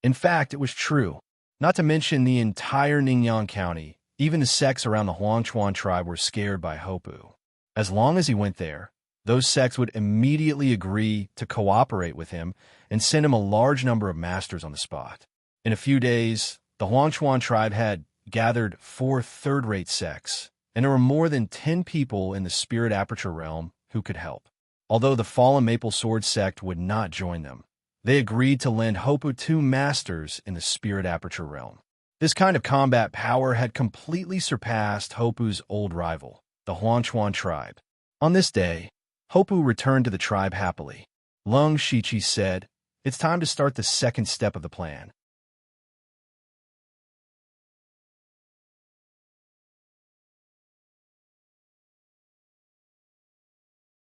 In fact, it was true. Not to mention the entire Ningyan County, even the sects around the Huangchuan tribe were scared by Hopu. As long as he went there, those sects would immediately agree to cooperate with him and send him a large number of masters on the spot. In a few days, the Huangchuan tribe had gathered 4 third-rate sects, and there were more than 10 people in the Spirit Aperture realm who could help. Although the Fallen Maple Sword sect would not join them, they agreed to lend Hopu 2 masters in the Spirit Aperture realm. This kind of combat power had completely surpassed Hopu's old rival, the Huangchuan tribe. On this day, Hopu returned to the tribe happily. Lung Shiqi said, "It's time to start the second step of the plan."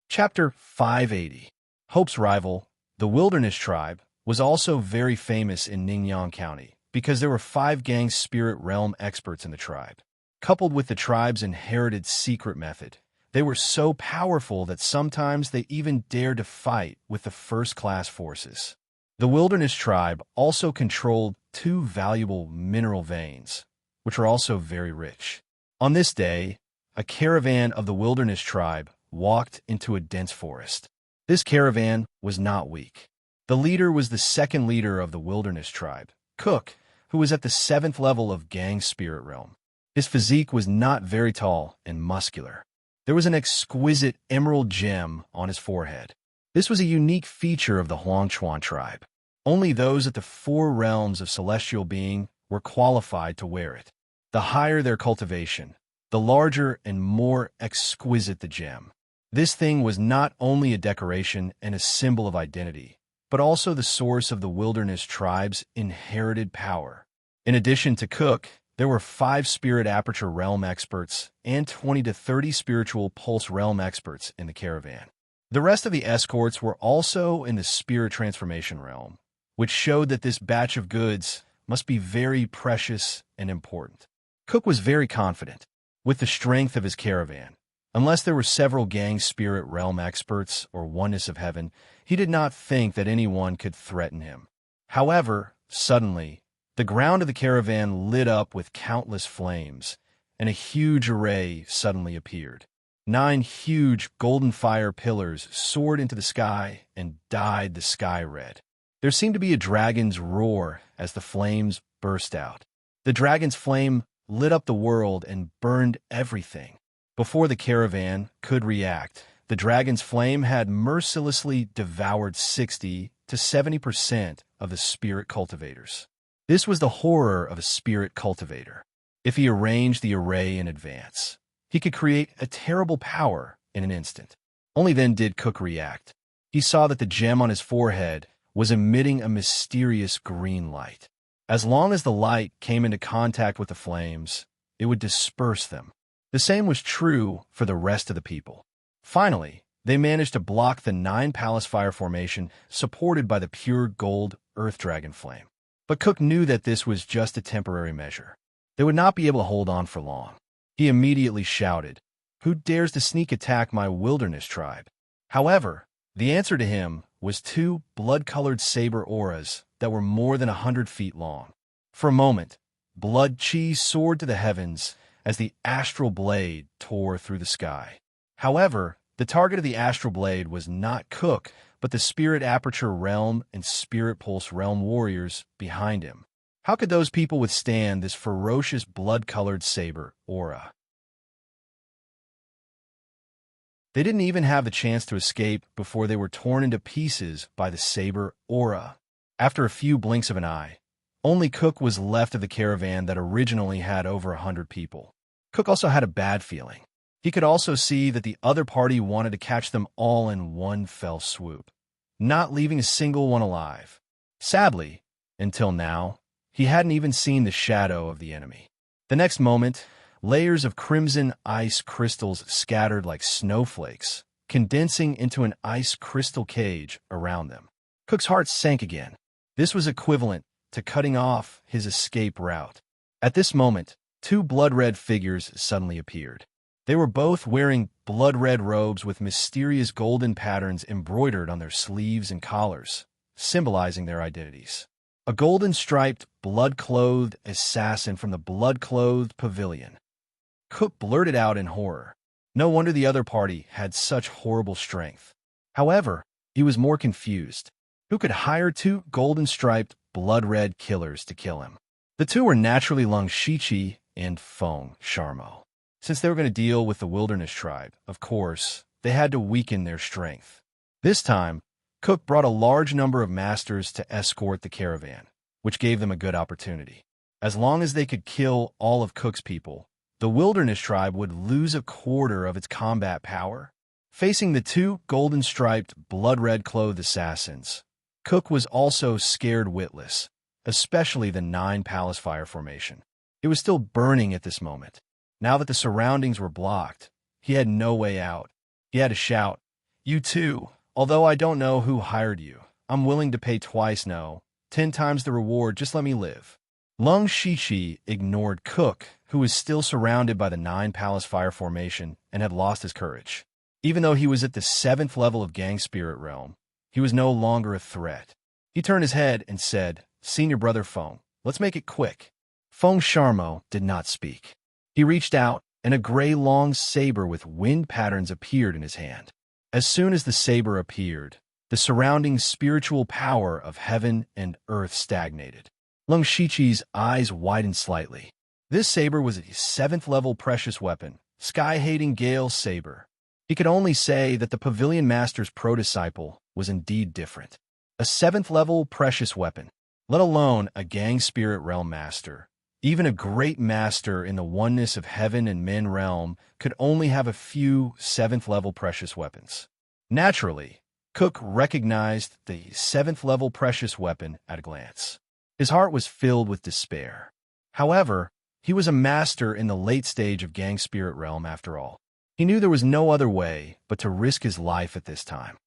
Chapter 580. Hope's rival, the Wilderness Tribe, was also very famous in Ningyan County because there were 5 gang spirit realm experts in the tribe. Coupled with the tribe's inherited secret method, they were so powerful that sometimes they even dared to fight with the first-class forces. The Wilderness Tribe also controlled 2 valuable mineral veins, which were also very rich. On this day, a caravan of the Wilderness Tribe walked into a dense forest. This caravan was not weak. The leader was the second leader of the Wilderness Tribe, Cook, who was at the 7th level of Gang Spirit Realm. His physique was not very tall and muscular. There was an exquisite emerald gem on his forehead. This was a unique feature of the Huangchuan tribe. Only those at the 4 realms of celestial being were qualified to wear it. The higher their cultivation, the larger and more exquisite the gem. This thing was not only a decoration and a symbol of identity, but also the source of the Wilderness Tribe's inherited power. In addition to Cook, there were 5 Spirit Aperture Realm experts and 20 to 30 Spiritual Pulse Realm experts in the caravan. The rest of the escorts were also in the Spirit Transformation Realm, which showed that this batch of goods must be very precious and important. Cook was very confident with the strength of his caravan. Unless there were several Gang Spirit Realm experts or Oneness of Heaven, he did not think that anyone could threaten him. However, suddenly, the ground of the caravan lit up with countless flames, and a huge array suddenly appeared. 9 huge golden fire pillars soared into the sky and dyed the sky red. There seemed to be a dragon's roar as the flames burst out. The dragon's flame lit up the world and burned everything. Before the caravan could react, the dragon's flame had mercilessly devoured 60 to 70% of the spirit cultivators. This was the horror of a spirit cultivator. If he arranged the array in advance, he could create a terrible power in an instant. Only then did Cook react. He saw that the gem on his forehead was emitting a mysterious green light. As long as the light came into contact with the flames, it would disperse them. The same was true for the rest of the people. Finally, they managed to block the 9 palace fire formation supported by the pure gold earth dragon flame. But Cook knew that this was just a temporary measure. They would not be able to hold on for long. He immediately shouted, "Who dares to sneak attack my Wilderness Tribe?" However, the answer to him was 2 blood-colored saber auras that were more than 100 feet long. For a moment, blood chi soared to the heavens as the astral blade tore through the sky. However, the target of the astral blade was not Cook, but the Spirit Aperture Realm and Spirit Pulse Realm warriors behind him. How could those people withstand this ferocious blood-colored saber aura? They didn't even have the chance to escape before they were torn into pieces by the saber aura. After a few blinks of an eye, only Cook was left of the caravan that originally had over 100 people. Cook also had a bad feeling. He could also see that the other party wanted to catch them all in one fell swoop, not leaving a single one alive. Sadly, until now, he hadn't even seen the shadow of the enemy. The next moment, layers of crimson ice crystals scattered like snowflakes, condensing into an ice crystal cage around them. Cook's heart sank again. This was equivalent to cutting off his escape route. At this moment, two blood-red figures suddenly appeared. They were both wearing blood-red robes with mysterious golden patterns embroidered on their sleeves and collars, symbolizing their identities. A golden-striped, blood-clothed assassin from the blood-clothed pavilion. Cook blurted out in horror. No wonder the other party had such horrible strength. However, he was more confused. Who could hire two golden-striped, blood-red killers to kill him? The two were naturally Lung Shiqi and Feng Sharmo. Since they were going to deal with the wilderness tribe, of course, they had to weaken their strength. This time, Cook brought a large number of masters to escort the caravan, which gave them a good opportunity. As long as they could kill all of Cook's people, the wilderness tribe would lose a quarter of its combat power. Facing the two golden-striped, blood-red clothed assassins, Cook was also scared witless, especially the 9 Palace Fire formation. It was still burning at this moment. Now that the surroundings were blocked, he had no way out. He had to shout, "You too! Although I don't know who hired you, I'm willing to pay twice 10 times the reward, just let me live." Lung Shiqi ignored Cook, who was still surrounded by the 9 Palace Fire formation and had lost his courage. Even though he was at the 7th level of Gang Spirit Realm, he was no longer a threat. He turned his head and said, "Senior brother Feng, let's make it quick." Feng Sharmo did not speak. He reached out, and a gray long saber with wind patterns appeared in his hand. As soon as the saber appeared, the surrounding spiritual power of heaven and earth stagnated. Lung Shiqi's eyes widened slightly. This saber was a 7th level precious weapon, Sky-Hating Gale Saber. He could only say that the Pavilion Master's pro-disciple was indeed different. A 7th level precious weapon, let alone a Gang Spirit Realm Master. Even a great master in the oneness of heaven and men realm could only have a few 7th level precious weapons. Naturally, Cook recognized the 7th level precious weapon at a glance. His heart was filled with despair. However, he was a master in the late stage of Gang Spirit Realm after all. He knew there was no other way but to risk his life at this time.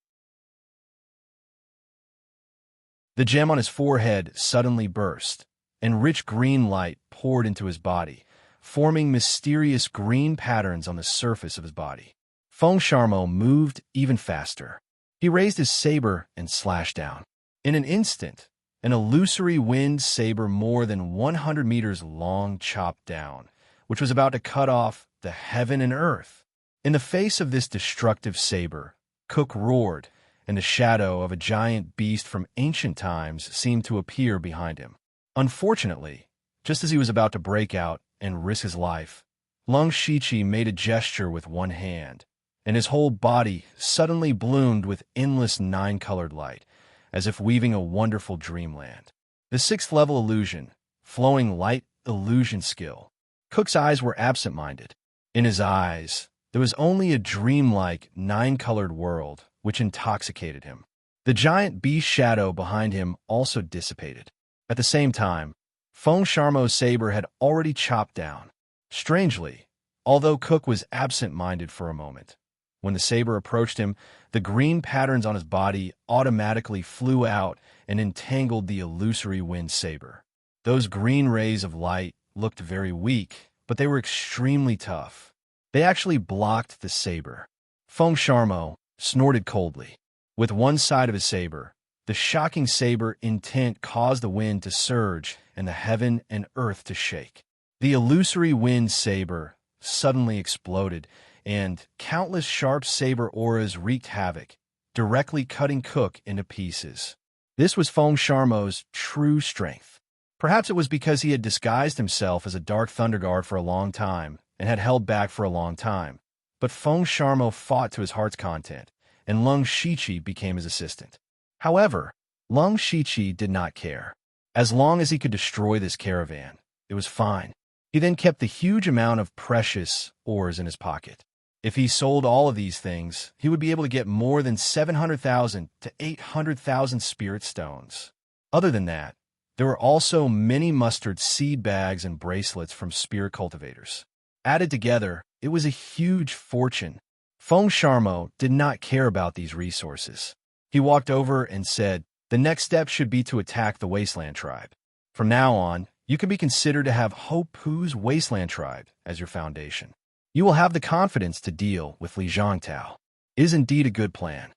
The gem on his forehead suddenly burst, and rich green light poured into his body, forming mysterious green patterns on the surface of his body. Feng Sharmo moved even faster. He raised his saber and slashed down. In an instant, an illusory wind saber more than 100 meters long chopped down, which was about to cut off the heaven and earth. In the face of this destructive saber, Cook roared, and the shadow of a giant beast from ancient times seemed to appear behind him. Unfortunately, just as he was about to break out and risk his life, Lung Shiqi made a gesture with one hand, and his whole body suddenly bloomed with endless 9-colored light, as if weaving a wonderful dreamland. The 6th level illusion, flowing light illusion skill. Cook's eyes were absent-minded. In his eyes, there was only a dreamlike 9-colored world, which intoxicated him. The giant beast shadow behind him also dissipated. At the same time, Feng Sharmo's saber had already chopped down. Strangely, although Cook was absent-minded for a moment, when the saber approached him, the green patterns on his body automatically flew out and entangled the illusory wind saber. Those green rays of light looked very weak, but they were extremely tough. They actually blocked the saber. Feng Sharmo snorted coldly. With one side of his saber, the shocking saber intent caused the wind to surge and the heaven and earth to shake. The illusory wind saber suddenly exploded, and countless sharp saber auras wreaked havoc, directly cutting Cook into pieces. This was Feng Sharmo's true strength. Perhaps it was because he had disguised himself as a Dark Thunder Guard for a long time and had held back for a long time. But Feng Sharmo fought to his heart's content, and Lung Shiqi became his assistant. However, Lung Shiqi did not care. As long as he could destroy this caravan, it was fine. He then kept the huge amount of precious ores in his pocket. If he sold all of these things, he would be able to get more than 700,000 to 800,000 spirit stones. Other than that, there were also many mustard seed bags and bracelets from spirit cultivators. Added together, it was a huge fortune. Feng Sharmo did not care about these resources. He walked over and said, "The next step should be to attack the Wasteland Tribe. From now on, you can be considered to have Ho Pu's Wasteland Tribe as your foundation. You will have the confidence to deal with Li Zhangtao. It is indeed a good plan."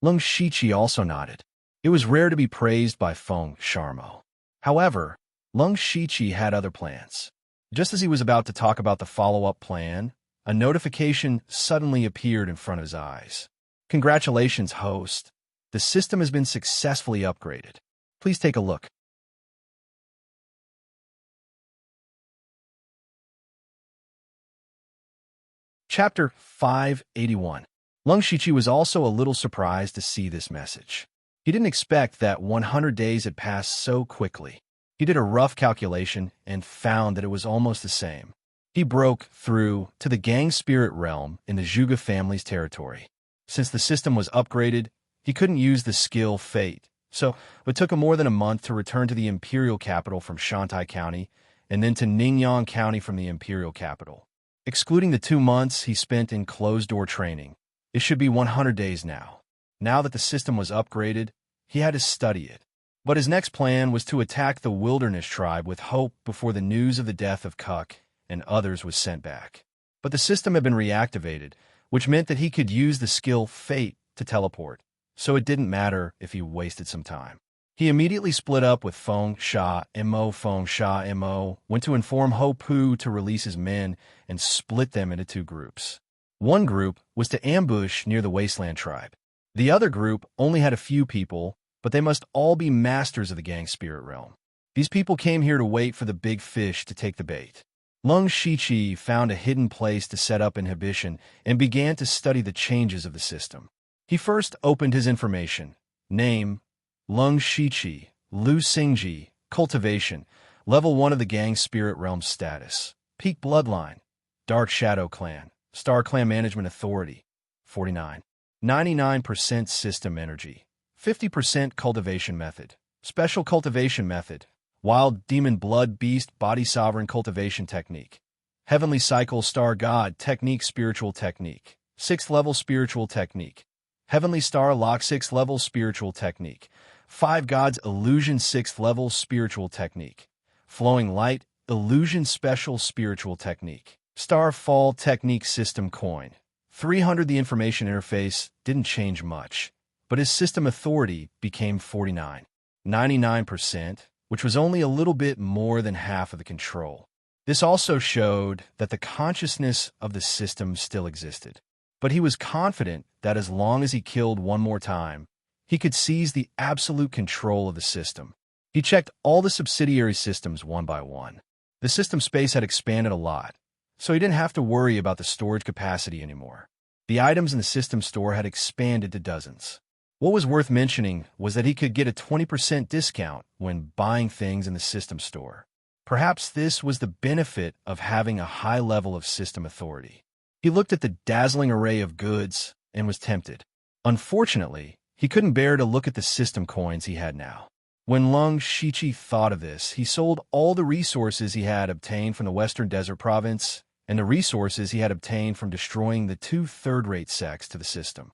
Lung Shiqi also nodded. It was rare to be praised by Feng Sharmo. However, Lung Shiqi had other plans. Just as he was about to talk about the follow-up plan, a notification suddenly appeared in front of his eyes. "Congratulations, host. The system has been successfully upgraded. Please take a look." Chapter 581. Lung Shiqi was also a little surprised to see this message. He didn't expect that 100 days had passed so quickly. He did a rough calculation and found that it was almost the same. He broke through to the Gang Spirit realm in the Zhuge family's territory. Since the system was upgraded, he couldn't use the skill Fate, so it took him more than a month to return to the Imperial capital from Shantai County and then to Ningyan County from the Imperial capital. Excluding the 2 months he spent in closed-door training, it should be 100 days now. Now that the system was upgraded, he had to study it. But his next plan was to attack the Wilderness Tribe with hope before the news of the death of Cuck and others was sent back. But the system had been reactivated, which meant that he could use the skill Fate to teleport, so it didn't matter if he wasted some time. He immediately split up with Feng Sha Mo. Feng Sha Mo went to inform Ho Pu to release his men and split them into 2 groups. One group was to ambush near the Wasteland Tribe. The other group only had a few people, but they must all be masters of the Gang Spirit realm. These people came here to wait for the big fish to take the bait. Lung Shiqi found a hidden place to set up inhibition and began to study the changes of the system. He first opened his information. Name, Lung Shiqi, Lu Xingji, Cultivation, Level 1 of the Gang Spirit Realm status. Peak Bloodline, Dark Shadow Clan, Star Clan Management Authority, 49. 99% System Energy, 50% Cultivation Method, Special Cultivation Method, Wild Demon Blood Beast Body Sovereign Cultivation Technique, Heavenly Cycle Star God Technique Spiritual Technique, 6th Level Spiritual Technique, Heavenly Star Lock 6th Level Spiritual Technique, 5 Gods Illusion 6th Level Spiritual Technique, Flowing Light Illusion Special Spiritual Technique, Star Fall Technique System Coin, 300. The information interface didn't change much, but his system authority became 49. 99%, which was only a little bit more than half of the control. This also showed that the consciousness of the system still existed. But he was confident that as long as he killed one more time, he could seize the absolute control of the system. He checked all the subsidiary systems one by one. The system space had expanded a lot, so he didn't have to worry about the storage capacity anymore. The items in the system store had expanded to dozens. What was worth mentioning was that he could get a 20% discount when buying things in the system store. Perhaps this was the benefit of having a high level of system authority. He looked at the dazzling array of goods and was tempted. Unfortunately, he couldn't bear to look at the system coins he had now. When Lung Shiqi thought of this, he sold all the resources he had obtained from the Western Desert Province and the resources he had obtained from destroying the 2 third-rate sects to the system.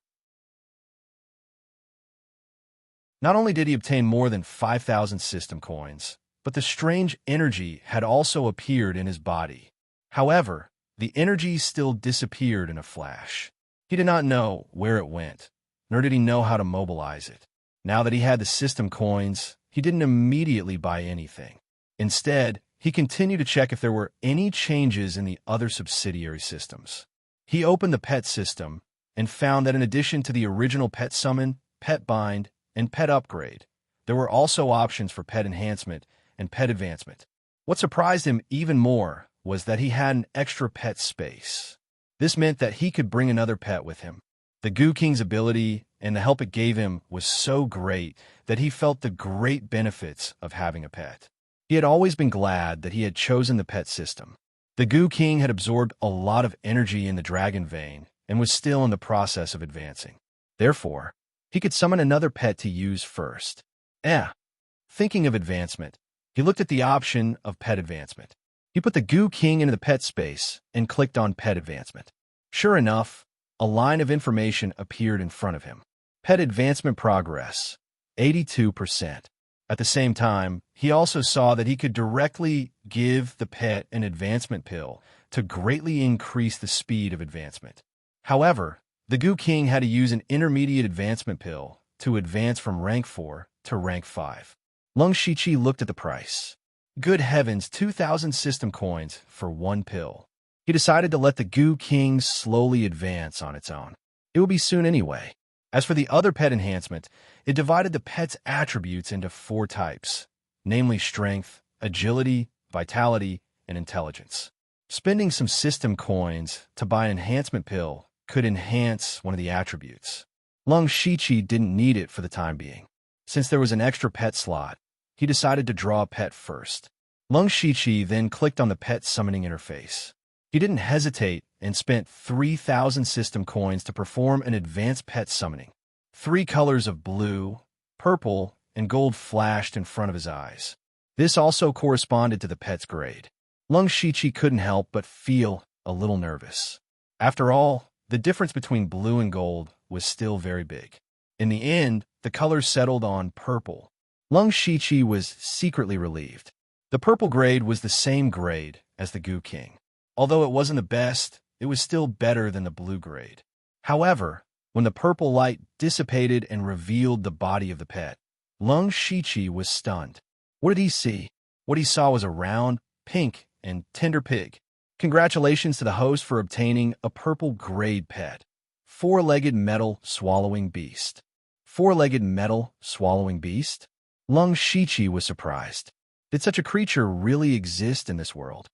Not only did he obtain more than 5,000 system coins, but the strange energy had also appeared in his body. However, the energy still disappeared in a flash. He did not know where it went, nor did he know how to mobilize it. Now that he had the system coins, he didn't immediately buy anything. Instead, he continued to check if there were any changes in the other subsidiary systems. He opened the pet system and found that in addition to the original pet summon, pet bind, and pet upgrade, there were also options for pet enhancement and pet advancement. What surprised him even more was that he had an extra pet space. This meant that he could bring another pet with him. The Goo King's ability and the help it gave him was so great that he felt the great benefits of having a pet. He had always been glad that he had chosen the pet system. The Goo King had absorbed a lot of energy in the dragon vein and was still in the process of advancing. Therefore, he could summon another pet to use first. Thinking of advancement, he looked at the option of pet advancement. He put the Goo King into the pet space and clicked on pet advancement. Sure enough, a line of information appeared in front of him. Pet advancement progress, 82%. At the same time, he also saw that he could directly give the pet an advancement pill to greatly increase the speed of advancement. However, the Goo King had to use an intermediate advancement pill to advance from rank 4 to rank 5. Lung Shiqi looked at the price. Good heavens, 2,000 system coins for one pill. He decided to let the Goo King slowly advance on its own. It would be soon anyway. As for the other pet enhancement, it divided the pet's attributes into 4 types, namely strength, agility, vitality, and intelligence. Spending some system coins to buy an enhancement pill could enhance one of the attributes. Lung Shiqi didn't need it for the time being. Since there was an extra pet slot, he decided to draw a pet first. Lung Shiqi then clicked on the pet summoning interface. He didn't hesitate and spent 3,000 system coins to perform an advanced pet summoning. 3 colors of blue, purple, and gold flashed in front of his eyes. This also corresponded to the pet's grade. Lung Shiqi couldn't help but feel a little nervous. After all, the difference between blue and gold was still very big. In the end, the colors settled on purple. Lung Shiqi was secretly relieved. The purple grade was the same grade as the Goo King. Although it wasn't the best, it was still better than the blue grade. However, when the purple light dissipated and revealed the body of the pet, Lung Shiqi was stunned. What did he see? What he saw was a round, pink, and tender pig. Congratulations to the host for obtaining a purple grade pet. 4-legged metal swallowing beast. 4-legged metal swallowing beast? Lung Shiqi was surprised. Did such a creature really exist in this world?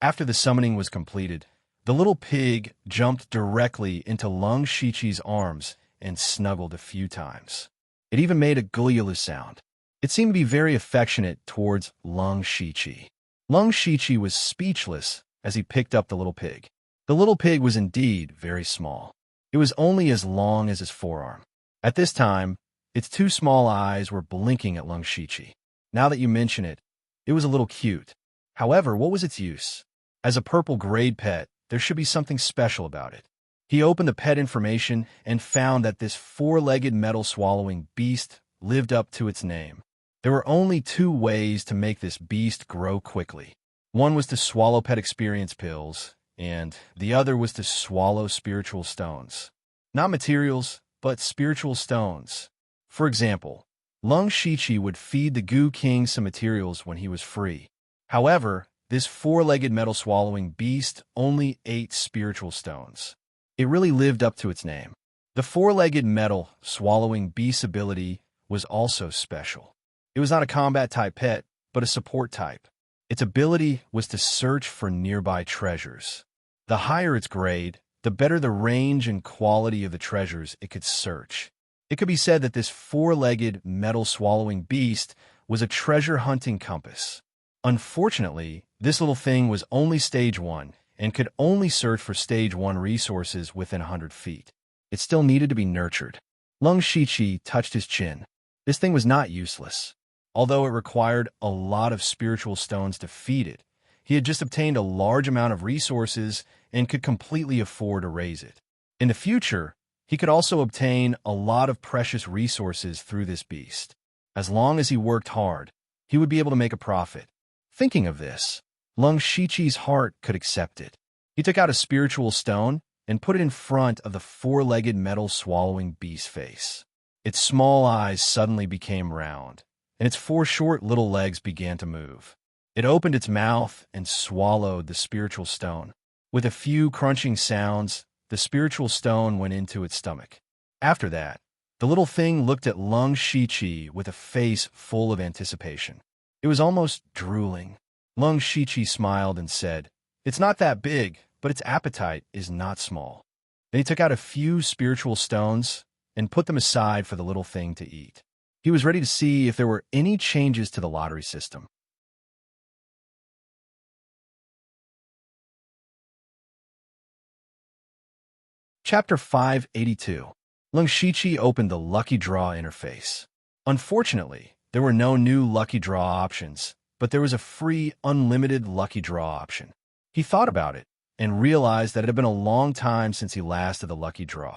After the summoning was completed, the little pig jumped directly into Lung Shiqi's arms and snuggled a few times. It even made a gululu sound. It seemed to be very affectionate towards Lung Shiqi. Lung Shiqi was speechless as he picked up the little pig. The little pig was indeed very small. It was only as long as his forearm. At this time, its 2 small eyes were blinking at Lung Shiqi. Now that you mention it, it was a little cute. However, what was its use? As a purple grade pet, there should be something special about it. He opened the pet information and found that this 4-legged metal swallowing beast lived up to its name. There were only 2 ways to make this beast grow quickly. One was to swallow pet experience pills, and the other was to swallow spiritual stones. Not materials, but spiritual stones. For example, Lung Shiqi would feed the Goo King some materials when he was free. However, this 4-legged metal swallowing beast only ate spiritual stones. It really lived up to its name. The 4-legged metal swallowing beast's ability was also special. It was not a combat type pet, but a support type. Its ability was to search for nearby treasures. The higher its grade, the better the range and quality of the treasures it could search. It could be said that this 4-legged metal swallowing beast was a treasure hunting compass. Unfortunately, this little thing was only stage 1 and could only search for stage 1 resources within 100 feet. It still needed to be nurtured. Lung Shiqi touched his chin. This thing was not useless. Although it required a lot of spiritual stones to feed it, he had just obtained a large amount of resources and could completely afford to raise it. In the future, he could also obtain a lot of precious resources through this beast. As long as he worked hard, he would be able to make a profit. Thinking of this, Lung Shiqi's heart could accept it. He took out a spiritual stone and put it in front of the 4-legged metal swallowing beast's face. Its small eyes suddenly became round, and its 4 short little legs began to move. It opened its mouth and swallowed the spiritual stone. With a few crunching sounds, the spiritual stone went into its stomach. After that, the little thing looked at Lung Shiqi with a face full of anticipation. It was almost drooling. Lung Shiqi smiled and said, "It's not that big, but its appetite is not small." Then he took out a few spiritual stones and put them aside for the little thing to eat. He was ready to see if there were any changes to the lottery system. Chapter 582. Lung Shiqi opened the Lucky Draw interface. Unfortunately, there were no new Lucky Draw options, but there was a free, unlimited Lucky Draw option. He thought about it and realized that it had been a long time since he last did the Lucky Draw.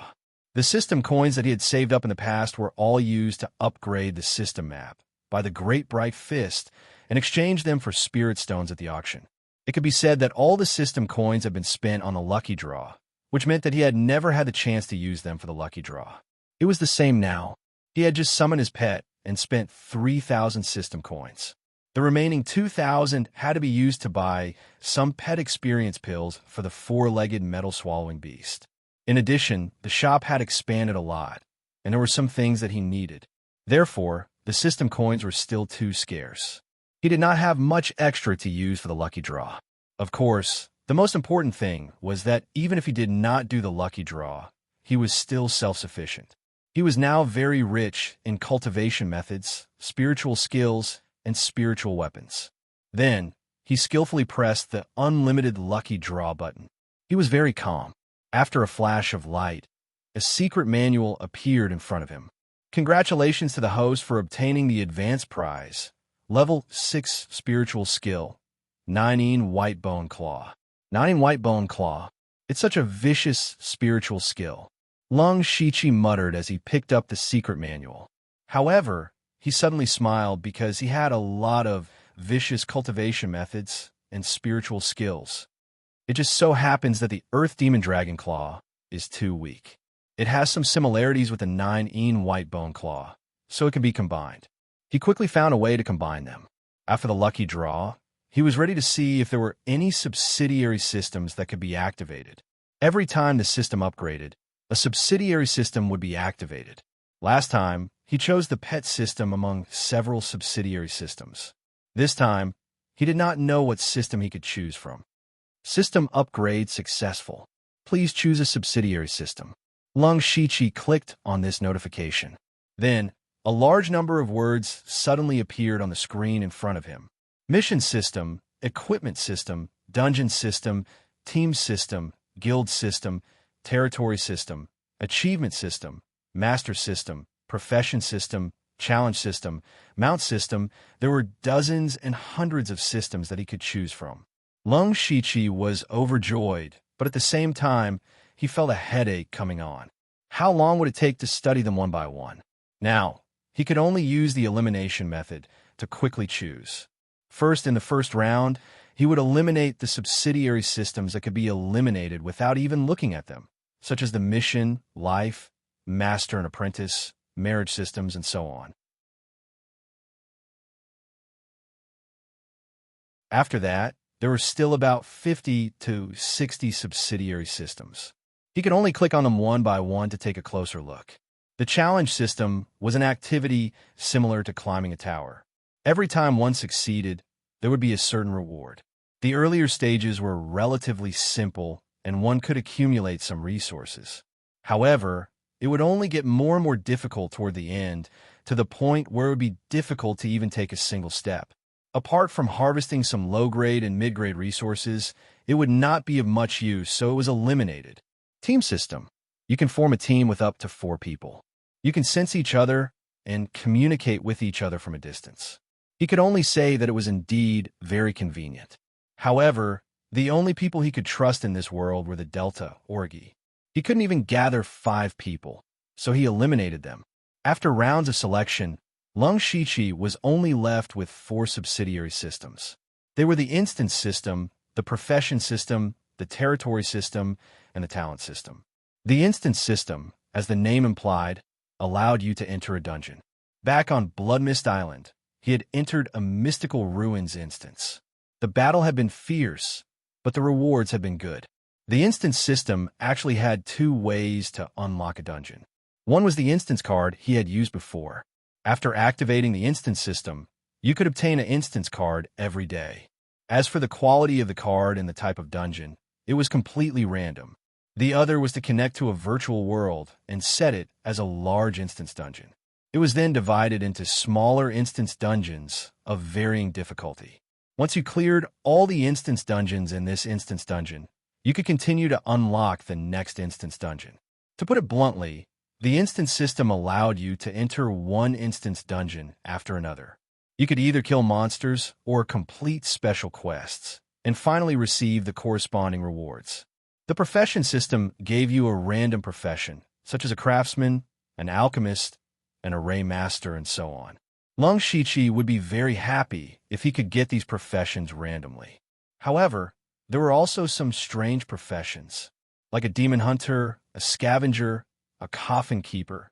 The system coins that he had saved up in the past were all used to upgrade the system map by the Great Bright Fist and exchange them for spirit stones at the auction. It could be said that all the system coins had been spent on the Lucky Draw, which meant that he had never had the chance to use them for the Lucky Draw. It was the same now. He had just summoned his pet and spent 3,000 system coins. The remaining 2,000 had to be used to buy some pet experience pills for the four-legged metal-swallowing beast. In addition, the shop had expanded a lot, and there were some things that he needed. Therefore, the system coins were still too scarce. He did not have much extra to use for the Lucky Draw. Of course, the most important thing was that even if he did not do the Lucky Draw, he was still self-sufficient. He was now very rich in cultivation methods, spiritual skills, and spiritual weapons. Then, he skillfully pressed the unlimited Lucky Draw button. He was very calm. After a flash of light, a secret manual appeared in front of him. Congratulations to the host for obtaining the advanced prize. Level 6 Spiritual Skill. 9 White Bone Claw. 9 White Bone Claw. It's such a vicious spiritual skill. Lung Shiqi muttered as he picked up the secret manual. However, he suddenly smiled because he had a lot of vicious cultivation methods and spiritual skills. It just so happens that the Earth Demon Dragon Claw is too weak. It has some similarities with the 9 White Bone Claw, so it can be combined. He quickly found a way to combine them. After the Lucky Draw, he was ready to see if there were any subsidiary systems that could be activated. Every time the system upgraded, a subsidiary system would be activated. Last time, he chose the pet system among several subsidiary systems. This time, he did not know what system he could choose from. System upgrade successful. Please choose a subsidiary system. Lung Shiqi clicked on this notification. Then, a large number of words suddenly appeared on the screen in front of him. Mission system, equipment system, dungeon system, team system, guild system, territory system, achievement system, master system, profession system, challenge system, mount system. There were dozens and hundreds of systems that he could choose from. Lung Shiqi was overjoyed, but at the same time, he felt a headache coming on. How long would it take to study them one by one? Now, he could only use the elimination method to quickly choose. First, in the first round, he would eliminate the subsidiary systems that could be eliminated without even looking at them, such as the mission, life, master and apprentice, marriage systems, and so on. After that, there were still about 50 to 60 subsidiary systems. He could only click on them one by one to take a closer look. The challenge system was an activity similar to climbing a tower. Every time one succeeded, there would be a certain reward. The earlier stages were relatively simple, and one could accumulate some resources. However, it would only get more and more difficult toward the end, to the point where it would be difficult to even take a single step. Apart from harvesting some low-grade and mid-grade resources, it would not be of much use, so it was eliminated. Team system. You can form a team with up to 4 people. You can sense each other and communicate with each other from a distance. He could only say that it was indeed very convenient. However, the only people he could trust in this world were the Delta Orgi. He couldn't even gather 5 people, so he eliminated them. After rounds of selection, Lung Shiqi was only left with 4 subsidiary systems. They were the instance system, the profession system, the territory system, and the talent system. The instance system, as the name implied, allowed you to enter a dungeon. Back on Bloodmist Island, he had entered a mystical ruins instance. The battle had been fierce, but the rewards had been good. The instance system actually had 2 ways to unlock a dungeon. One was the instance card he had used before. After activating the instance system, you could obtain an instance card every day. As for the quality of the card and the type of dungeon, it was completely random. The other was to connect to a virtual world and set it as a large instance dungeon. It was then divided into smaller instance dungeons of varying difficulty. Once you cleared all the instance dungeons in this instance dungeon, you could continue to unlock the next instance dungeon. To put it bluntly, the instance system allowed you to enter one instance dungeon after another. You could either kill monsters or complete special quests, and finally receive the corresponding rewards. The profession system gave you a random profession, such as a craftsman, an alchemist, an array master, and so on. Lung Shichi would be very happy if he could get these professions randomly. However, there were also some strange professions, like a demon hunter, a scavenger, a coffin keeper.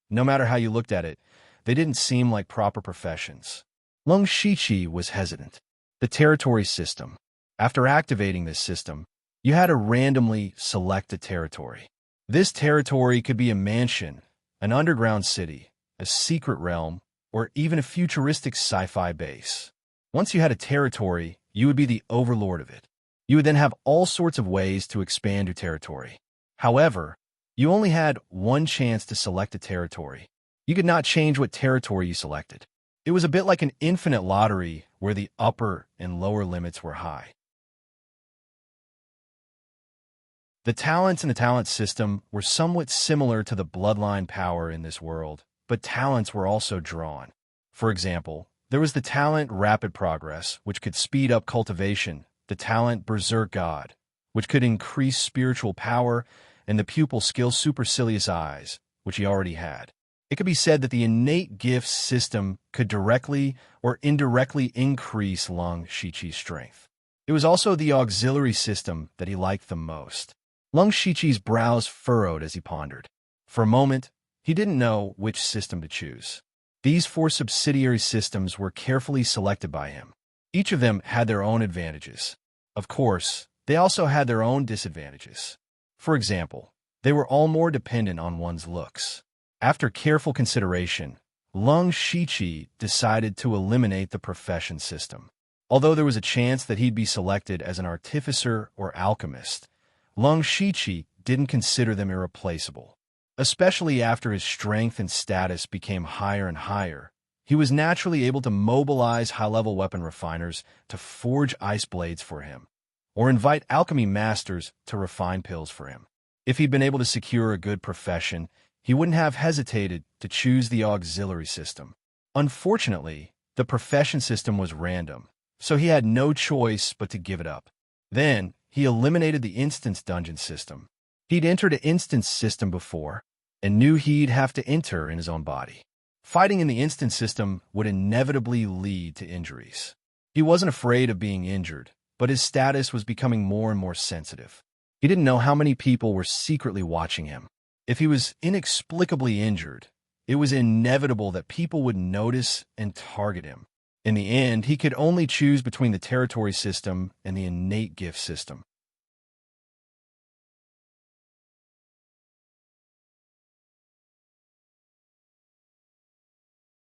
No matter how you looked at it, they didn't seem like proper professions. Lung Shichi was hesitant. The territory system. After activating this system, you had to randomly select a territory. This territory could be a mansion, an underground city, a secret realm, or even a futuristic sci-fi base. Once you had a territory, you would be the overlord of it. You would then have all sorts of ways to expand your territory. However, you only had one chance to select a territory. You could not change what territory you selected. It was a bit like an infinite lottery where the upper and lower limits were high. The talents in the talent system were somewhat similar to the bloodline power in this world, but talents were also drawn. For example, there was the talent Rapid Progress, which could speed up cultivation, the talent Berserk God, which could increase spiritual power, and the pupil skill Supercilious Eyes, which he already had. It could be said that the innate gifts system could directly or indirectly increase Lung Shichi's strength. It was also the auxiliary system that he liked the most. Lung Shichi's brows furrowed as he pondered. For a moment, he didn't know which system to choose. These 4 subsidiary systems were carefully selected by him. Each of them had their own advantages. Of course, they also had their own disadvantages. For example, they were all more dependent on one's looks. After careful consideration, Lung Shichi decided to eliminate the profession system. Although there was a chance that he'd be selected as an artificer or alchemist, Lung Shichi didn't consider them irreplaceable. Especially after his strength and status became higher and higher, he was naturally able to mobilize high-level weapon refiners to forge ice blades for him, or invite alchemy masters to refine pills for him. If he'd been able to secure a good profession, he wouldn't have hesitated to choose the auxiliary system. Unfortunately, the profession system was random, so he had no choice but to give it up. Then, he eliminated the instance dungeon system. He'd entered an instance system before, and knew he'd have to enter in his own body. Fighting in the instance system would inevitably lead to injuries. He wasn't afraid of being injured, but his status was becoming more and more sensitive. He didn't know how many people were secretly watching him. If he was inexplicably injured, it was inevitable that people would notice and target him. In the end, he could only choose between the territory system and the innate gift system.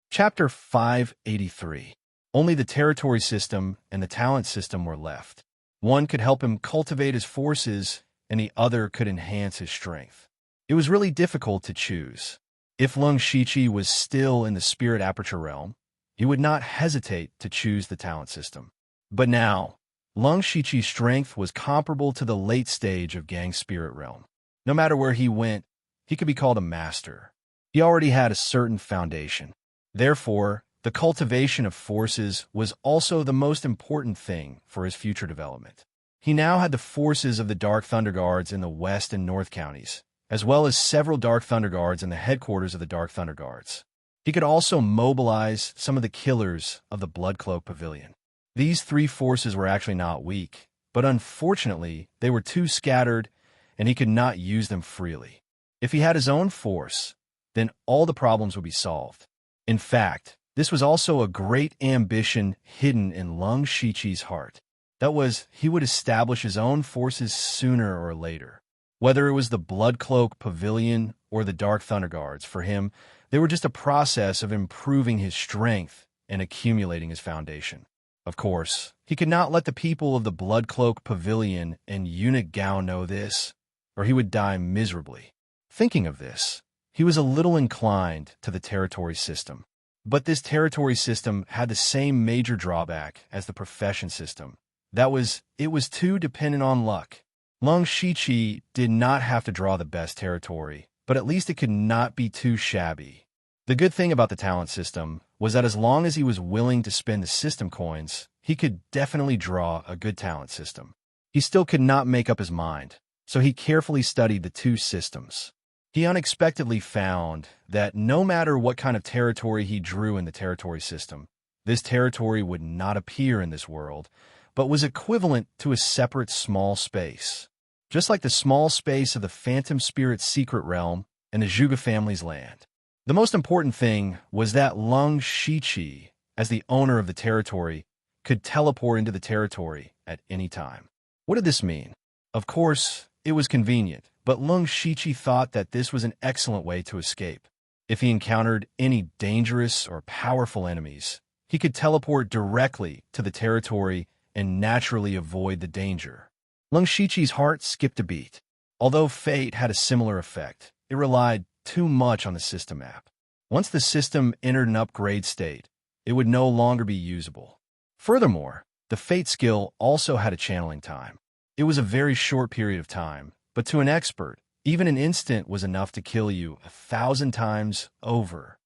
Chapter 583. Only the territory system and the talent system were left. One could help him cultivate his forces, and the other could enhance his strength. It was really difficult to choose. If Lung Shichi was still in the spirit aperture realm, he would not hesitate to choose the talent system. But now, Lung Shichi's strength was comparable to the late stage of Gang's spirit realm. No matter where he went, he could be called a master. He already had a certain foundation. Therefore, the cultivation of forces was also the most important thing for his future development. He now had the forces of the Dark Thunder Guards in the West and North counties, as well as several Dark Thunder Guards in the headquarters of the Dark Thunder Guards. He could also mobilize some of the killers of the Bloodcloak Pavilion. These 3 forces were actually not weak, but unfortunately, they were too scattered, and he could not use them freely. If he had his own force, then all the problems would be solved. In fact, this was also a great ambition hidden in Lung Shichi's heart. That was, he would establish his own forces sooner or later. Whether it was the Bloodcloak Pavilion or the Dark Thunder Guards, for him, they were just a process of improving his strength and accumulating his foundation. Of course, he could not let the people of the Bloodcloak Pavilion and Unit Gao know this, or he would die miserably. Thinking of this, he was a little inclined to the territory system. But this territory system had the same major drawback as the profession system. That was, it was too dependent on luck. Lung Shiqi did not have to draw the best territory, but at least it could not be too shabby. The good thing about the talent system was that as long as he was willing to spend the system coins, he could definitely draw a good talent system. He still could not make up his mind, so he carefully studied the two systems. He unexpectedly found that no matter what kind of territory he drew in the territory system, this territory would not appear in this world, but was equivalent to a separate small space, just like the small space of the Phantom Spirit's secret realm and the Zhuge family's land. The most important thing was that Lung Shiqi, as the owner of the territory, could teleport into the territory at any time. What did this mean? Of course, it was convenient, but Lung Shiqi thought that this was an excellent way to escape. If he encountered any dangerous or powerful enemies, he could teleport directly to the territory and naturally avoid the danger. Lung Shiqi's heart skipped a beat. Although fate had a similar effect, it relied too much on the system app. Once the system entered an upgrade state, it would no longer be usable. Furthermore, the fate skill also had a channeling time. It was a very short period of time, but to an expert, even an instant was enough to kill you 1,000 times over.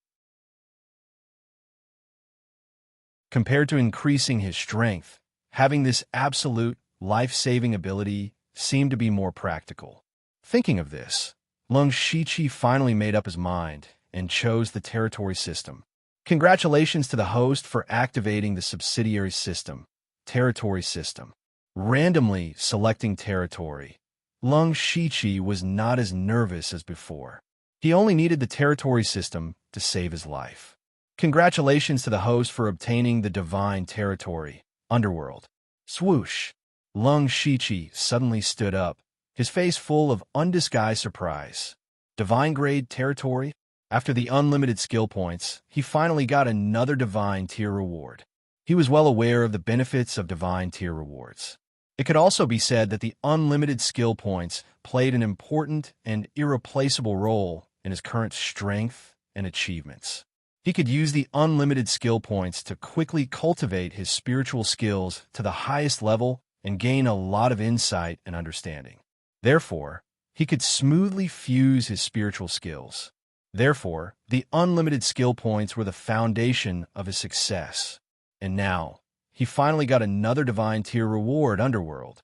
Compared to increasing his strength, having this absolute, life-saving ability seemed to be more practical. Thinking of this, Lung Shiqi finally made up his mind and chose the territory system. Congratulations to the host for activating the subsidiary system, territory system. Randomly selecting territory, Lung Shiqi was not as nervous as before. He only needed the territory system to save his life. Congratulations to the host for obtaining the divine territory, Underworld. Swoosh! Lung Shiqi suddenly stood up, his face full of undisguised surprise. Divine grade territory? After the unlimited skill points, he finally got another divine tier reward. He was well aware of the benefits of divine tier rewards. It could also be said that the unlimited skill points played an important and irreplaceable role in his current strength and achievements. He could use the unlimited skill points to quickly cultivate his spiritual skills to the highest level and gain a lot of insight and understanding. Therefore, he could smoothly fuse his spiritual skills. Therefore, the unlimited skill points were the foundation of his success. And now, he finally got another divine tier reward, Underworld.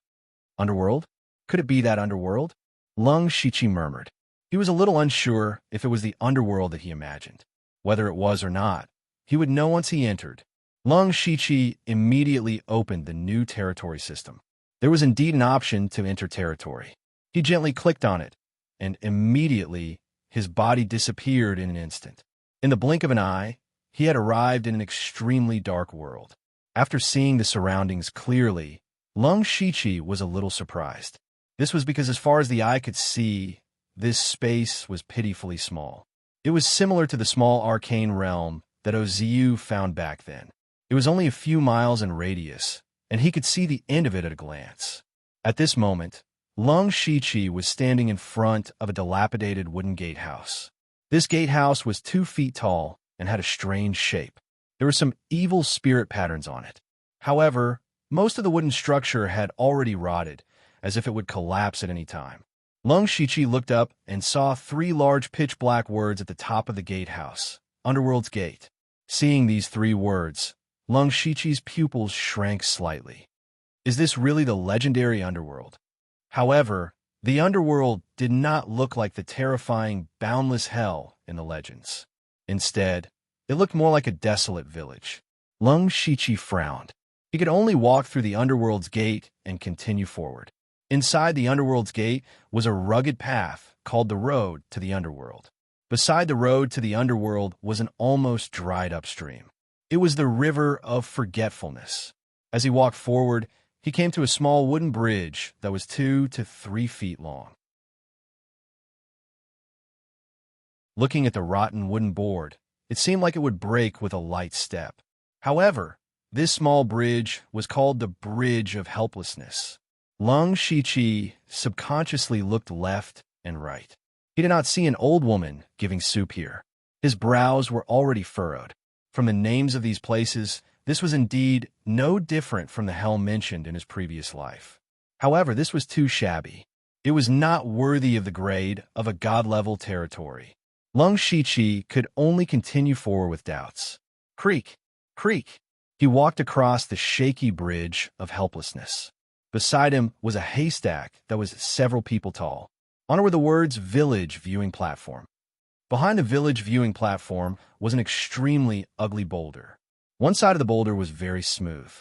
Underworld? Could it be that Underworld? Lung Shiqi murmured. He was a little unsure if it was the Underworld that he imagined. Whether it was or not, he would know once he entered. Lung Shiqi immediately opened the new territory system. There was indeed an option to enter territory. He gently clicked on it, and immediately his body disappeared in an instant. In the blink of an eye, he had arrived in an extremely dark world. After seeing the surroundings clearly, Lung Shiqi was a little surprised. This was because as far as the eye could see, this space was pitifully small. It was similar to the small arcane realm that Oziu found back then. It was only a few miles in radius, and he could see the end of it at a glance. At this moment, Lung Shiqi was standing in front of a dilapidated wooden gatehouse. This gatehouse was 2 feet tall and had a strange shape. There were some evil spirit patterns on it. However, most of the wooden structure had already rotted, as if it would collapse at any time. Lung Shiqi looked up and saw 3 large pitch-black words at the top of the gatehouse, Underworld's Gate. Seeing these 3 words, Lung Shiqi's pupils shrank slightly. Is this really the legendary Underworld? However, the Underworld did not look like the terrifying, boundless hell in the legends. Instead, it looked more like a desolate village. Lung Shiqi frowned. He could only walk through the Underworld's Gate and continue forward. Inside the Underworld's Gate was a rugged path called the Road to the Underworld. Beside the road to the Underworld was an almost dried-up stream. It was the River of Forgetfulness. As he walked forward, he came to a small wooden bridge that was 2 to 3 feet long. Looking at the rotten wooden board, it seemed like it would break with a light step. However, this small bridge was called the Bridge of Helplessness. Lung Shiqi subconsciously looked left and right. He did not see an old woman giving soup here. His brows were already furrowed. From the names of these places, this was indeed no different from the hell mentioned in his previous life. However, this was too shabby. It was not worthy of the grade of a god-level territory. Lung Shiqi could only continue forward with doubts. Creak, creak. He walked across the shaky bridge of helplessness. Beside him was a haystack that was several people tall. On it were the words Village Viewing Platform. Behind the village viewing platform was an extremely ugly boulder. One side of the boulder was very smooth.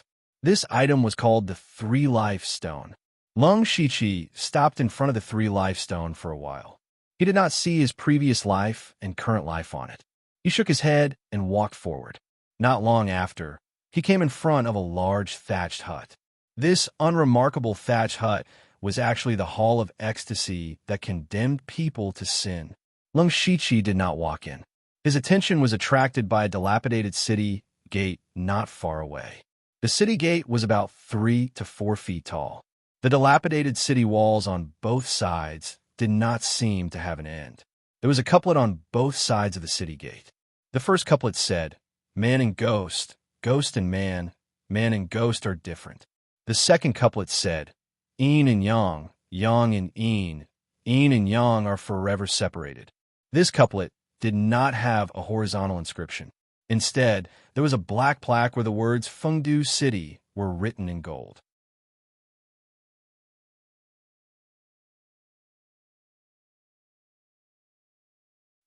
This item was called the Three Life Stone. Lung Shiqi stopped in front of the Three Life Stone for a while. He did not see his previous life and current life on it. He shook his head and walked forward. Not long after, he came in front of a large thatched hut. This unremarkable thatched hut was actually the Hall of Ecstasy that condemned people to sin. Lung Shiqi did not walk in. His attention was attracted by a dilapidated city gate not far away. The city gate was about 3 to 4 feet tall. The dilapidated city walls on both sides did not seem to have an end. There was a couplet on both sides of the city gate. The first couplet said, "Man and ghost, ghost and man and ghost are different." The second couplet said, "Yin and yang, yang and yin and yang are forever separated." This couplet did not have a horizontal inscription. Instead, there was a black plaque where the words Fengdu City were written in gold.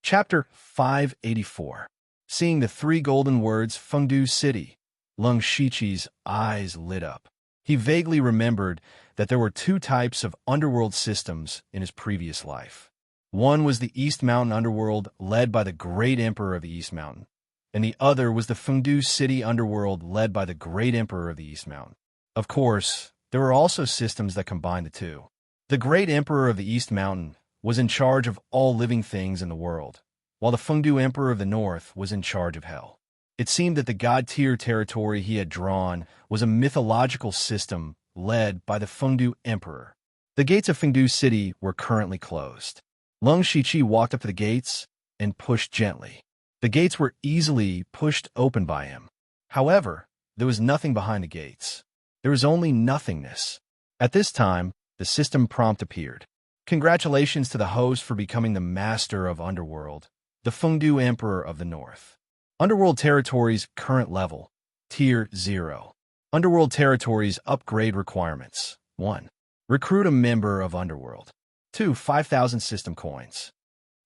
Chapter 584. Seeing the 3 golden words Fengdu City, Lung Shiqi's eyes lit up. He vaguely remembered that there were 2 types of underworld systems in his previous life. One was the East Mountain underworld led by the Great Emperor of the East Mountain, and the other was the Fengdu City underworld led by the Great Emperor of the East Mountain. Of course, there were also systems that combined the 2. The Great Emperor of the East Mountain was in charge of all living things in the world, while the Fengdu Emperor of the North was in charge of hell. It seemed that the god-tier territory he had drawn was a mythological system led by the Fengdu Emperor. The gates of Fengdu City were currently closed. Lung Shiqi walked up to the gates and pushed gently. The gates were easily pushed open by him. However, there was nothing behind the gates. There was only nothingness. At this time, the system prompt appeared. Congratulations to the host for becoming the master of Underworld, the Fengdu Emperor of the North. Underworld Territories current level, Tier 0. Underworld Territories upgrade requirements. 1. Recruit a member of Underworld. 2. 5,000 system coins.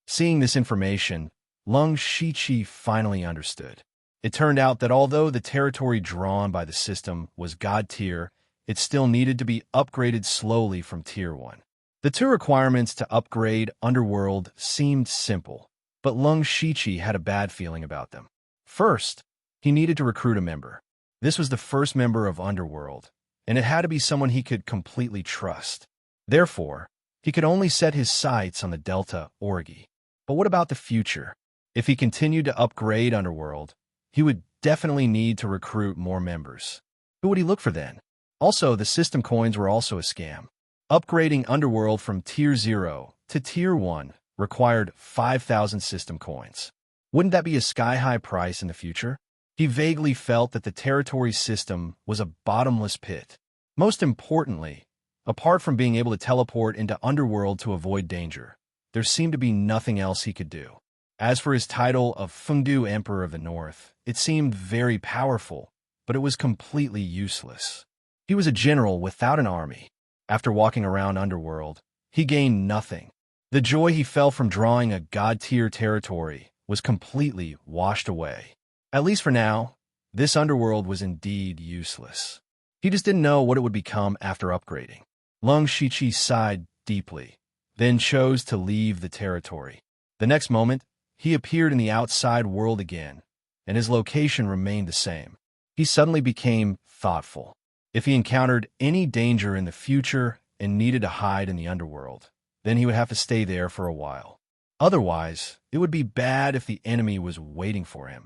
Seeing this information, Lung Shiqi finally understood. It turned out that although the territory drawn by the system was God tier, it still needed to be upgraded slowly from Tier 1. The 2 requirements to upgrade Underworld seemed simple, but Lung Shiqi had a bad feeling about them. First, he needed to recruit a member. This was the first member of Underworld, and it had to be someone he could completely trust. Therefore, he could only set his sights on the Delta Orgi. But what about the future? If he continued to upgrade Underworld, he would definitely need to recruit more members. Who would he look for then? Also, the system coins were also a scam. Upgrading Underworld from Tier 0 to Tier 1 required 5,000 system coins. Wouldn't that be a sky-high price in the future? He vaguely felt that the territory system was a bottomless pit. Most importantly, apart from being able to teleport into Underworld to avoid danger, there seemed to be nothing else he could do. As for his title of Fengdu Emperor of the North, it seemed very powerful, but it was completely useless. He was a general without an army. After walking around Underworld, he gained nothing. The joy he felt from drawing a god-tier territory was completely washed away. At least for now, this Underworld was indeed useless. He just didn't know what it would become after upgrading. Lung Shiqi sighed deeply, then chose to leave the territory. The next moment, he appeared in the outside world again, and his location remained the same. He suddenly became thoughtful. If he encountered any danger in the future and needed to hide in the Underworld, then he would have to stay there for a while. Otherwise, it would be bad if the enemy was waiting for him.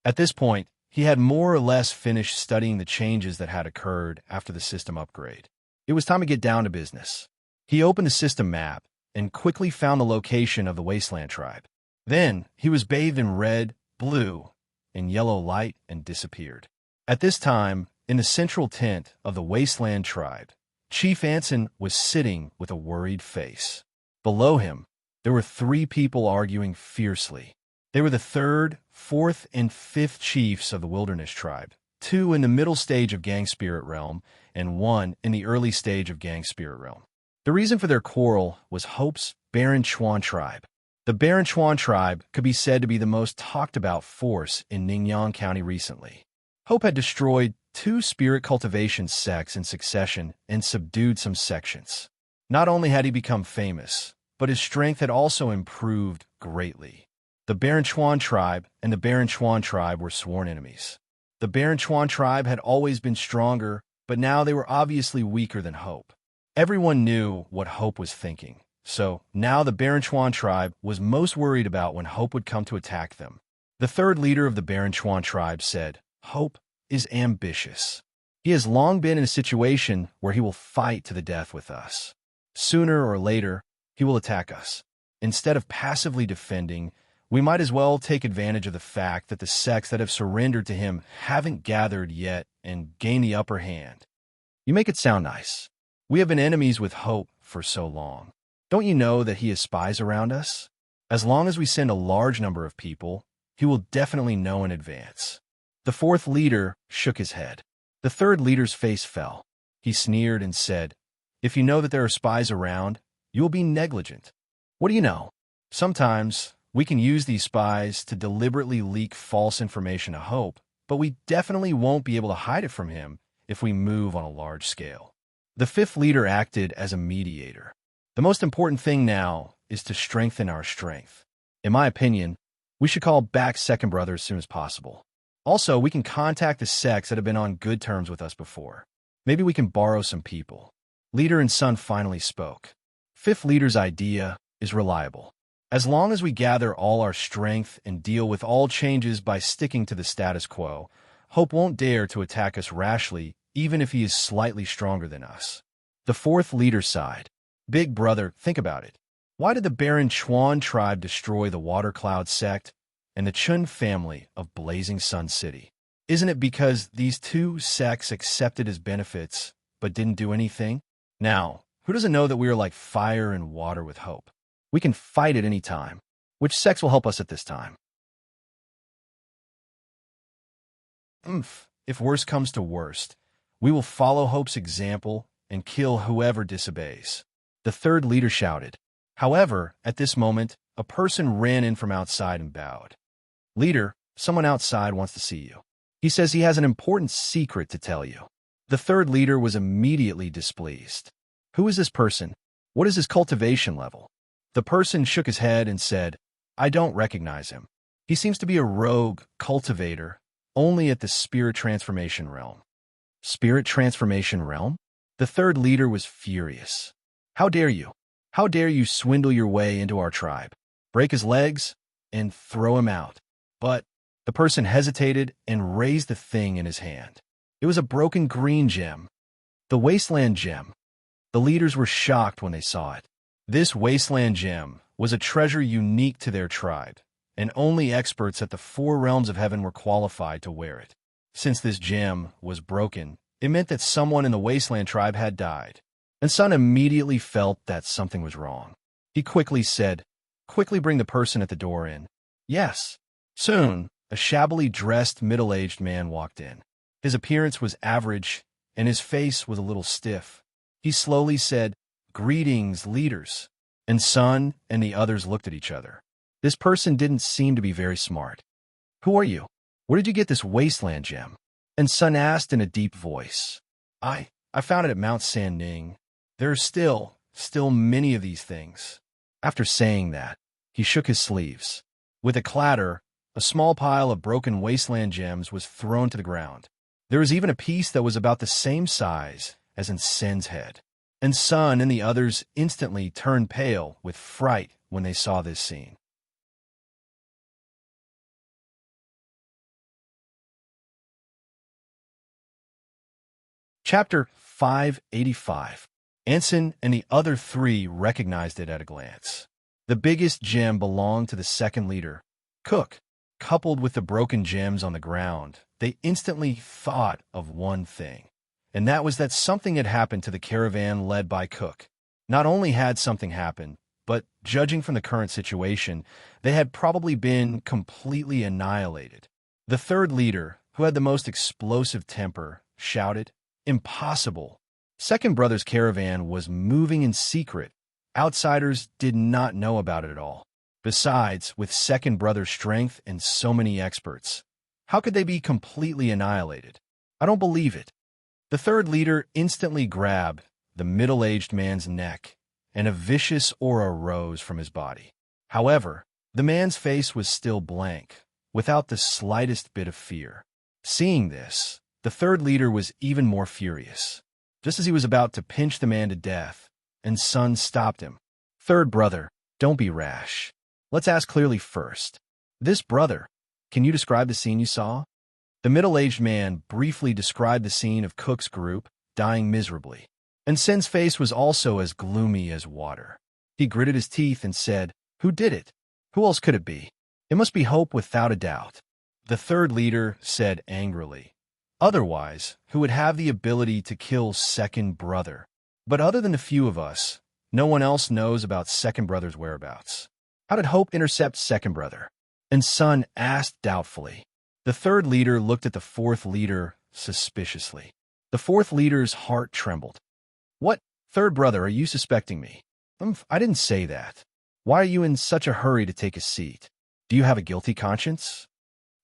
At this point, he had more or less finished studying the changes that had occurred after the system upgrade. It was time to get down to business. He opened the system map and quickly found the location of the Wasteland tribe. Then, he was bathed in red, blue, and yellow light and disappeared. At this time, In the central tent of the Wasteland tribe, Chief Anson was sitting with a worried face. Below him, there were 3 people arguing fiercely. They were the 3rd, 4th, and 5th chiefs of the Wilderness tribe, 2 in the middle stage of Gang Spirit Realm, and 1 in the early stage of Gang Spirit Realm. The reason for their quarrel was Hope's Baron Chuan tribe. The Baron Chuan tribe could be said to be the most talked about force in Ningyan County recently. Hope had destroyed 2 spirit cultivation sects in succession and subdued some sections. Not only had he become famous, but his strength had also improved greatly. The Baron Chuan tribe and the Baron Chuan tribe were sworn enemies. The Baron Chuan tribe had always been stronger, but now they were obviously weaker than Hope. Everyone knew what Hope was thinking, so now the Baron Chuan tribe was most worried about when Hope would come to attack them. The 3rd leader of the Baron Chuan tribe said, "Hope is ambitious. He has long been in a situation where he will fight to the death with us. Sooner or later, he will attack us. Instead of passively defending, we might as well take advantage of the fact that the sects that have surrendered to him haven't gathered yet and gained the upper hand." You make it sound nice. We have been enemies with Hope for so long. Don't you know that he has spies around us? As long as we send a large number of people, he will definitely know in advance. The 4th leader shook his head. The 3rd leader's face fell. He sneered and said, "If you know that there are spies around, you will be negligent. What do you know? Sometimes we can use these spies to deliberately leak false information to Hope, but we definitely won't be able to hide it from him if we move on a large scale." The 5th leader acted as a mediator. The most important thing now is to strengthen our strength. In my opinion, we should call back Second Brother as soon as possible. Also, we can contact the sects that have been on good terms with us before. Maybe we can borrow some people. Leader and son finally spoke. 5th leader's idea is reliable. As long as we gather all our strength and deal with all changes by sticking to the status quo, Hope won't dare to attack us rashly, even if he is slightly stronger than us. The 4th leader sighed. "Big brother, think about it. Why did the Baron Chuan tribe destroy the Water Cloud sect and the Chun family of Blazing Sun City? Isn't it because these 2 sects accepted his benefits but didn't do anything? Now, who doesn't know that we are like fire and water with Hope? We can fight at any time. Which sects will help us at this time?" If worst comes to worst, we will follow Hope's example and kill whoever disobeys." The 3rd leader shouted. However, at this moment, a person ran in from outside and bowed. "Leader, someone outside wants to see you. He says he has an important secret to tell you." The 3rd leader was immediately displeased. "Who is this person? What is his cultivation level?" The person shook his head and said, "I don't recognize him. He seems to be a rogue cultivator, only at the spirit transformation realm." Spirit transformation realm? The 3rd leader was furious. "How dare you? How dare you swindle your way into our tribe? Break his legs and throw him out." But the person hesitated and raised the thing in his hand. It was a broken green gem. The Wasteland gem. The leaders were shocked when they saw it. This Wasteland gem was a treasure unique to their tribe, and only experts at the 4 realms of heaven were qualified to wear it. Since this gem was broken, it meant that someone in the Wasteland tribe had died, and Sun immediately felt that something was wrong. He quickly said, "Quickly bring the person at the door in." "Yes." Soon, a shabbily dressed middle-aged man walked in. His appearance was average, and his face was a little stiff. He slowly said, "Greetings, leaders." And Sun and the others looked at each other. This person didn't seem to be very smart. "Who are you? Where did you get this Wasteland gem?" And Sun asked in a deep voice. I found it at Mount San Ning. There are still many of these things." After saying that, he shook his sleeves. With a clatter, a small pile of broken Wasteland gems was thrown to the ground. There was even a piece that was about the same size as in Sen's head. And Sun and the others instantly turned pale with fright when they saw this scene. Chapter 585. Anson and the other 3 recognized it at a glance. The biggest gem belonged to the 2nd leader. Cook coupled with the broken gems on the ground, they instantly thought of one thing. And that was that something had happened to the caravan led by Cook. Not only had something happened, but judging from the current situation, they had probably been completely annihilated. The third leader, who had the most explosive temper, shouted, "Impossible!" Second Brother's caravan was moving in secret. Outsiders did not know about it at all. Besides, with Second Brother's strength and so many experts, how could they be completely annihilated? I don't believe it. The third leader instantly grabbed the middle-aged man's neck, and a vicious aura rose from his body. However, the man's face was still blank, without the slightest bit of fear. Seeing this, the third leader was even more furious. Just as he was about to pinch the man to death, and Sun stopped him. "Third brother, don't be rash. Let's ask clearly first. This brother, can you describe the scene you saw?" The middle-aged man briefly described the scene of Cook's group dying miserably. And Sin's face was also as gloomy as water. He gritted his teeth and said, "Who did it? Who else could it be? It must be Hope without a doubt." The third leader said angrily, "Otherwise, who would have the ability to kill Second Brother? But other than a few of us, no one else knows about Second Brother's whereabouts. How did Hope intercept Second Brother?" And Sun asked doubtfully. The third leader looked at the fourth leader suspiciously. The fourth leader's heart trembled. "What, third brother, are you suspecting me?" I didn't say that. Why are you in such a hurry to take a seat? Do you have a guilty conscience?"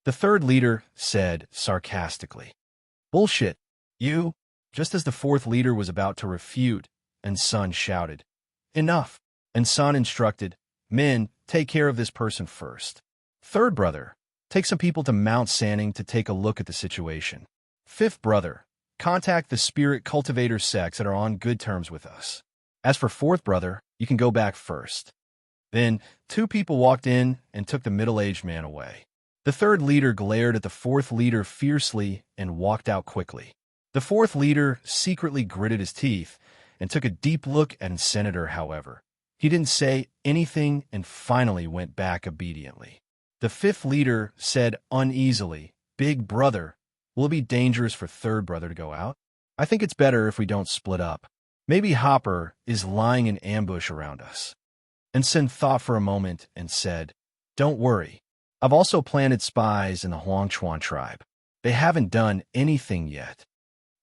The third leader said sarcastically. "Bullshit. You?" Just as the fourth leader was about to refute, and Sun shouted, "Enough." And Sun instructed, "Men, take care of this person first. Third brother, take some people to Mount Sanning to take a look at the situation. Fifth brother, contact the spirit cultivator sects that are on good terms with us. As for fourth brother, you can go back first." Then, two people walked in and took the middle-aged man away. The third leader glared at the fourth leader fiercely and walked out quickly. The fourth leader secretly gritted his teeth and took a deep look at Senator, however. He didn't say anything and finally went back obediently. The fifth leader said uneasily, "Big brother, will it be dangerous for third brother to go out? I think it's better if we don't split up. Maybe Hopper is lying in ambush around us." And Sin thought for a moment and said, "Don't worry. I've also planted spies in the Huangchuan tribe. They haven't done anything yet."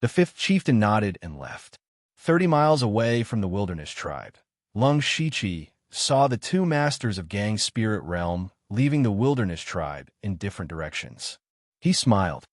The fifth chieftain nodded and left. 30 miles away from the wilderness tribe, Lung Shichi saw the two masters of Gang's spirit realm leaving the wilderness tribe in different directions. He smiled.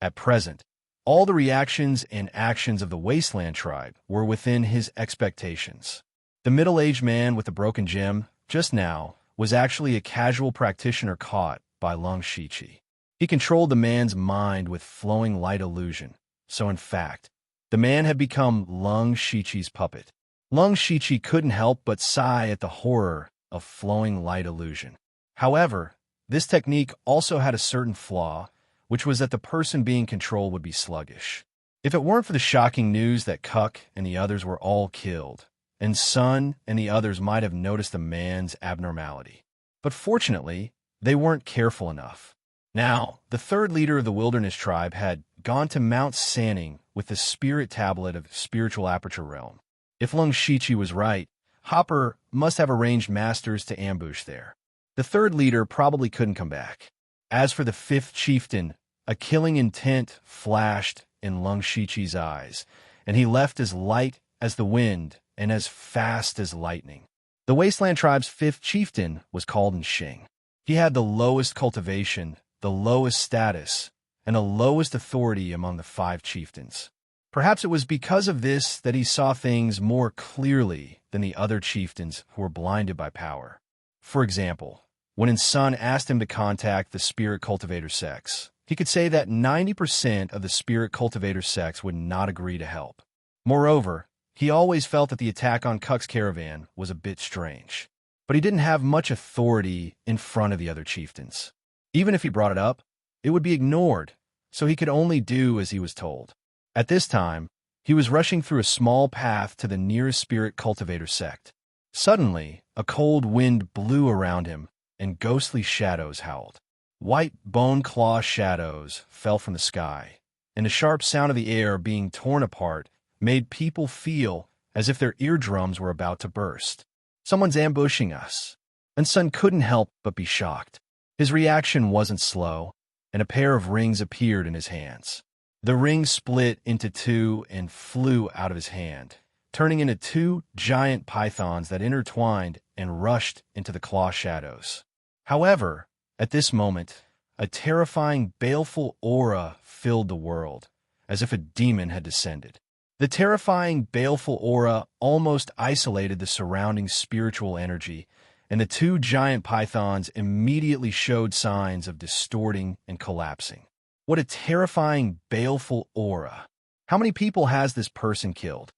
At present, all the reactions and actions of the Wasteland tribe were within his expectations. The middle-aged man with the broken gem, just now, was actually a casual practitioner caught by Lung Shichi. He controlled the man's mind with flowing light illusion, so in fact, the man had become Lung Shichi's puppet. Lung Shichi couldn't help but sigh at the horror of flowing light illusion. However, this technique also had a certain flaw, which was that the person being controlled would be sluggish. If it weren't for the shocking news that Cuck and the others were all killed, and Sun and the others might have noticed the man's abnormality. But fortunately, they weren't careful enough. Now, the third leader of the wilderness tribe had gone to Mount Sanning with the spirit tablet of spiritual aperture realm. If Lung Shichi was right, Hopper must have arranged masters to ambush there. The third leader probably couldn't come back. As for the fifth chieftain, a killing intent flashed in Lung Shichi's eyes, and he left as light as the wind and as fast as lightning. The Wasteland tribe's fifth chieftain was called Nshing. He had the lowest cultivation, the lowest status, and the lowest authority among the 5 chieftains. Perhaps it was because of this that he saw things more clearly than the other chieftains who were blinded by power. For example, when Sun asked him to contact the spirit cultivator sects, he could say that 90% of the spirit cultivator sects would not agree to help. Moreover, he always felt that the attack on Cuck's caravan was a bit strange, but he didn't have much authority in front of the other chieftains. Even if he brought it up, it would be ignored, so he could only do as he was told. At this time, he was rushing through a small path to the nearest spirit cultivator sect. Suddenly, a cold wind blew around him, and ghostly shadows howled. White bone claw shadows fell from the sky, and the sharp sound of the air being torn apart made people feel as if their eardrums were about to burst. Someone's ambushing us. And Sun couldn't help but be shocked. His reaction wasn't slow, and a pair of rings appeared in his hands. The rings split into two and flew out of his hand, turning into two giant pythons that intertwined and rushed into the claw shadows. However, at this moment, a terrifying, baleful aura filled the world, as if a demon had descended. The terrifying, baleful aura almost isolated the surrounding spiritual energy, and the two giant pythons immediately showed signs of distorting and collapsing. What a terrifying, baleful aura. How many people has this person killed?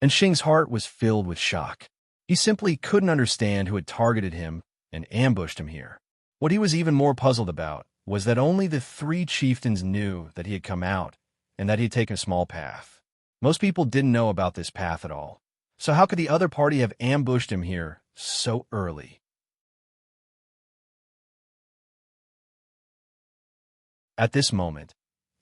And Xing's heart was filled with shock. He simply couldn't understand who had targeted him and ambushed him here. What he was even more puzzled about was that only the three chieftains knew that he had come out and that he had taken a small path. Most people didn't know about this path at all. So how could the other party have ambushed him here so early? At this moment,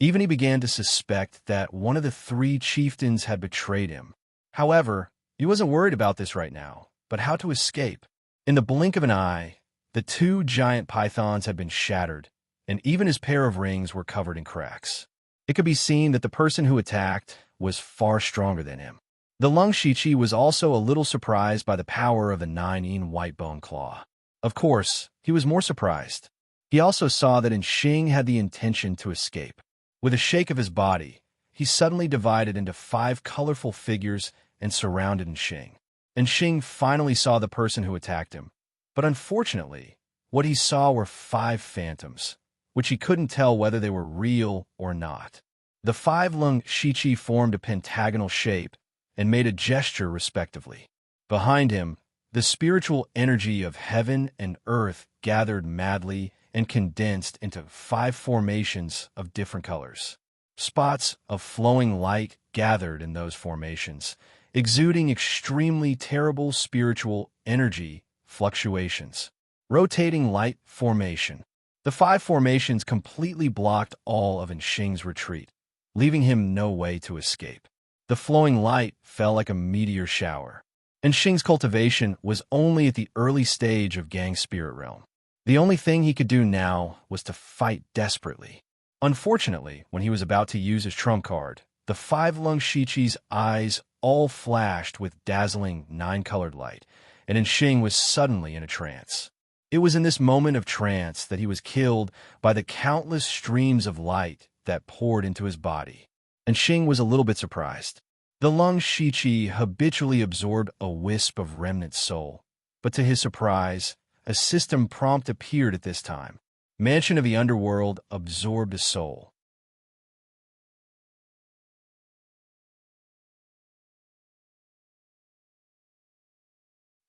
even he began to suspect that one of the three chieftains had betrayed him. However, he wasn't worried about this right now, but how to escape. In the blink of an eye, the two giant pythons had been shattered, and even his pair of rings were covered in cracks. It could be seen that the person who attacked was far stronger than him. The Lung Shichi was also a little surprised by the power of the 9-in white bone claw. Of course, he was more surprised. He also saw that Xing had the intention to escape. With a shake of his body, he suddenly divided into 5 colorful figures and surrounded Xing. And Xing finally saw the person who attacked him. But unfortunately, what he saw were 5 phantoms, which he couldn't tell whether they were real or not. The 5 Lung Shichi formed a pentagonal shape and made a gesture respectively. Behind him, the spiritual energy of heaven and earth gathered madly and condensed into 5 formations of different colors. Spots of flowing light gathered in those formations, exuding extremely terrible spiritual energy fluctuations. Rotating light formation. The 5 formations completely blocked all of Xing's retreat, leaving him no way to escape. The flowing light fell like a meteor shower. And Xing's cultivation was only at the early stage of Gang Spirit Realm. The only thing he could do now was to fight desperately. Unfortunately, when he was about to use his trump card, the 5 Lung Shichi's eyes all flashed with dazzling 9-colored light, and Xing was suddenly in a trance. It was in this moment of trance that he was killed by the countless streams of light that poured into his body. And Xing was a little bit surprised. The Lung Shichi habitually absorbed a wisp of remnant soul, but to his surprise, a system prompt appeared at this time. Mansion of the Underworld absorbed a soul.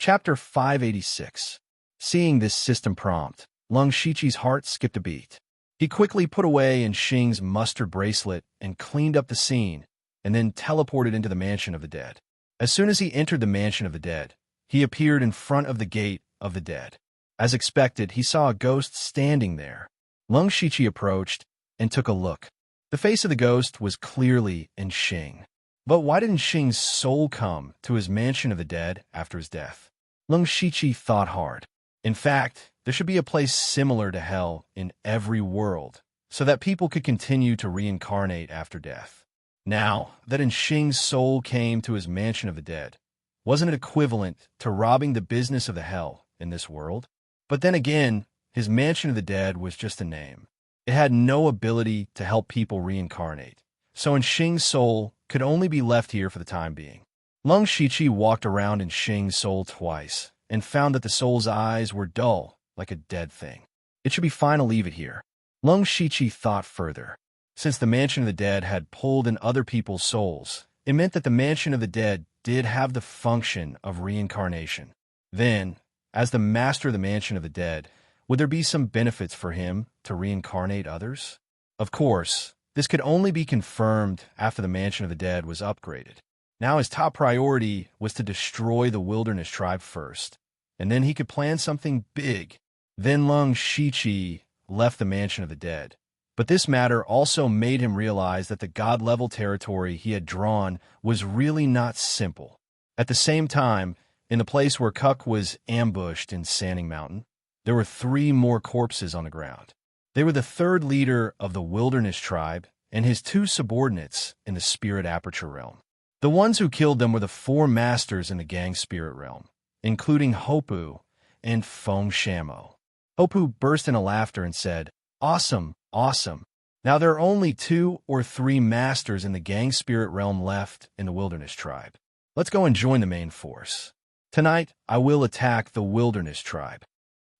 Chapter 586. Seeing this system prompt, Lung Shichi's heart skipped a beat. He quickly put away Xing's mustard bracelet and cleaned up the scene, and then teleported into the Mansion of the Dead. As soon as he entered the Mansion of the Dead, he appeared in front of the Gate of the Dead. As expected, he saw a ghost standing there. Lung Shichi approached and took a look. The face of the ghost was clearly Xing. But why didn't Xing's soul come to his Mansion of the Dead after his death? Lung Shichi thought hard. In fact, there should be a place similar to hell in every world, so that people could continue to reincarnate after death. Now that Xing's soul came to his Mansion of the Dead, wasn't it equivalent to robbing the business of the hell in this world? But then again, his Mansion of the Dead was just a name. It had no ability to help people reincarnate, so Xing's soul could only be left here for the time being. Lung Shichi walked around Xing's soul twice and found that the soul's eyes were dull, like a dead thing. It should be fine to leave it here. Lung Shichi thought further. Since the Mansion of the Dead had pulled in other people's souls, it meant that the Mansion of the Dead did have the function of reincarnation. Then, as the master of the Mansion of the Dead, would there be some benefits for him to reincarnate others? Of course, this could only be confirmed after the Mansion of the Dead was upgraded. Now his top priority was to destroy the wilderness tribe first, and then he could plan something big. Then Lung Shichi left the Mansion of the Dead. But this matter also made him realize that the god-level territory he had drawn was really not simple. At the same time, in the place where Cuck was ambushed in Sanding Mountain, there were 3 more corpses on the ground. They were the 3rd leader of the Wilderness Tribe and his 2 subordinates in the Spirit Aperture Realm. The ones who killed them were the 4 masters in the Gang Spirit Realm, including Hopu and Foam Shamo. Hopu burst into laughter and said, "Awesome, awesome. Now there are only 2 or 3 masters in the Gang Spirit Realm left in the Wilderness Tribe. Let's go and join the main force. Tonight, I will attack the Wilderness Tribe."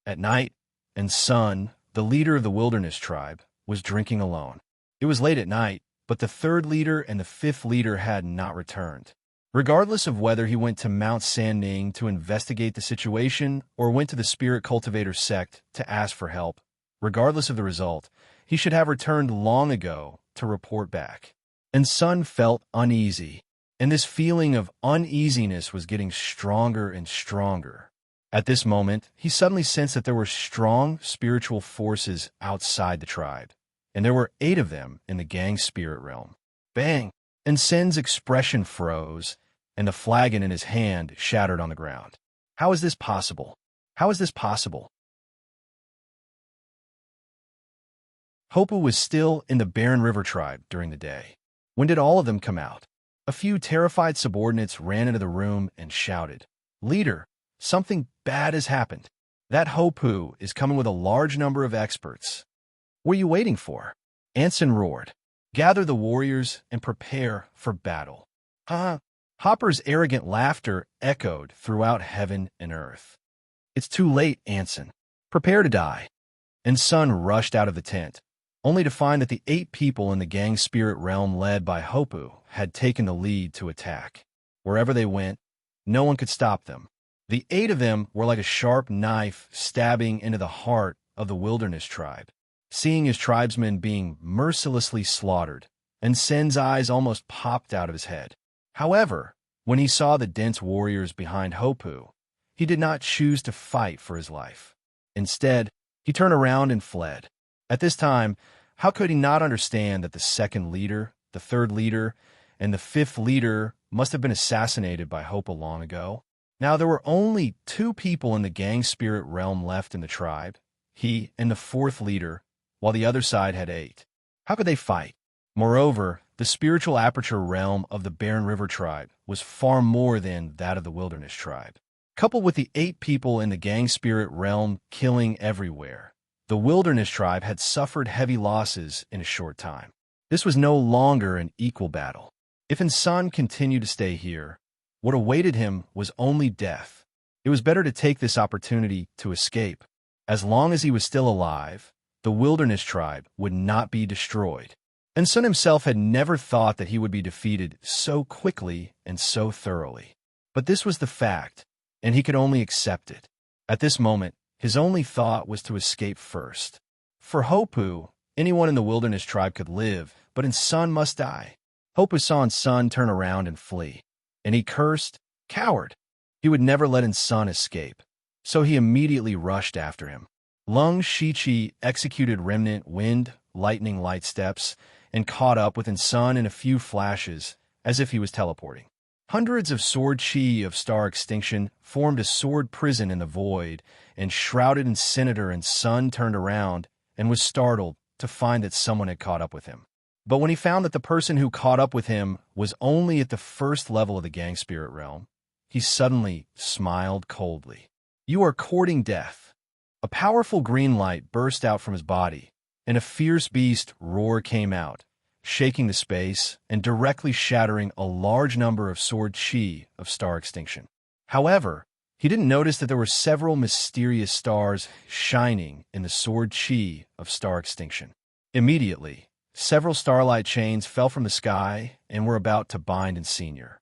At night, and Sun, the leader of the Wilderness Tribe, was drinking alone. It was late at night, but the 3rd leader and the 5th leader had not returned. Regardless of whether he went to Mount Sanning to investigate the situation or went to the Spirit Cultivator sect to ask for help, regardless of the result, he should have returned long ago to report back. And Sun felt uneasy, and this feeling of uneasiness was getting stronger and stronger. At this moment, he suddenly sensed that there were strong spiritual forces outside the tribe, and there were 8 of them in the Gang Spirit Realm. Bang! And Sen's expression froze, and the flagon in his hand shattered on the ground. How is this possible? How is this possible? Hopu was still in the Barren River tribe during the day. When did all of them come out? A few terrified subordinates ran into the room and shouted, "Leader, something bad has happened. That Hopu is coming with a large number of experts." "What are you waiting for?" Anson roared. "Gather the warriors and prepare for battle." Huh? Hopper's arrogant laughter echoed throughout heaven and earth. "It's too late, Anson. Prepare to die." And Sun rushed out of the tent, only to find that the 8 people in the Gang Spirit Realm led by Hopu had taken the lead to attack. Wherever they went, no one could stop them. The 8 of them were like a sharp knife stabbing into the heart of the Wilderness Tribe. Seeing his tribesmen being mercilessly slaughtered, and Sen's eyes almost popped out of his head. However, when he saw the dense warriors behind Hopu, he did not choose to fight for his life. Instead, he turned around and fled. At this time, how could he not understand that the 2nd leader, the 3rd leader, and the 5th leader must have been assassinated by Hopu long ago? Now there were only 2 people in the Gang Spirit Realm left in the tribe, he and the 4th leader, while the other side had 8. How could they fight? Moreover, the spiritual aperture realm of the Barren River tribe was far more than that of the Wilderness tribe. Coupled with the 8 people in the Gang Spirit Realm killing everywhere, the Wilderness tribe had suffered heavy losses in a short time. This was no longer an equal battle. If Insan continued to stay here, what awaited him was only death. It was better to take this opportunity to escape. As long as he was still alive, the Wilderness tribe would not be destroyed. And Sun himself had never thought that he would be defeated so quickly and so thoroughly. But this was the fact, and he could only accept it. At this moment, his only thought was to escape first. For Hopu, anyone in the Wilderness tribe could live, but Insan must die. Hopu saw Insan turn around and flee, and he cursed, "Coward!" He would never let Insan escape, so he immediately rushed after him. Lung Shichi executed remnant wind, lightning light steps, and caught up with Insan in a few flashes, as if he was teleporting. Hundreds of sword chi of star extinction formed a sword prison in the void, and shrouded Incinerator and Sun turned around and was startled to find that someone had caught up with him. But when he found that the person who caught up with him was only at the 1st level of the Gang Spirit Realm, he suddenly smiled coldly. "You are courting death." A powerful green light burst out from his body, and a fierce beast roar came out, shaking the space and directly shattering a large number of sword chi of star extinction. However, he didn't notice that there were several mysterious stars shining in the sword chi of star extinction. Immediately, several starlight chains fell from the sky and were about to bind Insignia.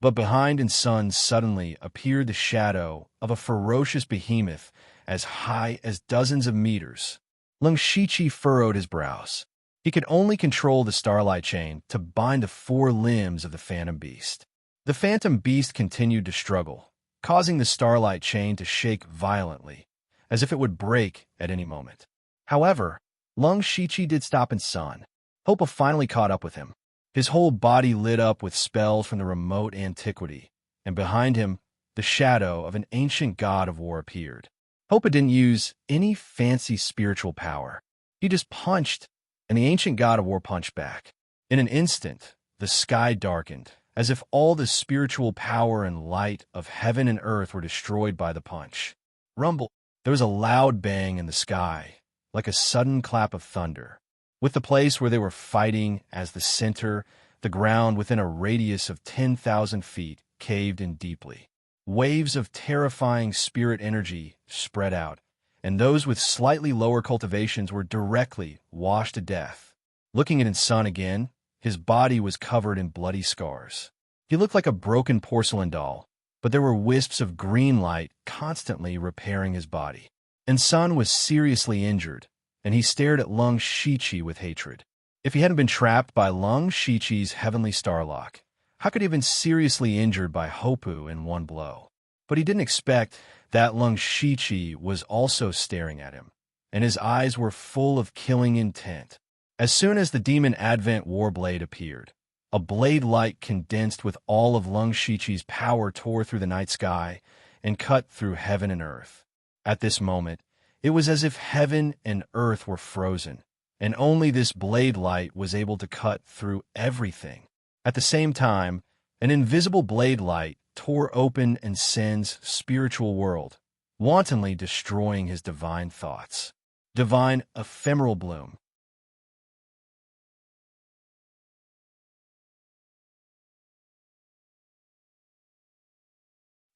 But behind Insun suddenly appeared the shadow of a ferocious behemoth as high as dozens of meters. Lung Shichi furrowed his brows. He could only control the starlight chain to bind the four limbs of the phantom beast. The phantom beast continued to struggle, causing the starlight chain to shake violently, as if it would break at any moment. However, Lung Shichi did stop in Sun. Hopa finally caught up with him. His whole body lit up with spells from the remote antiquity, and behind him, the shadow of an ancient god of war appeared. Hopa didn't use any fancy spiritual power. He just punched, and the ancient god of war punched back. In an instant, the sky darkened, as if all the spiritual power and light of heaven and earth were destroyed by the punch. Rumble. There was a loud bang in the sky, like a sudden clap of thunder. With the place where they were fighting as the center, the ground within a radius of 10,000 feet caved in deeply. Waves of terrifying spirit energy spread out, and those with slightly lower cultivations were directly washed to death. Looking at his son again, his body was covered in bloody scars. He looked like a broken porcelain doll, but there were wisps of green light constantly repairing his body. And Sun was seriously injured, and he stared at Lung Shichi with hatred. If he hadn't been trapped by Lung Shichi's heavenly starlock, how could he have been seriously injured by Hopu in one blow? But he didn't expect that Lung Shichi was also staring at him, and his eyes were full of killing intent. As soon as the Demon Advent Warblade appeared, a blade light condensed with all of Lung Shichi's power tore through the night sky and cut through heaven and earth. At this moment, it was as if heaven and earth were frozen, and only this blade light was able to cut through everything. At the same time, an invisible blade light tore open and Sen's spiritual world, wantonly destroying his divine thoughts. Divine ephemeral bloom.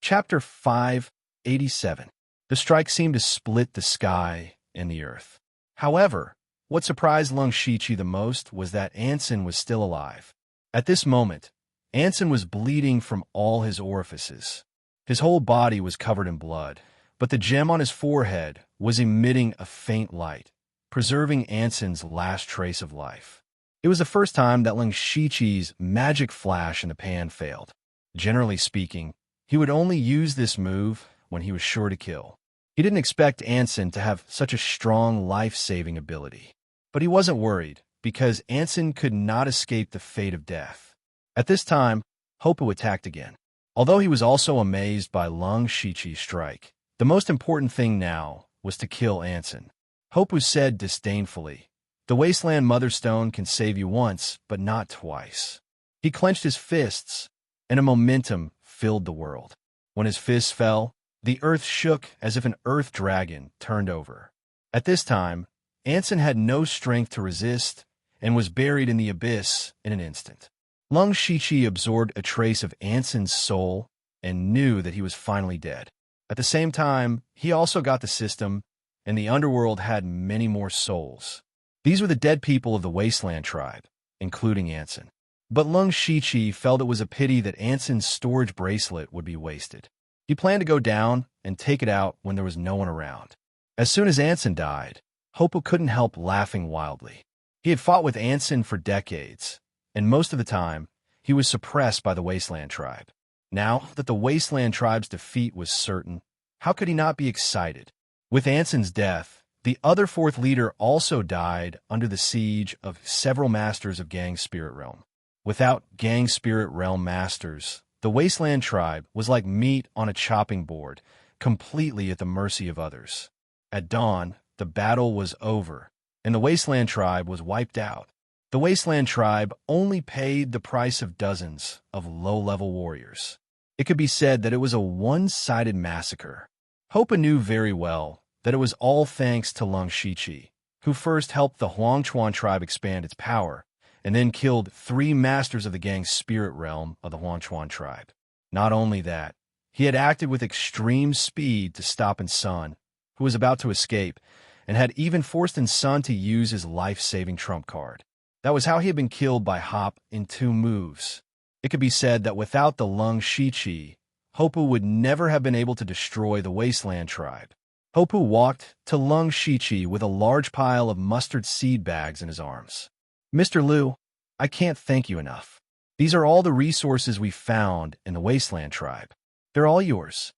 Chapter 587. The strike seemed to split the sky and the earth. However, what surprised Lung Shichi the most was that Anson was still alive. At this moment, Anson was bleeding from all his orifices. His whole body was covered in blood, but the gem on his forehead was emitting a faint light, preserving Anson's last trace of life. It was the first time that Lung Shichi's magic flash in the pan failed. Generally speaking, he would only use this move when he was sure to kill. He didn't expect Anson to have such a strong life-saving ability. But he wasn't worried, because Anson could not escape the fate of death. At this time, Hopu attacked again. Although he was also amazed by Lung Shichi's strike, the most important thing now was to kill Anson. Hopu said disdainfully, "The Wasteland Motherstone can save you once, but not twice." He clenched his fists, and a momentum filled the world. When his fists fell, the earth shook as if an earth dragon turned over. At this time, Anson had no strength to resist and was buried in the abyss in an instant. Lung Shichi absorbed a trace of Anson's soul and knew that he was finally dead. At the same time, he also got the system, and the underworld had many more souls. These were the dead people of the Wasteland tribe, including Anson. But Lung Shichi felt it was a pity that Anson's storage bracelet would be wasted. He planned to go down and take it out when there was no one around. As soon as Anson died, Hopu couldn't help laughing wildly. He had fought with Anson for decades, and most of the time, he was suppressed by the Wasteland tribe. Now that the Wasteland tribe's defeat was certain, how could he not be excited? With Anson's death, the other fourth leader also died under the siege of several masters of Gang Spirit Realm. Without Gang Spirit Realm masters, the Wasteland tribe was like meat on a chopping board, completely at the mercy of others. At dawn, the battle was over, and the Wasteland tribe was wiped out. The Wasteland tribe only paid the price of dozens of low-level warriors. It could be said that it was a one-sided massacre. Hopa knew very well that it was all thanks to Lung Shichi, who first helped the Huangchuan tribe expand its power, and then killed 3 masters of the Gang Spirit Realm of the Huangchuan tribe. Not only that, he had acted with extreme speed to stop Sun, who was about to escape, and had even forced Sun to use his life-saving trump card. That was how he had been killed by Hop in 2 moves. It could be said that without the Lung Shichi, Hopu would never have been able to destroy the Wasteland tribe. Hopu walked to Lung Shichi with a large pile of mustard seed bags in his arms. Mr. Liu, I can't thank you enough. These are all the resources we found in the Wasteland tribe. They're all yours.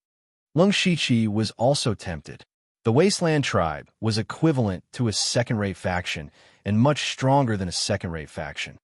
Lung Shiqi was also tempted. The Wasteland tribe was equivalent to a second-rate faction and much stronger than a second-rate faction.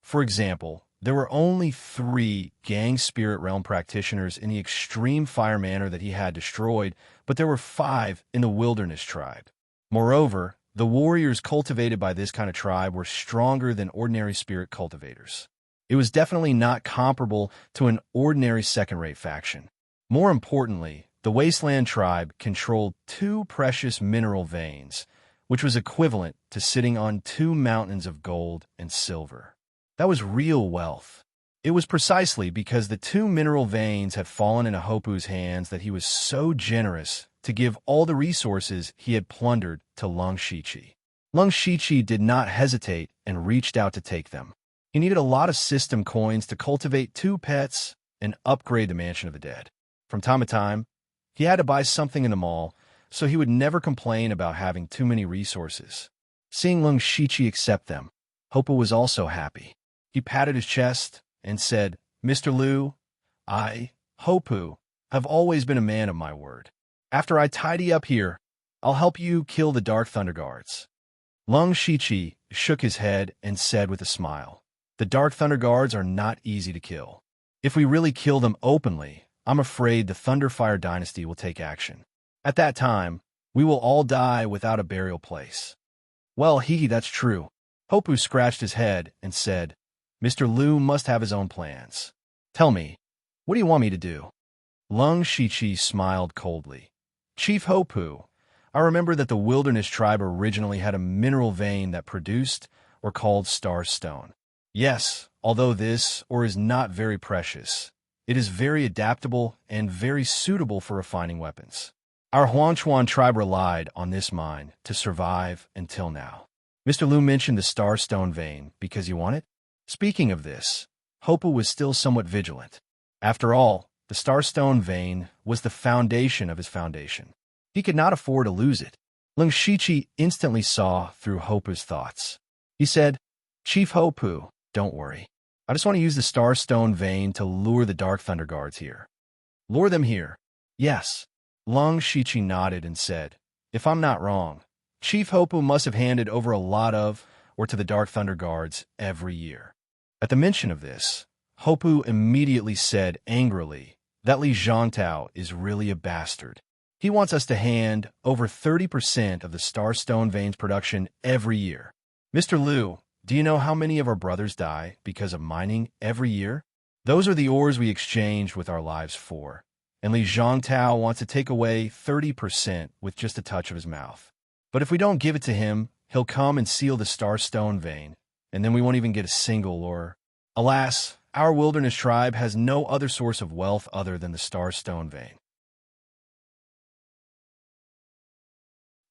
For example, there were only 3 Gang Spirit Realm practitioners in the extreme fire manor that he had destroyed, but there were 5 in the Wilderness tribe. Moreover, the warriors cultivated by this kind of tribe were stronger than ordinary spirit cultivators. It was definitely not comparable to an ordinary second-rate faction. More importantly, the Wasteland tribe controlled 2 precious mineral veins, which was equivalent to sitting on 2 mountains of gold and silver. That was real wealth. It was precisely because the 2 mineral veins had fallen into Hopu's hands that he was so generous to give all the resources he had plundered to Lung Shiqi. Lung Shiqi did not hesitate and reached out to take them. He needed a lot of system coins to cultivate 2 pets and upgrade the Mansion of the Dead. From time to time, he had to buy something in the mall, so he would never complain about having too many resources. Seeing Lung Shiqi accept them, Hopu was also happy. He patted his chest and said, "Mr. Liu, I, Hopu, have always been a man of my word. After I tidy up here, I'll help you kill the Dark Thunder Guards." Lung Shiqi shook his head and said with a smile, "The Dark Thunder Guards are not easy to kill. If we really kill them openly, I'm afraid the Thunderfire dynasty will take action. At that time, we will all die without a burial place." "Well, that's true." Hopu scratched his head and said, "Mr. Liu must have his own plans. Tell me, what do you want me to do?" Lung Shiqi smiled coldly. "Chief Hopu, I remember that the Wilderness tribe originally had a mineral vein that produced or called Star Stone. Yes, although this ore is not very precious, it is very adaptable and very suitable for refining weapons. Our Huanchuan tribe relied on this mine to survive until now." Mr. Liu mentioned the Star Stone vein because you want it? Speaking of this, Hopu was still somewhat vigilant. After all, the Starstone vein was the foundation of his foundation. He could not afford to lose it. Lung Shiqi instantly saw through Hopu's thoughts. He said, "Chief Hopu, don't worry. I just want to use the Starstone vein to lure the Dark Thunder Guards here." "Lure them here?" "Yes." Lung Shiqi nodded and said, "If I'm not wrong, Chief Hopu must have handed over a lot of or to the Dark Thunder Guards every year." At the mention of this, Hopu immediately said angrily that Li Zhangtao is really a bastard. He wants us to hand over 30% of the Starstone veins production every year. Mr. Liu, do you know how many of our brothers die because of mining every year? Those are the ores we exchanged with our lives for. And Li Zhangtao wants to take away 30% with just a touch of his mouth. But if we don't give it to him, he'll come and seal the Starstone vein, and then we won't even get a single ore. Alas, our Wilderness tribe has no other source of wealth other than the Starstone vein.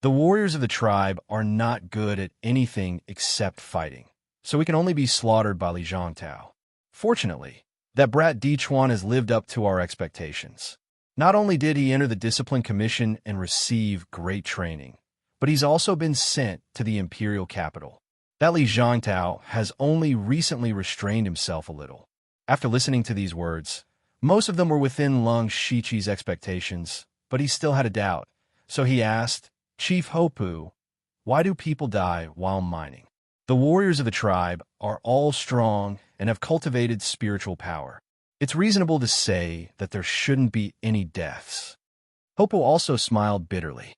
The warriors of the tribe are not good at anything except fighting, so we can only be slaughtered by Li Zhangtao. Fortunately, that brat Di Chuan has lived up to our expectations. Not only did he enter the Discipline Commission and receive great training, but he's also been sent to the imperial capital. That Li Zhangtao has only recently restrained himself a little. After listening to these words, most of them were within Lung Shiqi's expectations, but he still had a doubt. So he asked, "Chief Hopu, why do people die while mining?" The warriors of the tribe are all strong and have cultivated spiritual power. It's reasonable to say that there shouldn't be any deaths. Hopu also smiled bitterly.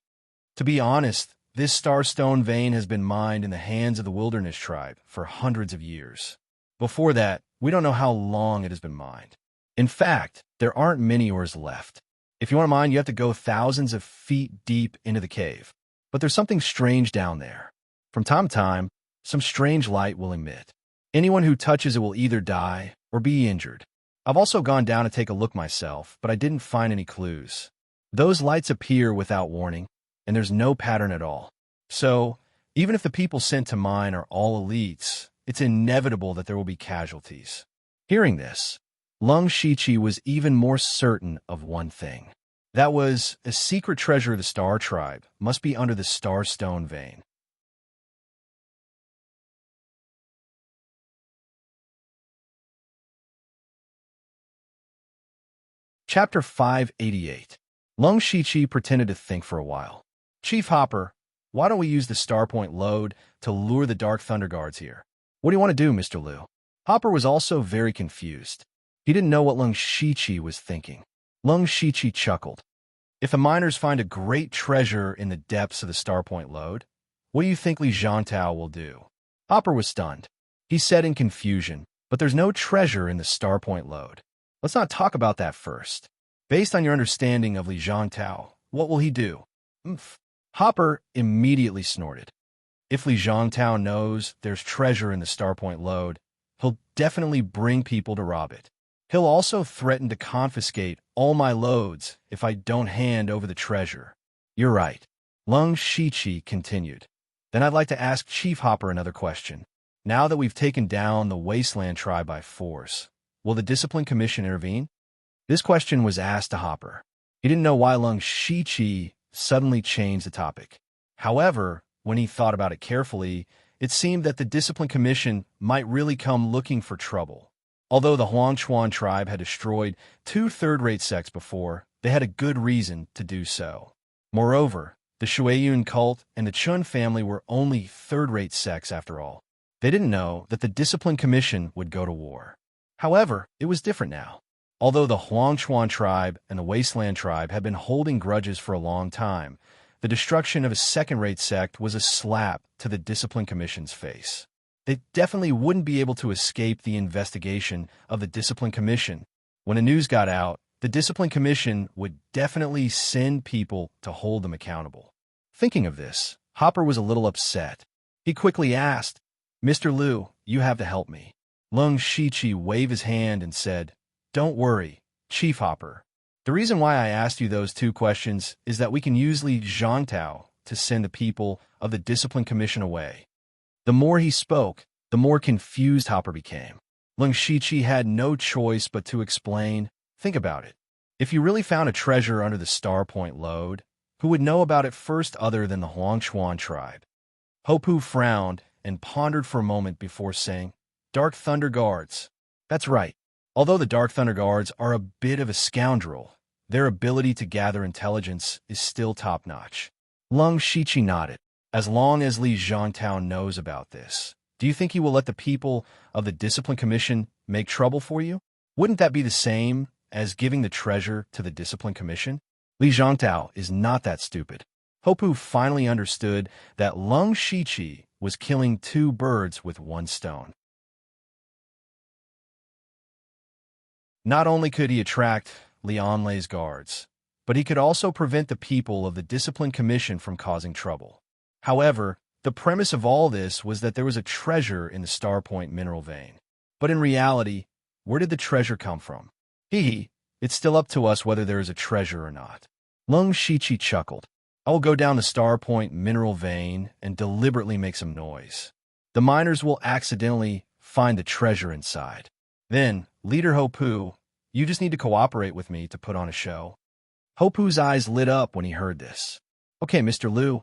To be honest, this Starstone vein has been mined in the hands of the Wilderness tribe for hundreds of years. Before that, we don't know how long it has been mined. In fact, there aren't many ores left. If you want to mine, you have to go thousands of feet deep into the cave. But there's something strange down there. From time to time, some strange light will emit. Anyone who touches it will either die or be injured. I've also gone down to take a look myself, but I didn't find any clues. Those lights appear without warning, and there's no pattern at all. So, even if the people sent to mine are all elites, it's inevitable that there will be casualties. Hearing this, Lung Shiqi was even more certain of one thing. That was a secret treasure of the Star Tribe, must be under the Starstone vein. Chapter 588. Lung Shichi pretended to think for a while. Chief Hopper, why don't we use the Starpoint load to lure the Dark Thunder Guards here? What do you want to do, Mr. Liu? Hopper was also very confused. He didn't know what Lung Shichi was thinking. Lung Shichi chuckled. If the miners find a great treasure in the depths of the Starpoint load, what do you think Li Zhangtao will do? Hopper was stunned. He said in confusion, but there's no treasure in the Starpoint load. Let's not talk about that first. Based on your understanding of Li Zhangtao, what will he do? Oomph. Hopper immediately snorted. If Li Zhangtao knows there's treasure in the Starpoint load, he'll definitely bring people to rob it. He'll also threaten to confiscate all my loads if I don't hand over the treasure. You're right. Lung Shichi continued. Then I'd like to ask Chief Hopper another question. Now that we've taken down the Wasteland Tribe by force, will the Discipline Commission intervene? This question was asked to Hopper. He didn't know why Lung Shichi suddenly changed the topic. However, when he thought about it carefully, it seemed that the Discipline Commission might really come looking for trouble. Although the Huangchuan tribe had destroyed 2 third-rate sects before, they had a good reason to do so. Moreover, the Shuiyun cult and the Chun family were only third-rate sects after all. They didn't know that the Discipline Commission would go to war. However, it was different now. Although the Huangchuan tribe and the Wasteland tribe had been holding grudges for a long time, the destruction of a second-rate sect was a slap to the Discipline Commission's face. They definitely wouldn't be able to escape the investigation of the Discipline Commission. When the news got out, the Discipline Commission would definitely send people to hold them accountable. Thinking of this, Hopper was a little upset. He quickly asked, Mr. Liu, you have to help me. Lung Shichi waved his hand and said, Don't worry, Chief Hopper. The reason why I asked you those 2 questions is that we can use Li Zhangtao to send the people of the Discipline Commission away. The more he spoke, the more confused Hopper became. Lung Shichi had no choice but to explain, think about it. If you really found a treasure under the Starpoint load, who would know about it first other than the Huangchuan tribe? Hopu frowned and pondered for a moment before saying, Dark Thunder Guards. That's right. Although the Dark Thunder Guards are a bit of a scoundrel, their ability to gather intelligence is still top-notch. Lung Shichi nodded. As long as Li Zhangtao knows about this, do you think he will let the people of the Discipline Commission make trouble for you? Wouldn't that be the same as giving the treasure to the Discipline Commission? Li Zhangtao is not that stupid. Hopu finally understood that Lung Shichi was killing 2 birds with 1 stone. Not only could he attract Lianlei's guards, but he could also prevent the people of the Discipline Commission from causing trouble. However, the premise of all this was that there was a treasure in the Starpoint mineral vein. But in reality, where did the treasure come from? It's still up to us whether there is a treasure or not. Lung Shichi chuckled. I will go down the Starpoint mineral vein and deliberately make some noise. The miners will accidentally find the treasure inside. Then, Leader Hopu, you just need to cooperate with me to put on a show. Hopu's eyes lit up when he heard this. Okay, Mr. Liu,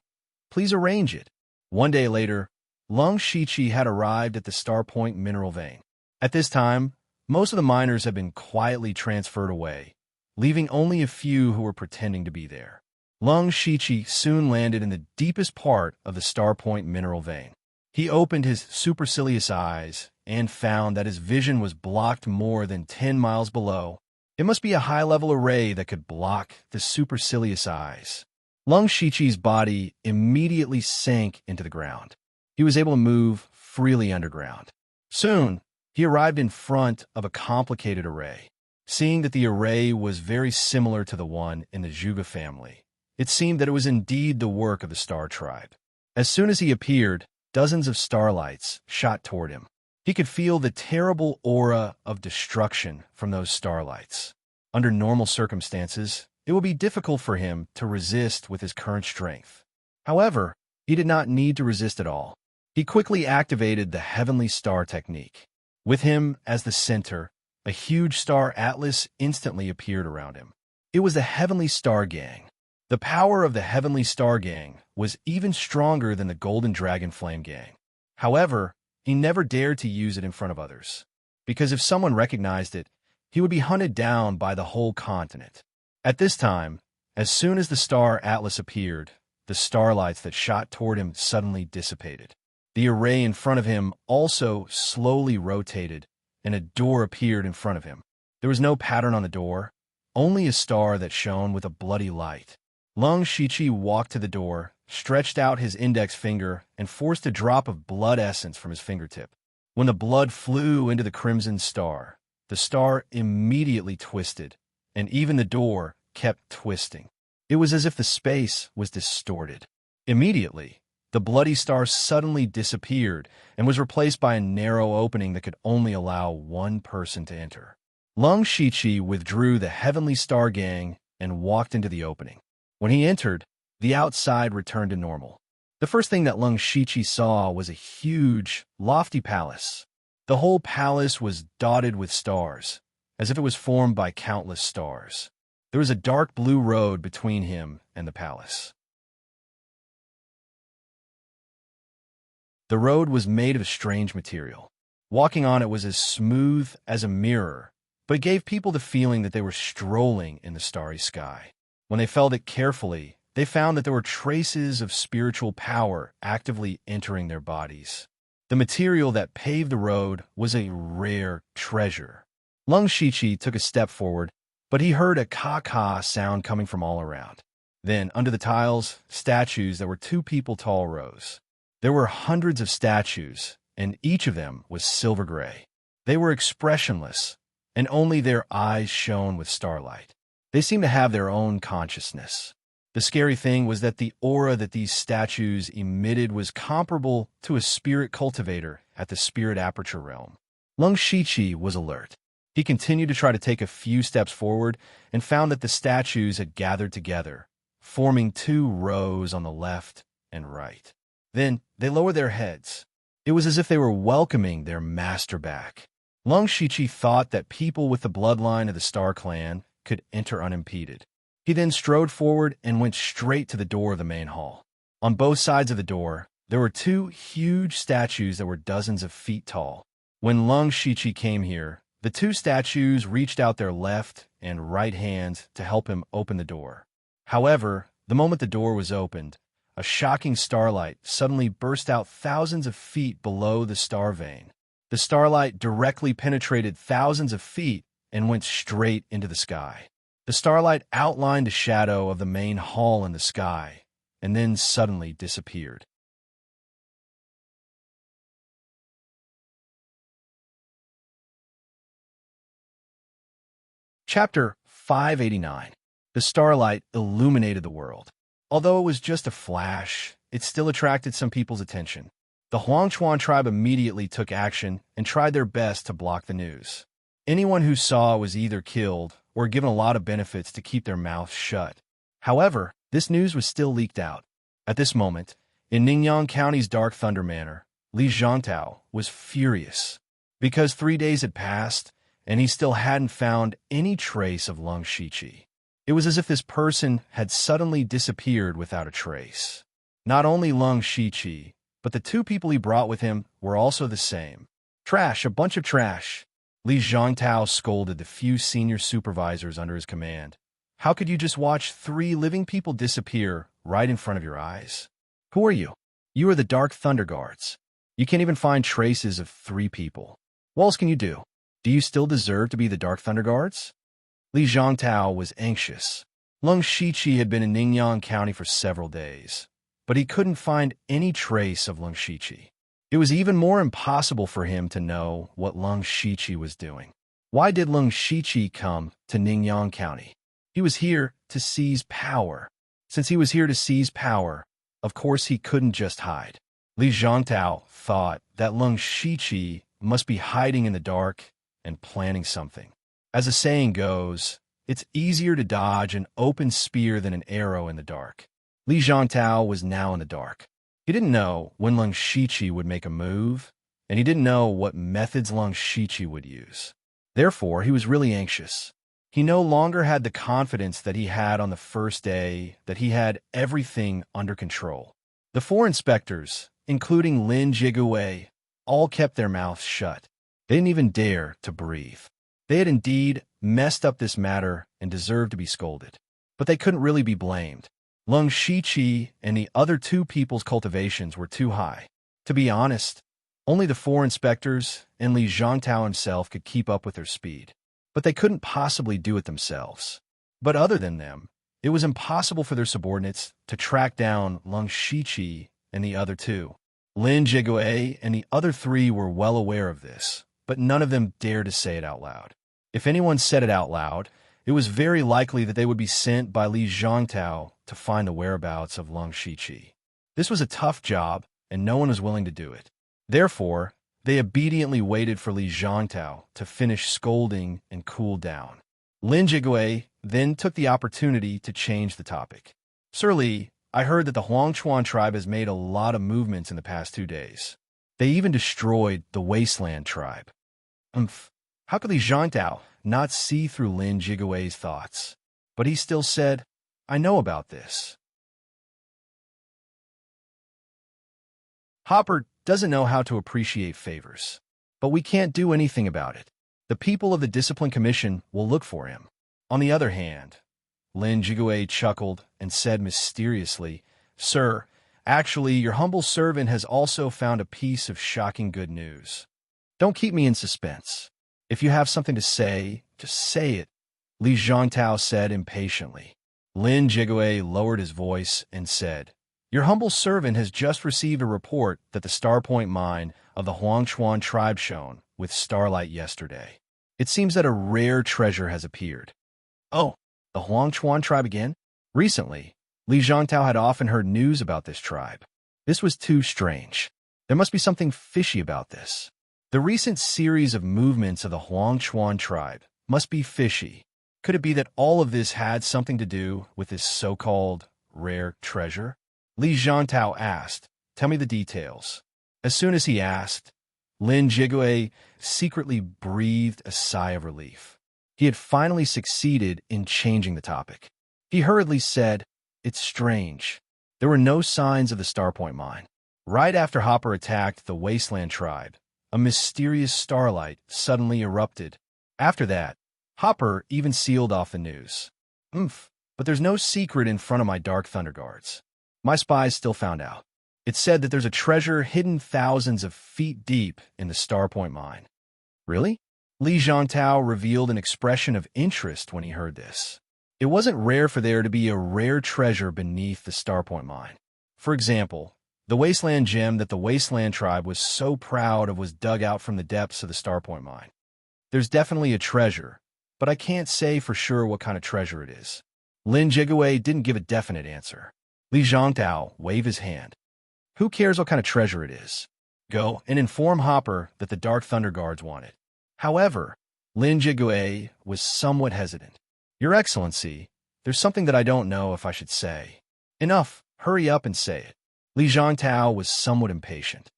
please arrange it. One day later, Lung Shichi had arrived at the Starpoint mineral vein. At this time, most of the miners had been quietly transferred away, leaving only a few who were pretending to be there. Lung Shichi soon landed in the deepest part of the Starpoint mineral vein. He opened his supercilious eyes and found that his vision was blocked more than 10 miles below. It must be a high-level array that could block the supercilious eyes. Lung Shichi's body immediately sank into the ground. He was able to move freely underground. Soon, he arrived in front of a complicated array. Seeing that the array was very similar to the one in the Zhuge family, it seemed that it was indeed the work of the Star Tribe. As soon as he appeared, dozens of starlights shot toward him. He could feel the terrible aura of destruction from those starlights. Under normal circumstances, it would be difficult for him to resist with his current strength. However, he did not need to resist at all. He quickly activated the Heavenly Star technique. With him as the center, a huge star atlas instantly appeared around him. It was the Heavenly Star Gang. The power of the Heavenly Star Gang was even stronger than the Golden Dragon Flame Gang. However, he never dared to use it in front of others, because if someone recognized it, he would be hunted down by the whole continent. At this time, as soon as the star Atlas appeared, the starlights that shot toward him suddenly dissipated. The array in front of him also slowly rotated, and a door appeared in front of him. There was no pattern on the door, only a star that shone with a bloody light. Lung Shiqi walked to the door, stretched out his index finger, and forced a drop of blood essence from his fingertip. When the blood flew into the crimson star, the star immediately twisted, and even the door kept twisting. It was as if the space was distorted. Immediately, the bloody star suddenly disappeared and was replaced by a narrow opening that could only allow one person to enter. Lung Shiqi withdrew the Heavenly Star Gang and walked into the opening. When he entered, the outside returned to normal. The first thing that Lung Shiqi saw was a huge, lofty palace. The whole palace was dotted with stars, as if it was formed by countless stars. There was a dark blue road between him and the palace. The road was made of a strange material. Walking on it was as smooth as a mirror, but it gave people the feeling that they were strolling in the starry sky. When they felt it carefully, they found that there were traces of spiritual power actively entering their bodies. The material that paved the road was a rare treasure. Lung Shiqi took a step forward, but he heard a ka-ka sound coming from all around. Then, under the tiles, statues that were 2 people tall rose. There were hundreds of statues, and each of them was silver gray. They were expressionless, and only their eyes shone with starlight. They seemed to have their own consciousness. The scary thing was that the aura that these statues emitted was comparable to a spirit cultivator at the spirit aperture realm. Lung Shiqi was alert. He continued to try to take a few steps forward and found that the statues had gathered together, forming 2 rows on the left and right. Then they lowered their heads. It was as if they were welcoming their master back. Lung Shiqi thought that people with the bloodline of the Star Clan could enter unimpeded. He then strode forward and went straight to the door of the main hall. On both sides of the door, there were 2 huge statues that were dozens of feet tall. When Lung Shiqi came here, the 2 statues reached out their left and right hands to help him open the door. However, the moment the door was opened, a shocking starlight suddenly burst out thousands of feet below the star vein. The starlight directly penetrated thousands of feet and went straight into the sky. The starlight outlined the shadow of the main hall in the sky, and then suddenly disappeared. Chapter 589. The starlight illuminated the world. Although it was just a flash, it still attracted some people's attention. The Huangchuan tribe immediately took action and tried their best to block the news. Anyone who saw was either killed or given a lot of benefits to keep their mouths shut. However, this news was still leaked out. At this moment, in Ningyan County's Dark Thunder Manor, Li Zhangtao was furious because 3 days had passed and he still hadn't found any trace of Lung Shiqi. It was as if this person had suddenly disappeared without a trace. Not only Lung Shiqi, but the 2 people he brought with him were also the same. Trash, a bunch of trash. Li Zhangtao scolded the few senior supervisors under his command. How could you just watch 3 living people disappear right in front of your eyes? Who are you? You are the Dark Thunder Guards. You can't even find traces of 3 people. What else can you do? Do you still deserve to be the Dark Thunder Guards? Li Zhangtao was anxious. Lung Shiqi had been in Ningyan County for several days, but he couldn't find any trace of Lung Shiqi. It was even more impossible for him to know what Lung Shiqi was doing. Why did Lung Shiqi come to Ningyan County? He was here to seize power. Since he was here to seize power, of course he couldn't just hide. Li Zhangtao thought that Lung Shiqi must be hiding in the dark and planning something. As the saying goes, it's easier to dodge an open spear than an arrow in the dark. Li Zhangtao was now in the dark. He didn't know when Lung Shiqi would make a move, and he didn't know what methods Lung Shiqi would use. Therefore, he was really anxious. He no longer had the confidence that he had on the first day, that he had everything under control. The four inspectors, including Lin Jigue, all kept their mouths shut. They didn't even dare to breathe. They had indeed messed up this matter and deserved to be scolded. But they couldn't really be blamed. Lung Shiqi and the other two people's cultivations were too high. To be honest, only the four inspectors and Li Zhangtao himself could keep up with their speed. But they couldn't possibly do it themselves. But other than them, it was impossible for their subordinates to track down Lung Shiqi and the other two. Lin Jigue and the other three were well aware of this, but none of them dared to say it out loud. If anyone said it out loud, it was very likely that they would be sent by Li Zhangtao to find the whereabouts of Lung Shiqi. This was a tough job, and no one was willing to do it. Therefore, they obediently waited for Li Zhangtao to finish scolding and cool down. Lin Jigue then took the opportunity to change the topic. Sir Li, I heard that the Huangchuan tribe has made a lot of movements in the past 2 days. They even destroyed the Wasteland tribe. How could Li Zhangtao not see through Lin Jigue's thoughts? But he still said, I know about this. Hopper doesn't know how to appreciate favors. But we can't do anything about it. The people of the Discipline Commission will look for him. On the other hand, Lin Jigue chuckled and said mysteriously, Sir, actually, your humble servant has also found a piece of shocking good news. Don't keep me in suspense. If you have something to say, just say it, Li Zhangtao said impatiently. Lin Jigue lowered his voice and said, Your humble servant has just received a report that the Starpoint mine of the Huangchuan tribe shone with starlight yesterday. It seems that a rare treasure has appeared. Oh, the Huangchuan tribe again? Recently, Li Zhangtao had often heard news about this tribe. This was too strange. There must be something fishy about this. The recent series of movements of the Huangchuan tribe must be fishy. Could it be that all of this had something to do with this so-called rare treasure? Li Zhangtao asked, Tell me the details. As soon as he asked, Lin Jigue secretly breathed a sigh of relief. He had finally succeeded in changing the topic. He hurriedly said, It's strange. There were no signs of the Starpoint mine. Right after Hopper attacked the Wasteland tribe, a mysterious starlight suddenly erupted. After that, Hopper even sealed off the news. But there's no secret in front of my Dark Thunder Guards. My spies still found out. It said that there's a treasure hidden thousands of feet deep in the Starpoint mine. Really? Li Zhangtao revealed an expression of interest when he heard this. It wasn't rare for there to be a rare treasure beneath the Starpoint mine. For example, the Wasteland gem that the Wasteland tribe was so proud of was dug out from the depths of the Starpoint mine. There's definitely a treasure, but I can't say for sure what kind of treasure it is. Lin Jigue didn't give a definite answer. Li Zhangtao waved his hand. Who cares what kind of treasure it is? Go and inform Hopper that the Dark Thunder Guards want it. However, Lin Jigue was somewhat hesitant. Your Excellency, there's something that I don't know if I should say. Enough, hurry up and say it. Li Zhangtao was somewhat impatient.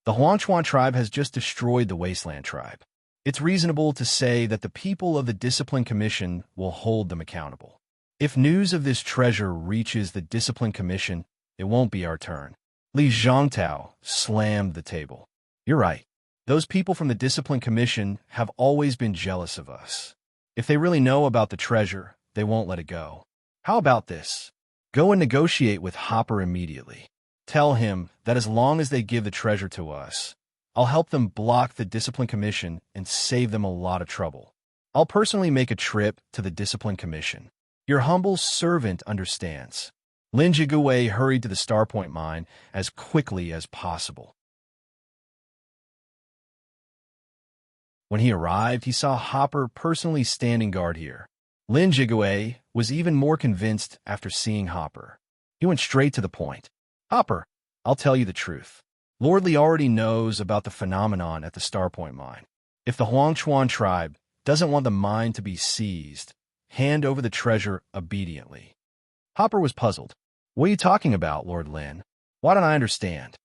The Huangchuan tribe has just destroyed the Wasteland tribe. It's reasonable to say that the people of the Discipline Commission will hold them accountable. If news of this treasure reaches the Discipline Commission, it won't be our turn. Li Zhangtao slammed the table. You're right. Those people from the Discipline Commission have always been jealous of us. If they really know about the treasure, they won't let it go. How about this? Go and negotiate with Hopper immediately. Tell him that as long as they give the treasure to us, I'll help them block the Discipline Commission and save them a lot of trouble. I'll personally make a trip to the Discipline Commission. Your humble servant understands. Lin Jigue hurried to the Starpoint mine as quickly as possible. When he arrived, he saw Hopper personally standing guard here. Lin Jigue was even more convinced after seeing Hopper. He went straight to the point. Hopper, I'll tell you the truth. Lord Li already knows about the phenomenon at the Starpoint mine. If the Huangchuan tribe doesn't want the mine to be seized, hand over the treasure obediently. Hopper was puzzled. What are you talking about, Lord Lin? Why don't I understand?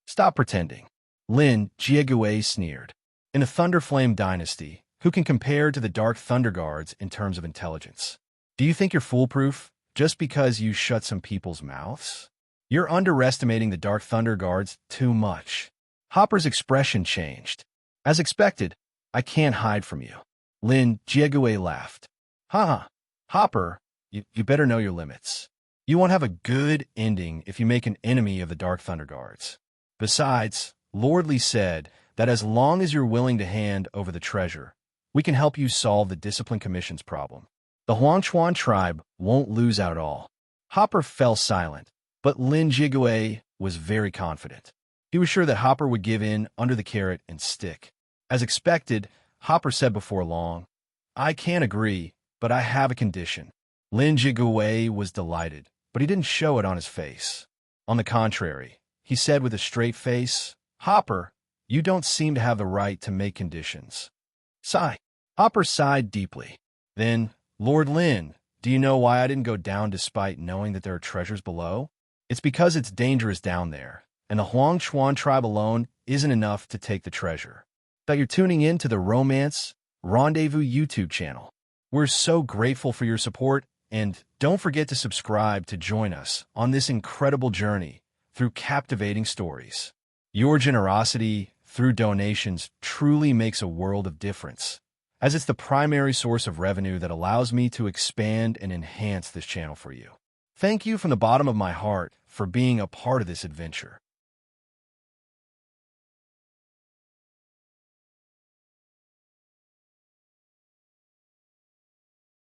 Stop pretending. Lin Jigue sneered. In the Thunderflame dynasty, who can compare to the Dark Thunder Guards in terms of intelligence. Do you think you're foolproof just because you shut some people's mouths? You're underestimating the Dark Thunder Guards too much. Hopper's expression changed. As expected, I can't hide from you. Lin Jiegue laughed. Haha, Hopper, you better know your limits. You won't have a good ending if you make an enemy of the Dark Thunder Guards. Besides, Lord Li said that as long as you're willing to hand over the treasure, we can help you solve the Discipline Commission's problem. The Huangchuan tribe won't lose out at all. Hopper fell silent, but Lin Jiegue was very confident. He was sure that Hopper would give in under the carrot and stick. As expected, Hopper said before long, I can't agree, but I have a condition. Lin Jiegue was delighted, but he didn't show it on his face. On the contrary, he said with a straight face, Hopper, you don't seem to have the right to make conditions. Sigh. Hopper sighed deeply. Then, Lord Lin, do you know why I didn't go down despite knowing that there are treasures below? It's because it's dangerous down there, and the Huangchuan tribe alone isn't enough to take the treasure. That you're tuning in to the Romance Rendezvous YouTube channel. We're so grateful for your support, and don't forget to subscribe to join us on this incredible journey through captivating stories. Your generosity through donations truly makes a world of difference, as it's the primary source of revenue that allows me to expand and enhance this channel for you. Thank you from the bottom of my heart for being a part of this adventure.